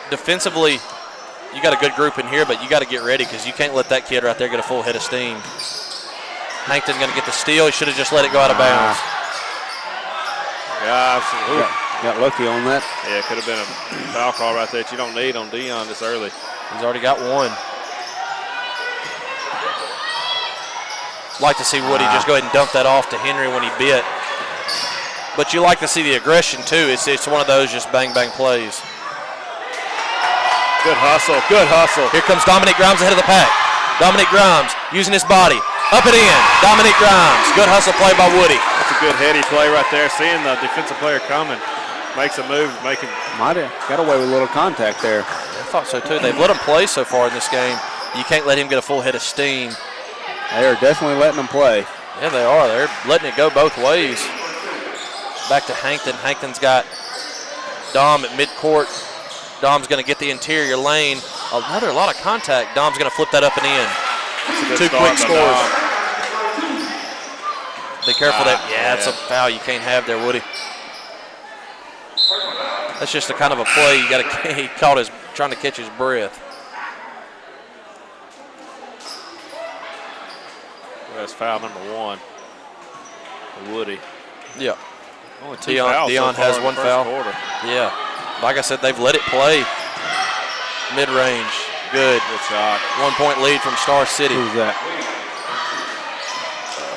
Defensively, you got a good group in here, but you got to get ready because you can't let that kid right there get a full head of steam. Hankton going to get the steal. He should have just let it go out of bounds. Got lucky on that. Yeah, it could have been a foul call right there that you don't need on Dion this early. He's already got 1. Like to see Woody just go ahead and dump that off to Henry when he bit. But you like to see the aggression too. It's one of those just bang bang plays. Good hustle. Good hustle. Here comes Dominic Grimes ahead of the pack. Dominic Grimes using his body. Up and in. Dominic Grimes. Good hustle play by Woody. That's a good heady play right there. Seeing the defensive player coming. Makes a move. Might have got away with a little contact there. I thought so too. They've let him play so far in this game. You can't let him get a full head of steam. They are definitely letting them play. Yeah, they are. They're letting it go both ways. Back to Hankton. Hankton's got Dom at midcourt. Dom's going to get the interior lane. A lot of contact. Dom's going to flip that up and in. 2 quick scores. Be careful that. Yeah, that's a foul you can't have there, Woody. That's just the kind of a play you got to. He caught trying to catch his breath. That's foul number 1 for Woody. Yeah. Only 2 fouls Dion so far has in 1 the first foul. quarter. Yeah. Like I said, they've let it play. Mid-range. Good. Good shot. 1-point lead from Star City. Who's that?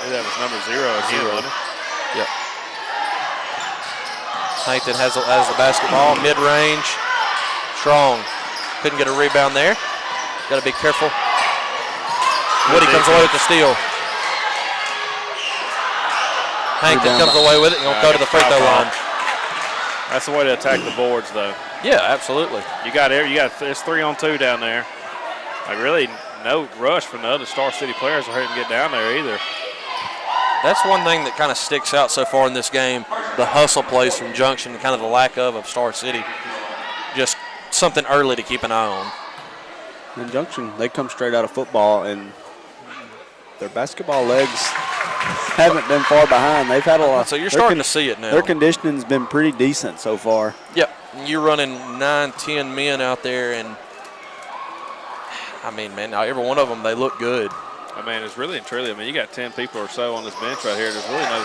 Maybe that was number 0 again, wasn't it? Yep. Hankton has the basketball. Mid-range. Strong. Couldn't get a rebound there. Got to be careful. Woody comes away with the steal. Hankton comes away with it and going to go to the free throw line. That's the way to attack the boards, though. Yeah, absolutely. It's 3-on-2 down there. Like really no rush from the other Star City players to hurry and get down there either. That's one thing that kind of sticks out so far in this game, the hustle plays from Junction and kind of the lack of Star City. Just something early to keep an eye on. And Junction, they come straight out of football, and their basketball legs haven't been far behind. They've had a lot. So you're starting to see it now. Their conditioning's been pretty decent so far. Yep. You're running 9, 10 men out there, and I mean, man, every one of them, they look good. I mean, it's really and truly, you got 10 people or so on this bench right here. There's really no.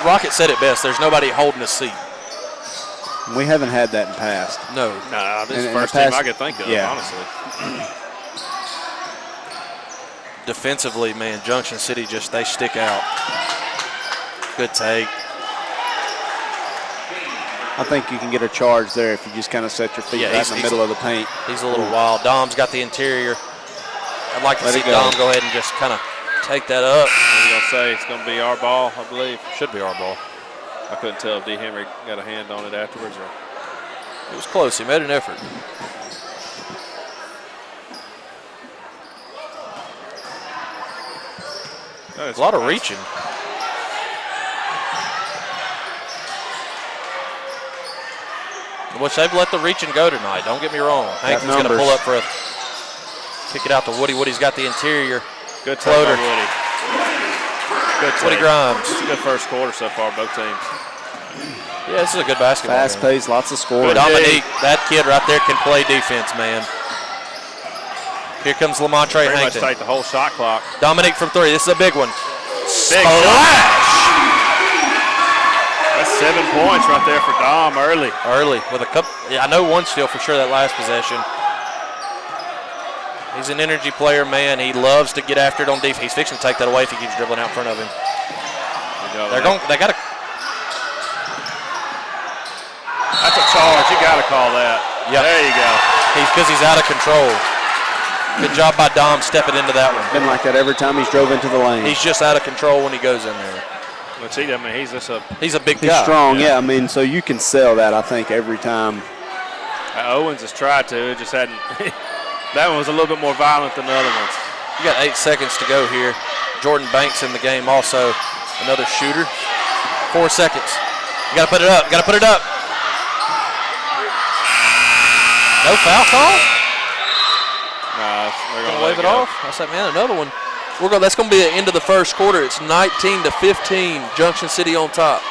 Rocket said it best. There's nobody holding a seat. We haven't had that in the past. No. Nah, this is In the the first team past- I could think of, yeah. honestly. Defensively, man, Junction City they stick out. Good take. I think you can get a charge there if you just kind of set your feet right in the middle of the paint. He's a little wild. Dom's got the interior. I'd like to see Dom go ahead and just kind of take that up. What are you going to say? It's going to be our ball, I believe. Should be our ball. I couldn't tell if D. Henry got a hand on it afterwards. Or It was close. He made an effort. A lot of reaching. Which they've let the reaching go tonight. Don't get me wrong. Hankton's going to pull up for a kick it out to Woody. Woody's got the interior. good floater. Woody. Good Woody Grimes. It's a good first quarter so far, both teams. Yeah, this is a good basketball Fast game. pace, lots of scoring. Dominique, that kid right there can play defense, man. Here comes Lamontre Pretty much Hankton. take the whole shot clock. Dominique from three. This is a big one. Big Splash! That's 7 points right there for Dom early. Early with a couple. Yeah, I know one steal for sure that last possession. He's an energy player, man. He loves to get after it on defense. He's fixing to take that away if he keeps dribbling out in front of him. They got to. That's a charge. You got to call that. Yep. There you go. Because he's out of control. Good job by Dom stepping into that one. Been like that every time he's drove into the lane. He's just out of control when he goes in there. Which I mean, he's just He's a big He's guy. strong, yeah. I mean, so you can sell that, I think, every time. Owens has tried to. It just hadn't. That one was a little bit more violent than the other ones. You got 8 seconds to go here. Jordan Banks in the game also. Another shooter. 4 seconds. You got to put it up. Got to put it up. No foul call? Nah, they're Gonna wave it off. I said, man, another one. That's gonna be the end of the first quarter. It's 19-15. Junction City on top.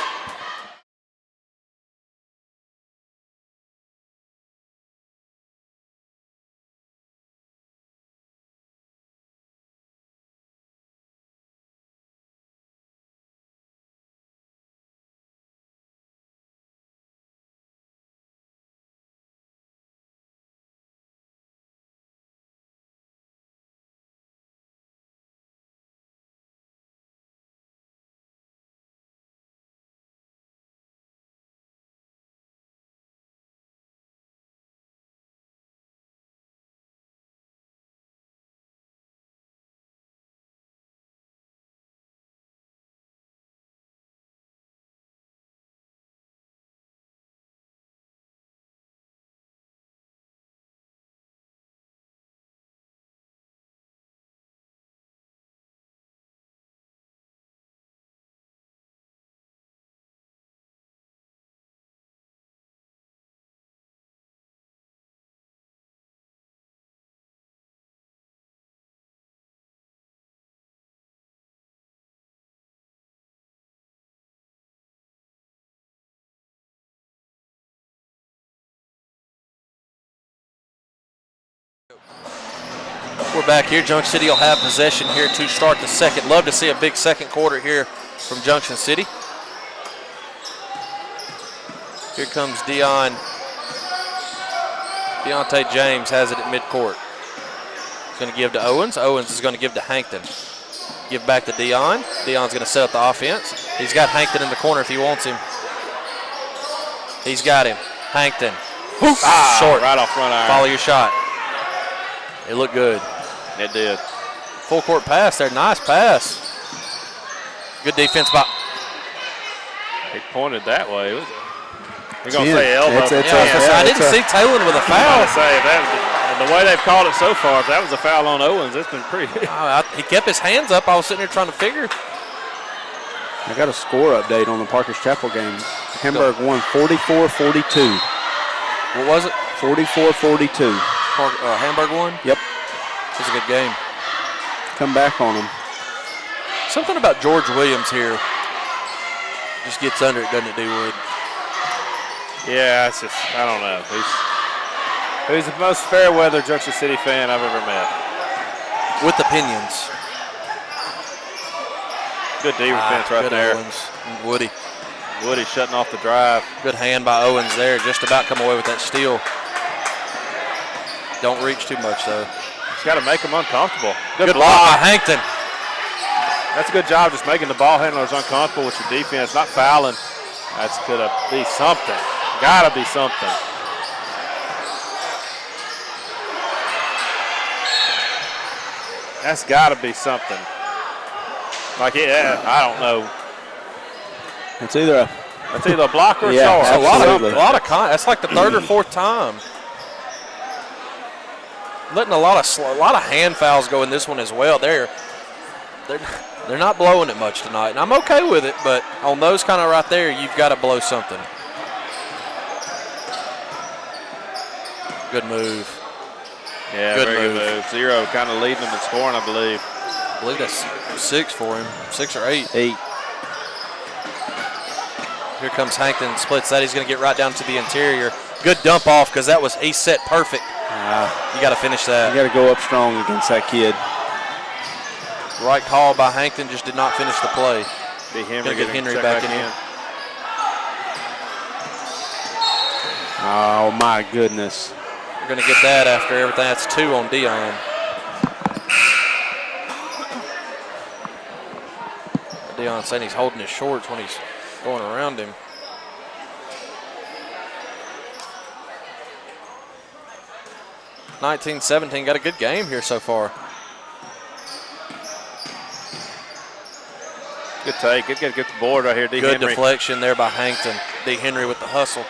We're back here. Junction City will have possession here to start the second. Love to see a big second quarter here from Junction City. Here comes Deontay James has it at midcourt. He's going to give to Owens. Owens is going to give to Hankton. Give back to Deon. Deon's going to set up the offense. He's got Hankton in the corner if he wants him. He's got him. Hankton. Short. Right off front iron. Follow your shot. It looked good. It did. Full court pass there. Nice pass. Good defense by. He pointed that way. You're going to say elbow. I didn't see Taylor with a I foul. was say, the way they've called it so far, if that was a foul on Owens, it's been pretty. He kept his hands up. I was sitting there trying to figure. I got a score update on the Parker's Chapel game. Hamburg won 44-42. What was it? 44-42. Hamburg won? Yep. It was a good game. Come back on them. Something about George Williams here just gets under it, doesn't it, D-Wood? Yeah, it's just, I don't know. He's the most fair-weather Junction City fan I've ever met. With opinions. Good defense right good there. Owens. Woody. Woody shutting off the drive. Good hand by Owens there. Just about come away with that steal. Don't reach too much, though. He's got to make them uncomfortable. Good block by Hankton. That's a good job just making the ball handlers uncomfortable with your defense, not fouling. That's going to be something. Got to be something. That's got to be something. Like, yeah, I don't know. It's either a block or a yeah, charge. absolutely. A lot of that's like the third or fourth time. Letting a lot of hand fouls go in this one as well. They're not blowing it much tonight, and I'm okay with it. But on those kind of right there, you've got to blow something. Good move. Yeah, good very move. good move. Zero kind of leading them in scoring, I believe. I believe that's 6 for him, 6 or 8. 8. Here comes Hankton, splits that. He's going to get right down to the interior. Good dump off because he's set perfect. You got to finish that. You got to go up strong against that kid. Right call by Hankton, just did not finish the play. Henry get Henry back in. Oh, my goodness. We're going to get that after everything. That's 2 on Dion. Dion saying he's holding his shorts when he's going around him. (19-17) got a good game here so far. Good take. Good get the board right here, D. Good Henry. deflection there by Hankton. D. Henry with the hustle.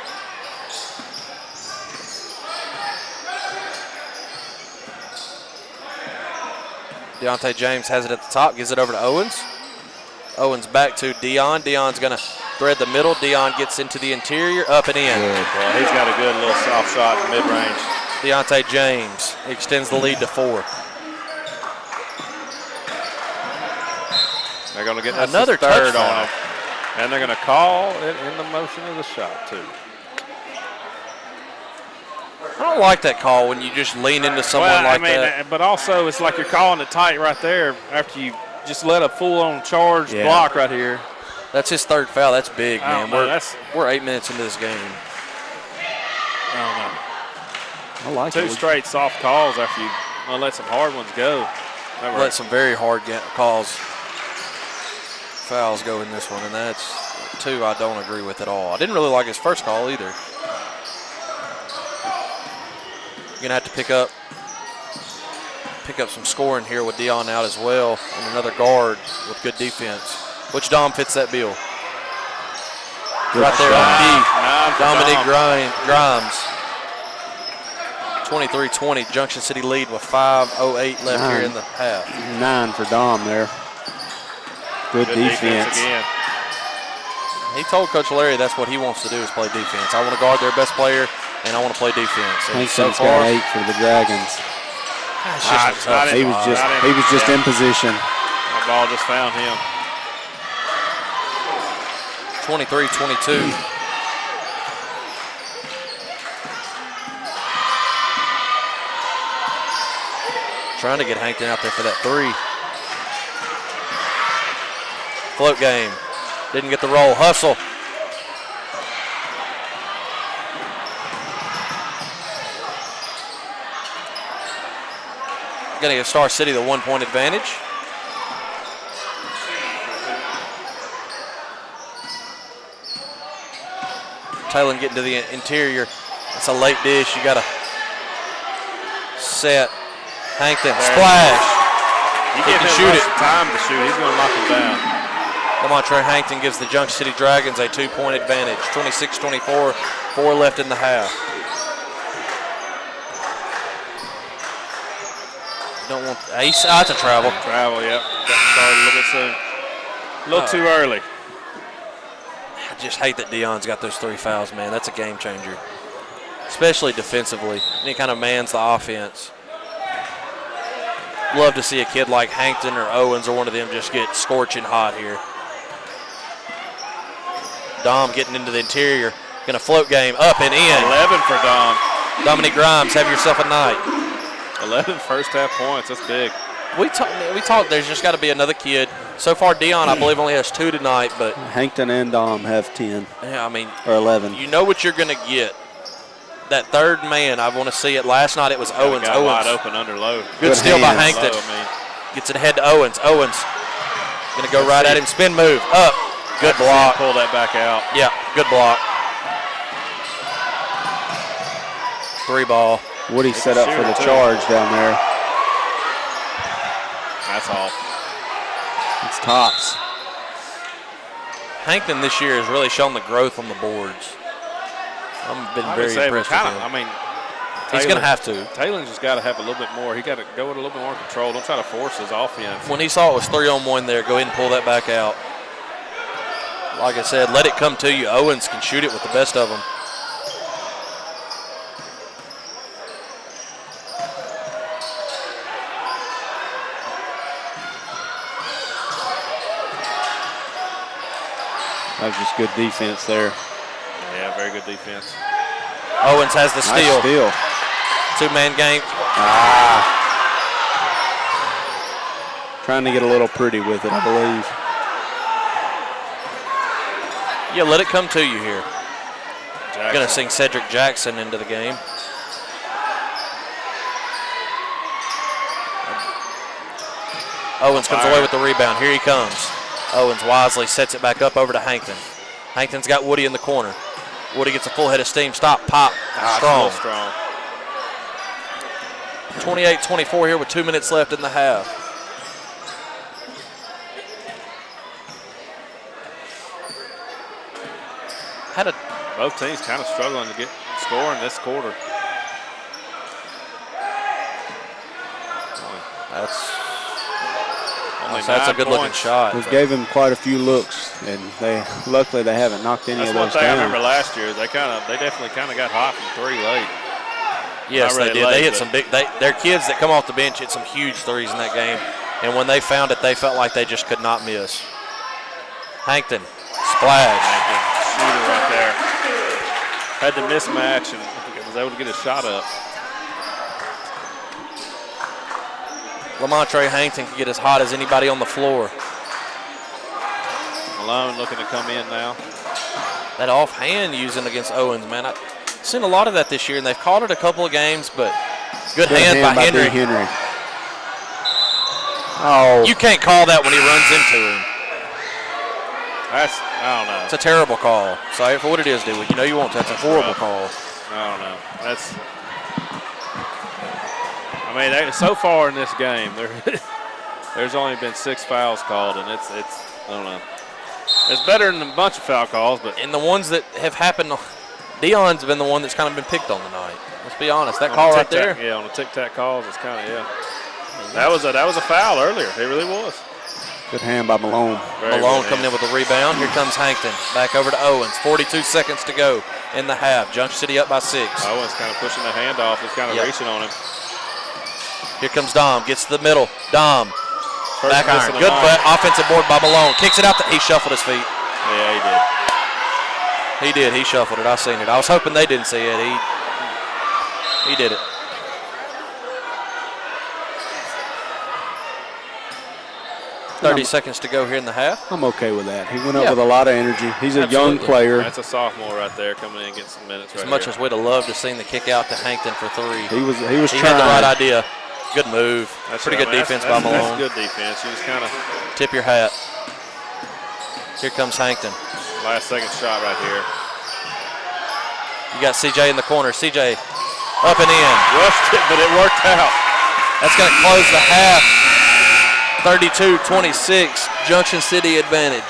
Deontay James has it at the top, gives it over to Owens. Owens back to Dion. Dion's going to thread the middle. Dion gets into the interior, up and in. Good. Well, he's got a good little soft shot mid-range. Deontay James extends the lead to 4. They're going to get another third touch on him. And they're going to call it in the motion of the shot, too. I don't like that call when you just lean into someone that. But also, it's like you're calling it tight right there after you just let a full-on charge block right here. That's his third foul. That's big, man. We're 8 minutes into this game. I don't know. I like Two straight soft calls after you let some hard ones go. Let some very hard fouls go in this one, and that's 2 I don't agree with at all. I didn't really like his first call either. You're going to have to pick up some scoring here with Dion out as well, and another guard with good defense. Which Dom fits that bill? Right there on key. Dominique Grimes. 23-20, Junction City lead with 5:08 left here in the half. 9 for Dom there. Good defense. Again. He told Coach Larry that's what he wants to do is play defense. I want to guard their best player, and I want to play defense. And so Hankton's far, got 8 for the Dragons. He was just in position. That ball just found him. 23-22. Trying to get Hankton out there for that 3. Float game. Didn't get the roll. Hustle. Going to give Star City the 1-point advantage. Taylor getting to the interior. It's a late dish. You got to set. Hankton, splash. You give him shoot it. Time to shoot. He's going to knock him down. Lamontre Hankton gives the Junction City Dragons a 2-point advantage. 26-24, 4 left in the half. Don't want ace. It's a travel. Travel, yep. Got started a little bit soon. A little too early. I just hate that Dion's got those 3 fouls, man. That's a game changer, especially defensively. And he kind of mans the offense. Love to see a kid like Hankton or Owens or one of them just get scorching hot here. Dom getting into the interior. Going to float game up and in. 11 for Dom. Dominique Grimes, have yourself a night. 11 first half points. That's big. We talked. There's just got to be another kid So far, Dion, I believe, only has 2 tonight, but Hankton and Dom have 10 yeah, I mean, or 11. you know what you're going to get. That third man, I want to see it. Last night it was Owens. Got wide open under low. Good steal by hands. Hankton. Low, Gets it ahead to Owens. Owens going to go right at him. Spin move. Up. Good block. Pull that back out. Yeah, good block. 3 ball. Woody set up for the charge down there. That's off. It's tops. Hankton this year has really shown the growth on the boards. I've been very impressed with him. I mean, he's going to have to. Taylor's just got to have a little bit more. He got to go with a little bit more control. Don't try to force his offense. When he saw it was 3-on-1 there, go ahead and pull that back out. Like I said, let it come to you. Owens can shoot it with the best of them. That was just good defense there. Yeah, very good defense. Owens has the steal. Nice steal. 2-man game. Trying to get a little pretty with it, I believe. Yeah, let it come to you here. Jackson. Going to sing Cedric Jackson into the game. Owens comes away with the rebound. Here he comes. Owens wisely sets it back up over to Hankton. Hankton's got Woody in the corner. Woody gets a full head of steam. Stop, pop, strong. 28-24 here with 2 minutes left in the half. Both teams kind of struggling to get scoring this quarter. That's a good-looking shot. We gave him quite a few looks, and luckily they haven't knocked any of those down. That's one thing I remember last year. They definitely got hot from 3 late. Yes, they did. They hit some big. Their kids that come off the bench hit some huge threes in that game, and when they found it, they felt like they just could not miss. Hankton, splash. Hankton, shooter right there. Had the mismatch and was able to get his shot up. Lamontre Hankton can get as hot as anybody on the floor. Malone looking to come in now. That offhand using against Owens, man. I've seen a lot of that this year, and they've caught it a couple of games, but good hand by Henry. Oh. You can't call that when he runs into him. I don't know. It's a terrible call. Sorry for what it is, dude. You know you won't. That's a horrible call. I don't know. So far in this game, there's only been 6 fouls called, and it's I don't know. It's better than a bunch of foul calls, but and the ones that have happened, Dion's been the one that's kind of been picked on tonight. Let's be honest. That call right there. Yeah, on the tic-tac calls, it's kind of That was a foul earlier. It really was. Good hand by Malone. Malone coming in with the rebound. Here comes Hankton. Back over to Owens. 42 seconds to go in the half. Junction City up by 6. Owens kind of pushing the handoff. He's kind of reaching on him. Here comes Dom. Gets to the middle. Dom. First back iron. Good offensive board by Malone. Kicks it out. He shuffled his feet. Yeah, he did. He did. He shuffled it. I seen it. I was hoping they didn't see it. He did it. And 30 seconds to go here in the half. I'm okay with that. He went up with a lot of energy. He's a young player. That's a sophomore right there coming in and getting some minutes. As much as we'd have loved to seen the kick out to Hankton for 3. He was He trying. had the right idea. Good move. That's pretty good defense by Malone. That's good defense. You just kind of tip your hat. Here comes Hankton. Last second shot right here. You got CJ in the corner. CJ up and in. Rushed it, but it worked out. That's going to close the half. 32-26, Junction City advantage.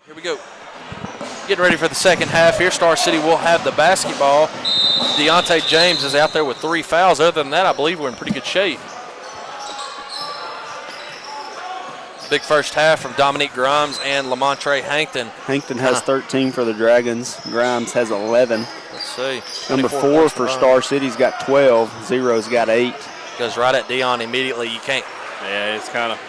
Here we go. Getting ready for the second half here. Star City will have the basketball. Deontay James is out there with 3 fouls. Other than that, I believe we're in pretty good shape. Big first half from Dominique Grimes and Lamontre Hankton. Hankton has 13 for the Dragons. Grimes has 11. Let's see. Number 4 for Star City's got 12. Zero's got 8. Goes right at Dion immediately. You can't. Yeah, it's kind of.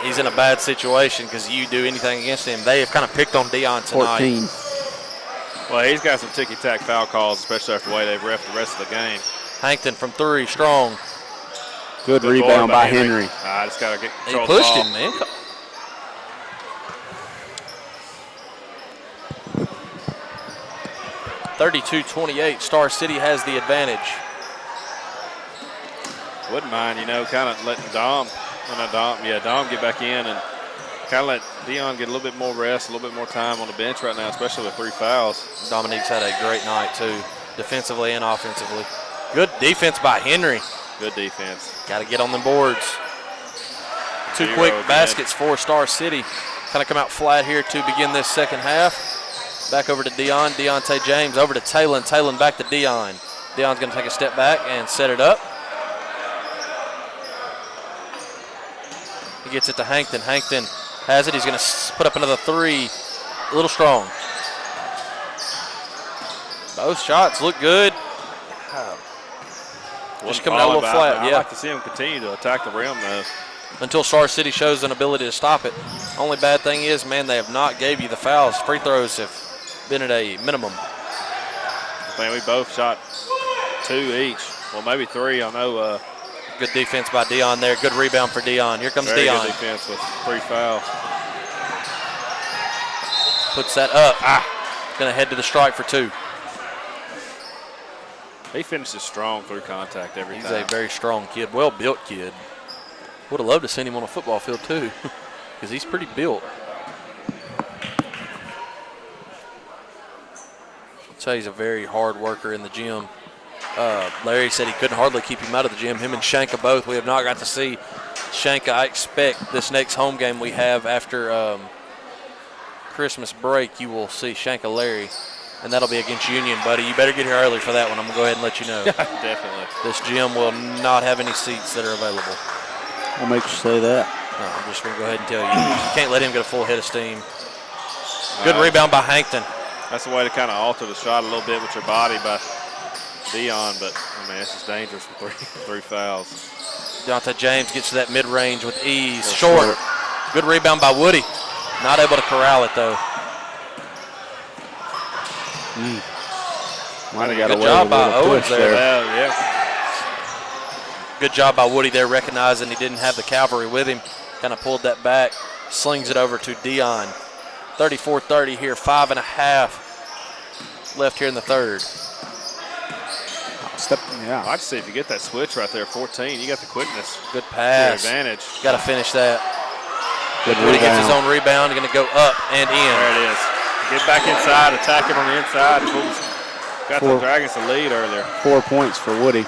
He's in a bad situation because you do anything against him. They have kind of picked on Dion tonight. 14. Well, he's got some ticky-tack foul calls, especially after the way they've reffed the rest of the game. Hankton from 3, strong. Good rebound by Henry. I just got to get He control pushed of the him, ball. man. 32-28. Star City has the advantage. Wouldn't mind, kind of letting Dom get back in and kind of let Dion get a little bit more rest, a little bit more time on the bench right now, especially with 3 fouls. Dominique's had a great night, too, defensively and offensively. Good defense by Henry. Good defense. Got to get on the boards. 2 quick baskets for Star City. Kind of come out flat here to begin this second half. Back over to Dion. Deontay James over to Talon. Talon back to Dion. Dion's going to take a step back and set it up. He gets it to Hankton. Hankton has it. He's going to put up another 3. A little strong. Both shots look good. Just coming out a little flat. I'd like to see him continue to attack the rim, though. Until Star City shows an ability to stop it. Only bad thing is, man, they have not gave you the fouls. Free throws have been at a minimum. I think we both shot 2 each. Well, maybe 3. I know. Good defense by Dion there. Good rebound for Dion. Here comes Very Dion. Good defense with 3 fouls. Puts that up. Going to head to the strike for 2. He finishes strong through contact every time. He's a very strong kid. Well-built kid. Would have loved to seen him on a football field, too, because he's pretty built. I'll tell you, he's a very hard worker in the gym. Larry said he couldn't hardly keep him out of the gym. Him and Shanka both. We have not got to see Shanka. I expect this next home game we have after Christmas break, you will see Shanka Larry, and that'll be against Union, buddy. You better get here early for that one. I'm going to go ahead and let you know. Definitely. This gym will not have any seats that are available. What makes you say that? No, I'm just going to go ahead and tell you. You can't let him get a full head of steam. Good rebound by Hankton. That's the way to kind of alter the shot a little bit with your body by Dion, but, I mean, it's just dangerous with 3 fouls. Deontay James gets to that mid-range with ease. Short. Good rebound by Woody. Not able to corral it, though. Good job by Owens there. Yeah. Good job by Woody there, recognizing he didn't have the cavalry with him. Kind of pulled that back, slings it over to Dion. 34-30 here, 5.5 left here in the third. Yeah. I'd say if you get that switch right there, 14, you got the quickness. Good pass. Your advantage. Got to finish that. Good Woody rebound. gets his own rebound. Going to go up and in. There it is. Get back inside, attack it on the inside. Got the Dragons the lead earlier. 4 points for Woody.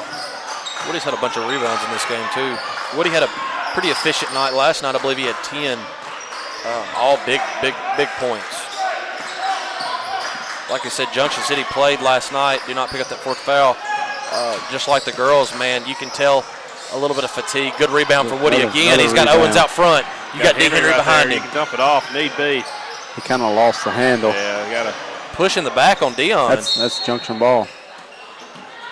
Woody's had a bunch of rebounds in this game, too. Woody had a pretty efficient night last night. I believe he had 10. All big points. Like I said, Junction City played last night. Do not pick up that 4th foul. Just like the girls, man, you can tell a little bit of fatigue. Good rebound for Woody again. He's got Owens out front. You got D. Henry behind him. You can dump it off, need be. He kind of lost the handle. Yeah, got to push in the back on Dion. That's Junction ball.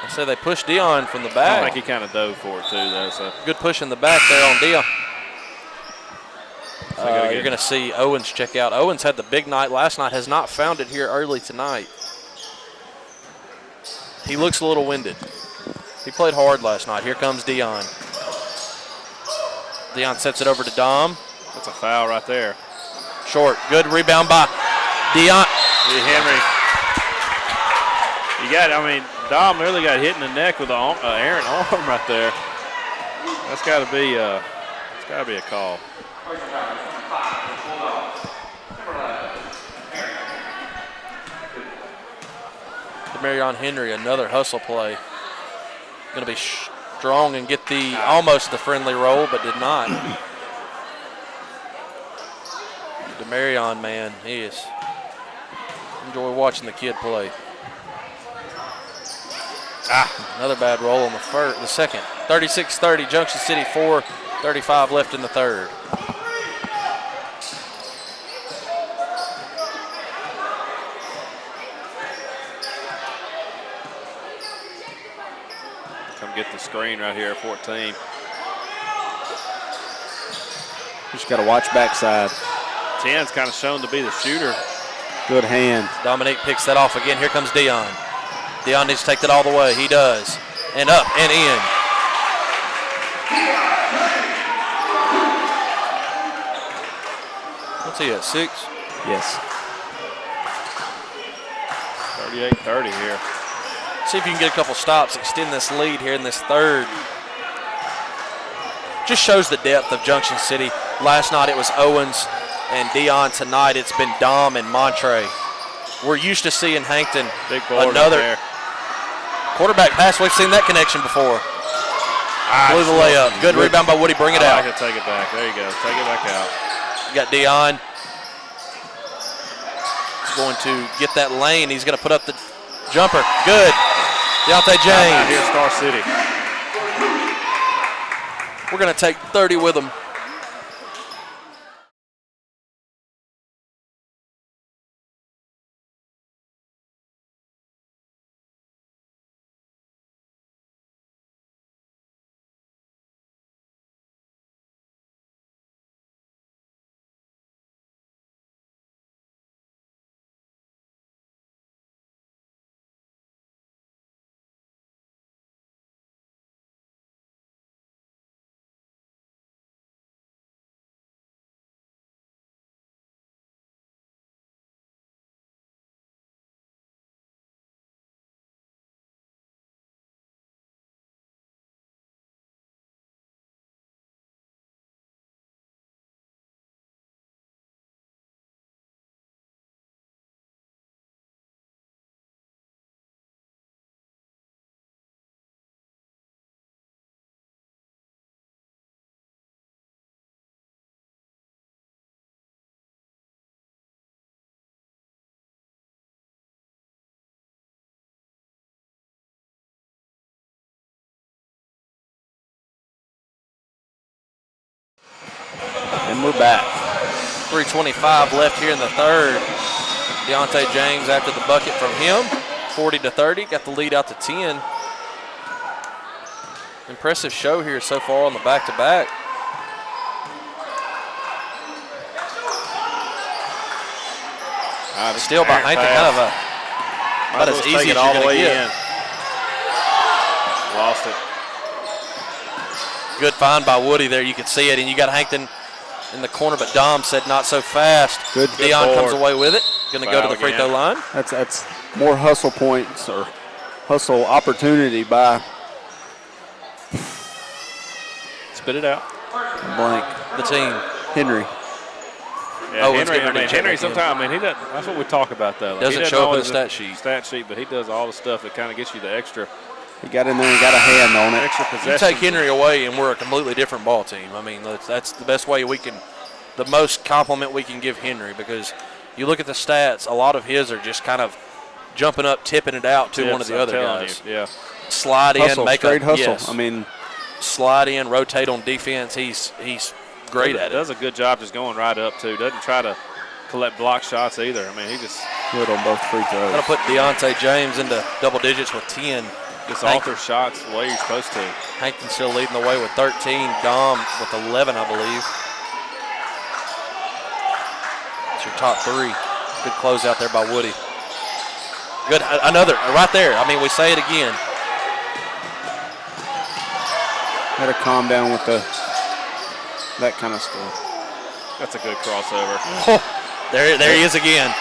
I said they pushed Dion from the back. I think he kind of dove for it, too, though. So. Good push in the back there on Dion. You're going to see Owens check out. Owens had the big night last night, has not found it here early tonight. He looks a little winded. He played hard last night. Here comes Dion. Dion sets it over to Dom. That's a foul right there. Short. Good rebound by Dion. Henry. Dom really got hit in the neck with an errant arm right there. That's got to be a call. Demarion Henry, another hustle play. Going to be strong and get almost the friendly roll, but did not. Marion, man, he is. Enjoy watching the kid play. Another bad roll on the second. 36-30, Junction City 4, 35 left in the third. Come get the screen right here at 14. Just got to watch backside. 10's kind of shown to be the shooter. Good hand. Dominique picks that off again. Here comes Dion. Dion needs to take that all the way. He does. And up and in. What's he at, 6? Yes. 38-30 here. See if you can get a couple stops, extend this lead here in this third. Just shows the depth of Junction City. Last night it was Owens and Dion. Tonight it's been Dom and Montre. We're used to seeing Hankton. Big board another right there. Quarterback pass. We've seen that connection before. Blew the layup. Good rebound by Woody. Bring it out. I can take it back. There you go. Take it back out. You got Dion. He's going to get that lane. He's going to put up the jumper. Good. Deontay James. Here's Star City. We're going to take 30 with him. And we're back. 3:25 left here in the third. Deontay James after the bucket from him. 40-30. Got the lead out to 10. Impressive show here so far on the back-to-back. Still behind the kind of about as easy as you're going to get. Lost it. Good find by Woody there. You could see it, and you got Hankton in the corner, but Dom said not so fast. Good Dion board. comes away with it. Going to go to the free throw line. That's more hustle points or hustle opportunity by Spit it out. blank The team. Henry. Yeah, Owens getting ready to check Henry back in. sometimes, he doesn't, that's what we talk about though. Like, Doesn't he show up in always the stat sheet. Stat sheet, but he does all the stuff that kind of gets you the extra He got in there and got a hand on it. extra You possession. take Henry away, and we're a completely different ball team. I mean, that's the best way we can, the most compliment we can give Henry, because you look at the stats, a lot of his are just kind of jumping up, tipping it out to one of the other guys. Yeah. Slide Hustle, in, make straight a hustle. yes. I mean, slide in, rotate on defense. He's great at it. Does a good job just going right up too. Doesn't try to collect block shots either. I mean, he just good on both free throws. That'll put Deontay James into double digits with 10. gets alter shots the way you're supposed to. Hankton still leading the way with 13. Dom with 11, I believe. It's your top three. Good close out there by Woody. Good, another, right there. I mean, we say it again. Got to calm down with that kind of stuff. That's a good crossover. Oh, there he is again.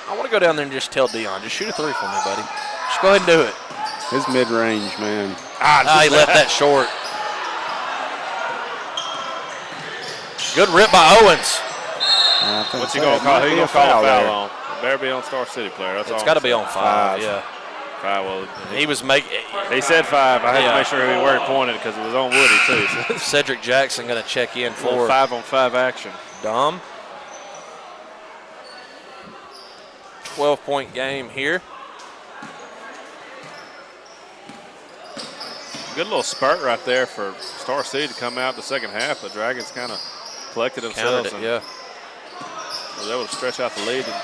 I want to go down there and just tell Dion, just shoot a three for me, buddy. Just go ahead and do it. His mid-range, man. He left that short. Good rip by Owens. What's he going to call? Who you going to call a foul on? It better be on Star City player. That's all. It's got to be on 5, yeah. 5. Well, He was making. He said 5. I had to make sure where he pointed because it was on Woody too. So. Cedric Jackson going to check in for 5-on-5 action. Dom. 12-point game here. Good little spurt right there for Star City to come out the second half. The Dragons kind of collected themselves and was able to stretch out the lead a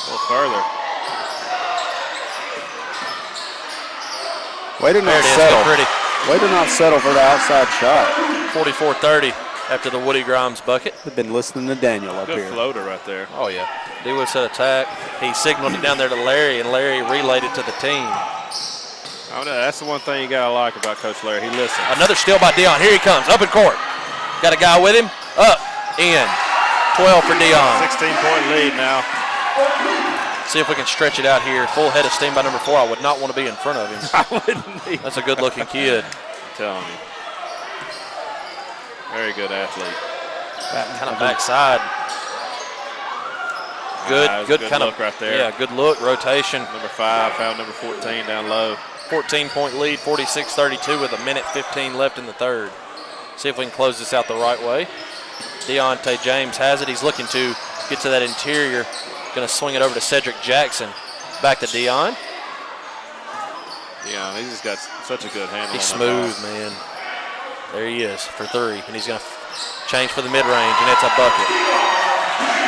little further. Way to not settle. Way to not settle for the outside shot. 44-30 after the Woody Grimes bucket. They've been listening to Daniel up here. Good floater right there. Oh, yeah. D-Wood set attack. He signaled it down there to Larry, and Larry relayed it to the team. Oh, no, that's the one thing you got to like about Coach Larry. He listens. Another steal by Dion. Here he comes, up in court. Got a guy with him. Up, in. 12 for Dion. 16-point lead now. See if we can stretch it out here. Full head of steam by number 4. I would not want to be in front of him. I wouldn't either. That's a good-looking kid. I'm telling you. Very good athlete. Kind of backside. Good kind look of right there. Yeah, good look. Rotation. Number 5 found number 14 down low. 14-point lead, 46-32 with 1:15 left in the third. See if we can close this out the right way. Deontay James has it. He's looking to get to that interior. Going to swing it over to Cedric Jackson. Back to Dion. Dion, he's just got such a good handle. He's smooth, man. There he is for 3. And he's going to change for the mid-range, and it's a bucket.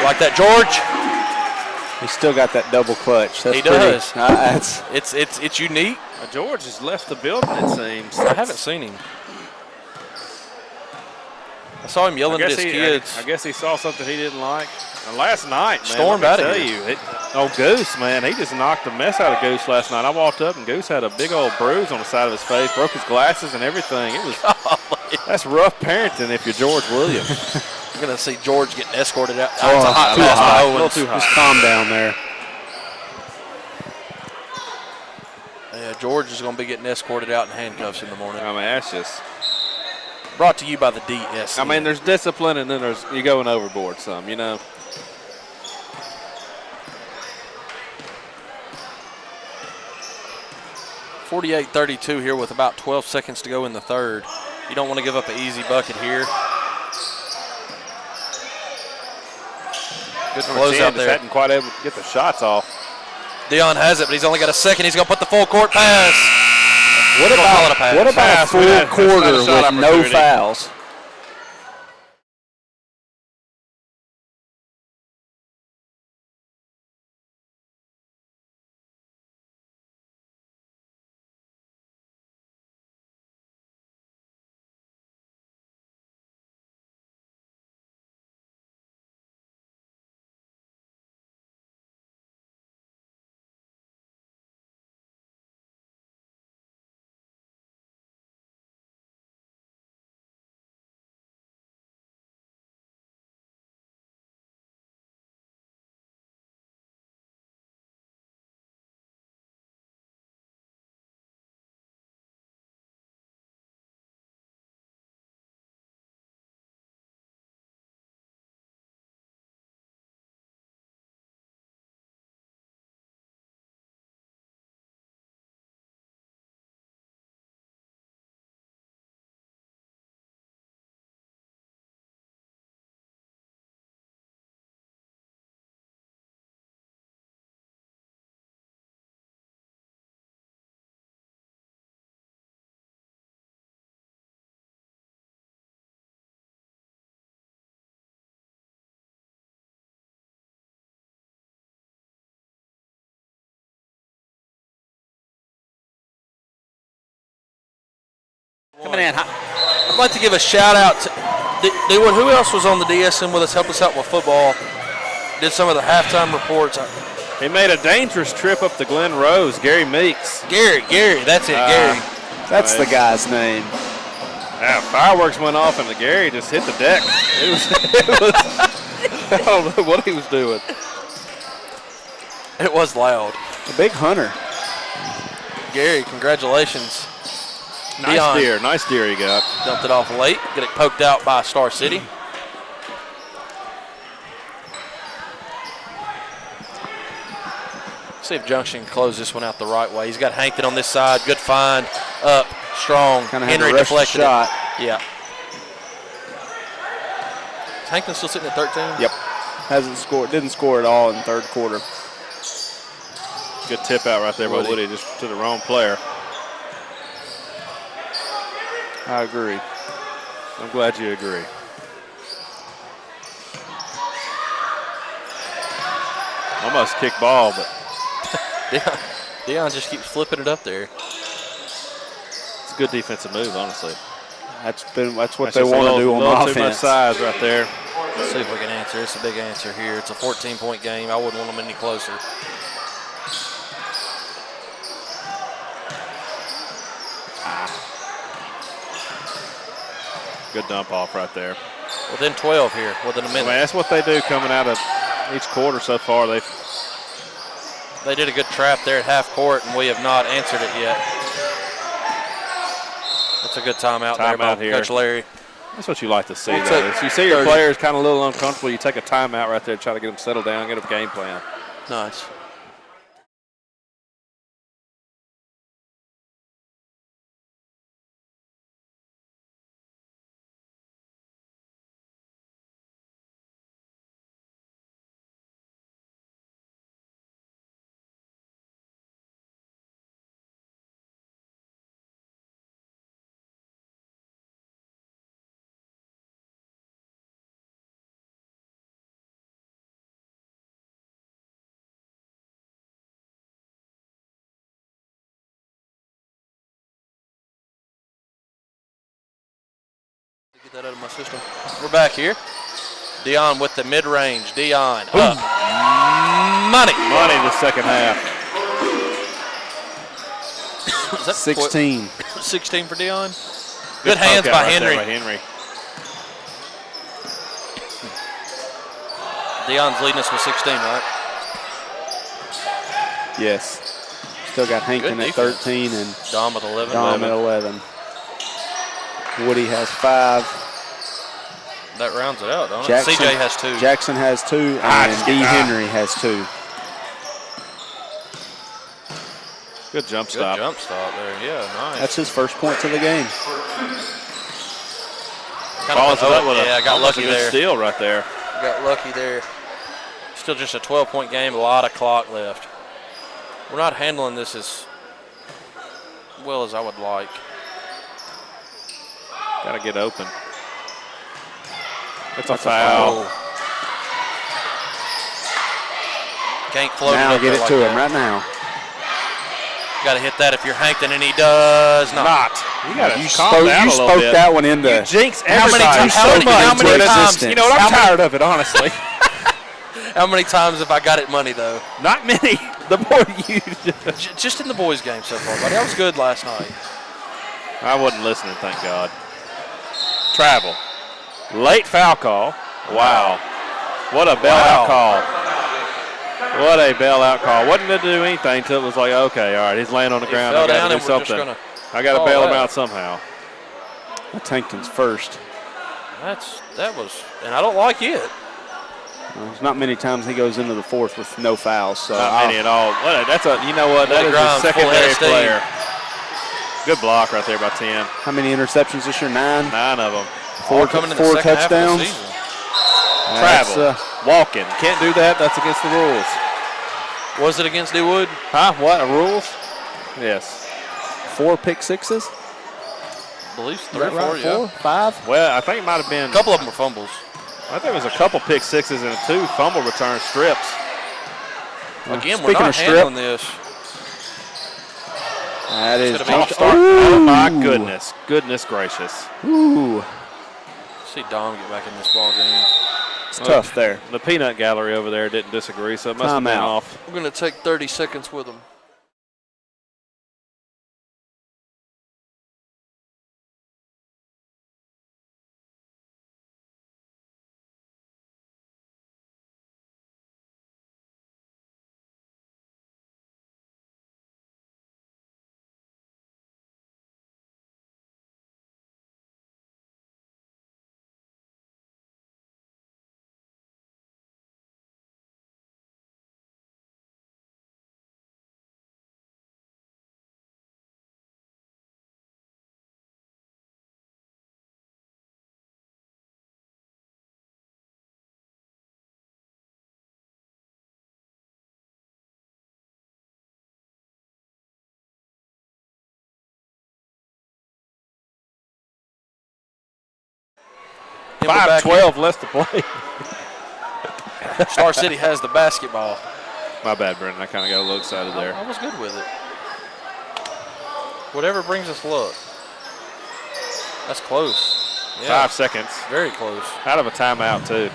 Like that, George? He's still got that double clutch. That's he does. It's unique. George has left the building, it seems. I haven't seen him. I saw him yelling at his kids. I guess he saw something he didn't like. And last night, man, stormed out of here. Goose, man, he just knocked the mess out of Goose last night. I walked up and Goose had a big old bruise on the side of his face, broke his glasses and everything. It was that's rough parenting if you're George Williams. We're going to see George getting escorted out. Oh, it's a hot too pass hot. by A Owens. little too hot. Just calm down there. Yeah, George is going to be getting escorted out in handcuffs in the morning. I mean, that's just brought to you by the DS. I mean, there's discipline and then you're going overboard some, you know. .48-32 here with about 12 seconds to go in the third. You don't want to give up an easy bucket here. Good close out there. Hadn't quite able to get the shots off. Dion has it, but he's only got a second. He's going to put the full court pass. What about a full quarter with no fouls? Coming in hot. I'd like to give a shout out to D-Wood. Who else was on the DSM with us, help us out with football? Did some of the halftime reports. He made a dangerous trip up to Glen Rose, Gary Meeks. That's it, Gary. That's the guy's name. Yeah, fireworks went off and Gary just hit the deck. It was I don't know what he was doing. It was loud. The big hunter. Gary, congratulations. Nice deer he got. Dumped it off late. Get it poked out by Star City. See if Junction can close this one out the right way. He's got Hankton on this side. Good find. Up. Strong. Kind of Henry had to rush the deflected shot. it. Yeah. Is Hankton still sitting at 13? Yep. Hasn't scored. Didn't score at all in the third quarter. Good tip out right there by Woody, just to the wrong player. I agree. I'm glad you agree. Almost kick ball, but Deion just keeps flipping it up there. it's a good defensive move, honestly. That's what they want to do on offense. Too much size right there. Let's see if we can answer. It's a big answer here. It's a 14-point game. I wouldn't want them any closer. Good dump off right there. Within 12 here, within a minute. I mean, that's what they do coming out of each quarter so far. They did a good trap there at half court, and we have not answered it yet. That's a good timeout there by Coach Larry. That's what you like to see, though. If you see your players kind of a little uncomfortable, you take a timeout right there to try to get them settled down, get a game plan. Nice. Get that out of my system. We're back here. Deion with the mid-range. Deion up. Money. Money the second half. Was that 16. 16 for Deion. Good hands by Henry. Deion's leading us with 16, right? Yes. Still got Hankton at 13 and Dom with 11. Dom at 11. Woody has 5. That rounds it out, don't it? CJ has 2. Jackson has 2, and D. Henry has 2. Good jump stop. Good jump stop there. Yeah, nice. That's his first points of the game. I got lucky there. Steal right there. Got lucky there. Still just a 12-point game. A lot of clock left. We're not handling this as well as I would like. Got to get open. It's a foul. Can't float now it up get there it like to that. him right now. Got to hit that if you're Hankton, and he does not. You got to You calm down a little spoke bit. that one into. You jinx How many everybody. times? You know what? I'm tired of it, honestly. How many times have I got it money, though? Not many. The more you Just in the boys' game so far, buddy. That was good last night. I wasn't listening, thank God. Travel. Late foul call. Wow. What a bailout call. What a bailout call. Wasn't going to do anything until it was like, okay, all right, he's laying on the ground. I got to do something. I got to bail him out somehow. That's Hankton's first. That was, and I don't like it. There's not many times he goes into the fourth with no fouls. So not many at all. You know what? That is a secondary player. Good block right there by 10. How many interceptions this year? 9? 9 of them. 4 coming in the second touchdowns. half of the season. Travel. Walking. Can't do that. That's against the rules. Was it against DeWood? Huh? What? Rules? Yes. 4 pick sixes? I believe 3 or 4, yeah. 4, 5? Well, I think it might have been. A couple of them were fumbles. I think it was a couple pick sixes and 2 fumble return strips. Again, we're not handling this. That is oh my goodness. Goodness gracious. Ooh. See Dom get back in this ball game. It's tough there. The peanut gallery over there didn't disagree, so it must have been off. We're going to take 30 seconds with them. And we're back 5:12 left to play. in. Star City has the basketball. My bad, Brendan. I kind of got a little excited there. I was good with it. Whatever brings us luck. That's close. Yeah. 5 seconds. Very close. Out of a timeout, too.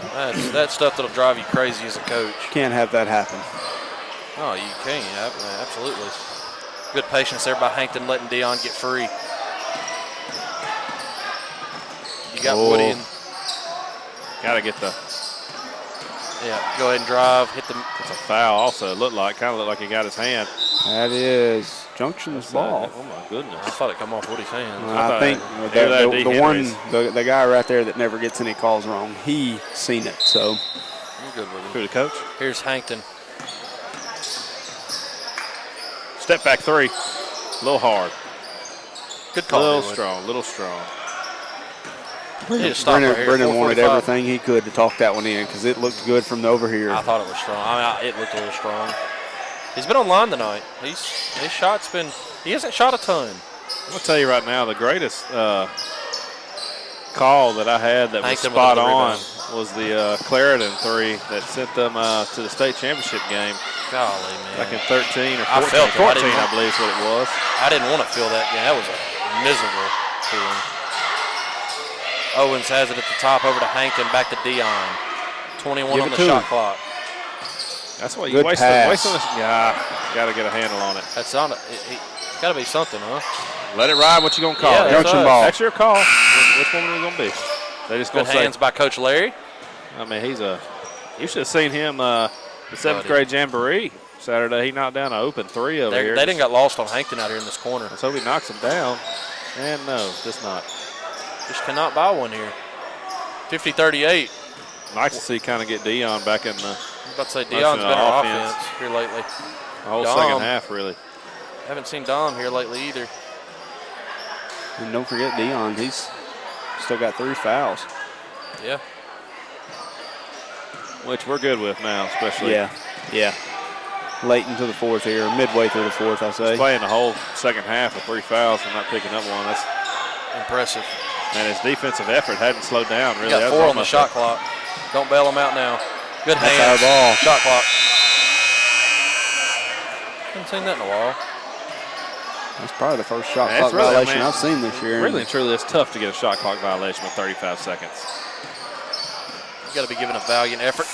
That's stuff that'll drive you crazy as a coach. Can't have that happen. Oh, you can. Absolutely. Good patience there by Hankton letting Dion get free. You got Woody in. Got to get the. Yeah, go ahead and drive. Hit the. It's a foul also. It kind of looked like he got his hand. That is Junction's ball. Oh, my goodness. I thought it come off Woody's hand. I think the guy right there that never gets any calls wrong, he seen it. So I'm good with him. Who, the coach? Here's Hankton. Step back three. A little hard. Good call. Little strong. Brendan wanted everything he could to talk that one in because it looked good from over here. I thought it was strong. It looked a little strong. He's been online tonight. His shot's been. He hasn't shot a ton. I'm gonna tell you right now, the greatest call that I had that was Hankton spot on was the Clarendon three that sent them to the state championship game. Golly, man. Back in 13 or 14. I felt it. 14, I believe is what it was. I didn't want to feel that game. That was a miserable feeling. Owens has it at the top over to Hankton, back to Dion. 21 on the shot clock. That's what you waste on this. Yeah, got to get a handle on it. That's on it. It's got to be something, huh? Let it ride. What you gonna call it? Junction ball. That's your call. Which one are we gonna be? They just Good gonna hands by Coach Larry. I mean, you should have seen him the 7th grade jamboree Saturday. He knocked down an open three over here. They didn't got lost on Hankton out here in this corner. Let's hope he knocks him down. And no, just not. Just cannot buy one here. 50-38. Nice to see kind of get Dion back in the. I'm about to say Dion's been our offense here lately. The whole second half, really. Haven't seen Dom here lately either. And don't forget Dion. He's still got 3 fouls. Yeah. Which we're good with now, especially. Yeah. Late into the fourth here, midway through the fourth, I say. He's playing the whole second half with 3 fouls and not picking up one. That's impressive. And his defensive effort hadn't slowed down, really. Got 4 on the shot clock. Don't bail him out now. Good hands. That's our ball. Shot clock. Haven't seen that in a while. That's probably the first shot clock violation I've seen this year. Really and truly, it's tough to get a shot clock violation with 35 seconds. You got to be given a valiant effort.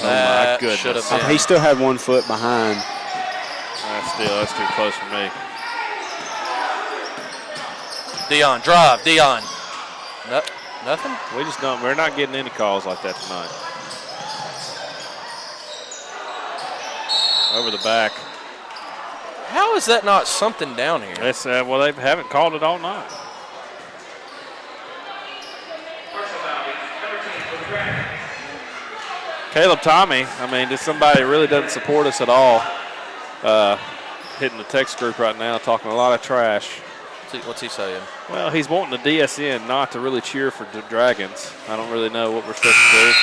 Oh, my goodness. Should have been. He still had 1 foot behind. That's too close for me. Dion, drive, Dion. Nothing? We're not getting any calls like that tonight. Over the back. How is that not something down here? Well, they haven't called it all night. Caleb Tommy, I mean, just somebody who really doesn't support us at all. Hitting the text group right now, talking a lot of trash. What's he saying? Well, he's wanting the DSN not to really cheer for the Dragons. I don't really know what we're supposed to do.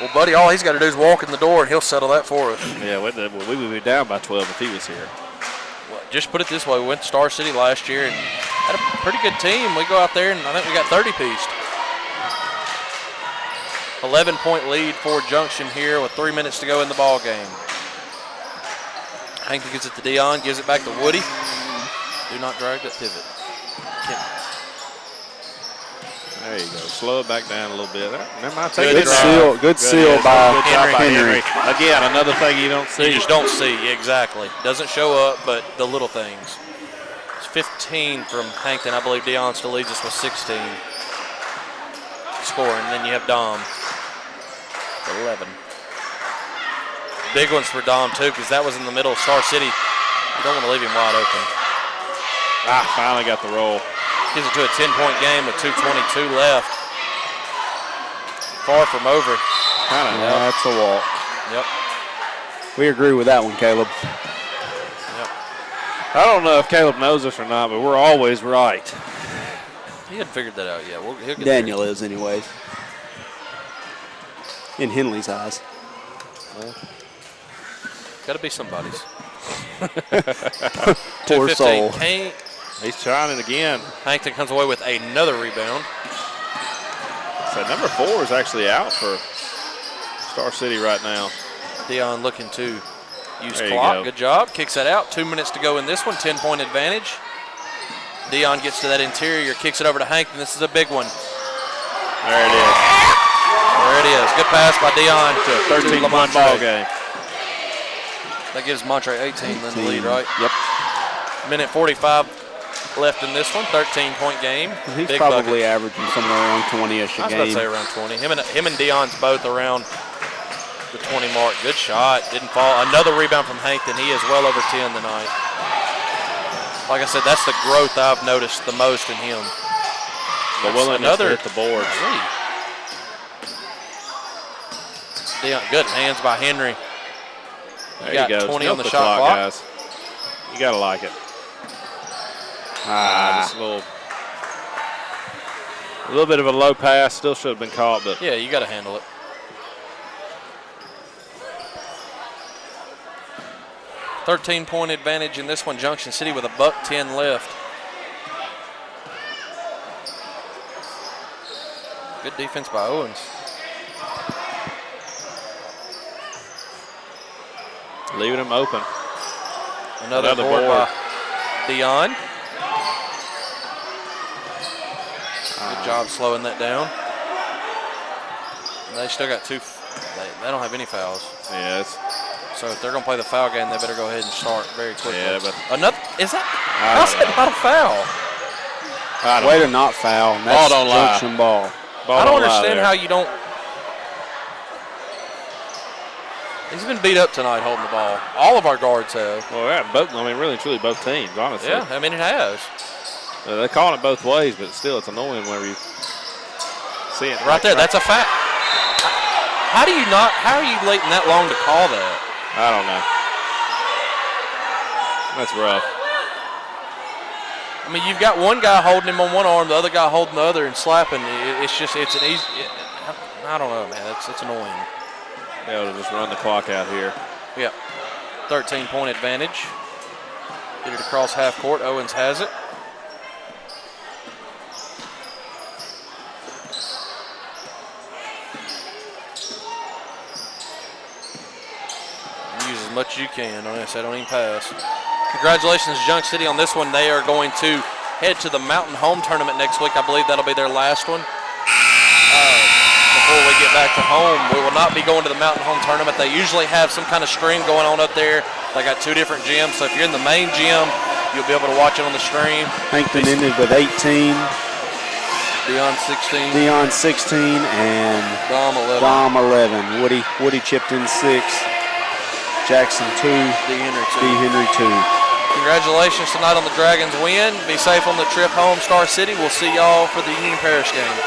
Well, buddy, all he's got to do is walk in the door, and he'll settle that for us. Yeah, we would be down by 12 if he was here. Well, just put it this way. We went to Star City last year and had a pretty good team. We go out there, and I think we got 30-pieced. 11-point lead for Junction here with 3 minutes to go in the ball game. Hankton gives it to Dion, gives it back to Woody. Do not drag that pivot. There you go. Slow it back down a little bit. Good seal by Henry. Again, another thing you don't see. You just don't see, exactly. Doesn't show up, but the little things. It's 15 from Hankton. I believe Dion still leads us with 16. Scoring. Then you have Dom. 11. Big ones for Dom, too, because that was in the middle of Star City. You don't want to leave him wide open. Finally got the roll. Gives it to a 10-point game with 2:22 left. Far from over. That's a walk. Yep. We agree with that one, Caleb. Yep. I don't know if Caleb knows this or not, but we're always right. He hadn't figured that out yet. He'll get Daniel is, anyways. In Henley's eyes. Got to be somebody's. Poor soul. He's trying it again. Hankton comes away with another rebound. So number 4 is actually out for Star City right now. Dion looking to use There you clock. go. Good job. Kicks that out. 2 minutes to go in this one. 10-point advantage. Dion gets to that interior, kicks it over to Hank, and this is a big one. There it is. There it is. Good pass by Dion To a 13-point ball game. That gives Montre 18 in the lead, right? Yep. Minute 45 left in this one. 13-point game. He's Big probably bucket. averaging somewhere around 20-ish I a was about to game. say around 20. Him and Dion's both around the 20 mark. Good shot. Didn't fall. Another rebound from Hank, and he is well over 10 tonight. Like I said, that's the growth I've noticed the most in him. The willingness to hit the boards. Dion, good hands by Henry. There got you go. 20 Milk on the shot clock. guys. You got to like it. Just a little bit of a low pass. Still should have been caught, but Yeah, you got to handle it. $13-point advantage in this one. Junction City with $1:10 left. Good defense by Owens. leaving him open. Another board by Dion. Good job slowing that down. And they still got two. They don't have any fouls. Yeah, So if they're going to play the foul game, they better go ahead and start very quickly. Yeah, but another is that? How's that not a foul? Way to not foul. And Ball that's don't lie. junction ball. ball I don't lie understand there. how you don't. He's been beat up tonight holding the ball. All of our guards have. Well, yeah, both. I mean, really, and truly, both teams. Honestly. Yeah, I mean it has. They're calling it both ways, but still, it's annoying whenever you see it. Right there, that's a fact. How do you not? How are you waiting that long to call that? I don't know. That's rough. I mean, you've got one guy holding him on one arm, the other guy holding the other and slapping. It's just, it's an easy. I don't know, man. It's annoying. They'll just run the clock out here. Yeah. 13-point advantage. Get it across half court. Owens has it. Use as much as you can on this. I don't even pass. Congratulations, Junction City, on this one. They are going to head to the Mountain Home Tournament next week. I believe that'll be their last one. Before we get back to home, we will not be going to the Mountain Home Tournament. They usually have some kind of stream going on up there. They got two different gyms, so if you're in the main gym, you'll be able to watch it on the stream. Hankton ended with 18. Dion 16. Dion 16 and Dom 11. Dom 11. Woody chipped in 6. Jackson 2. D. Henry 2. D. Henry 2. Congratulations tonight on the Dragons win. Be safe on the trip home, Star City. We'll see y'all for the Union Parish game.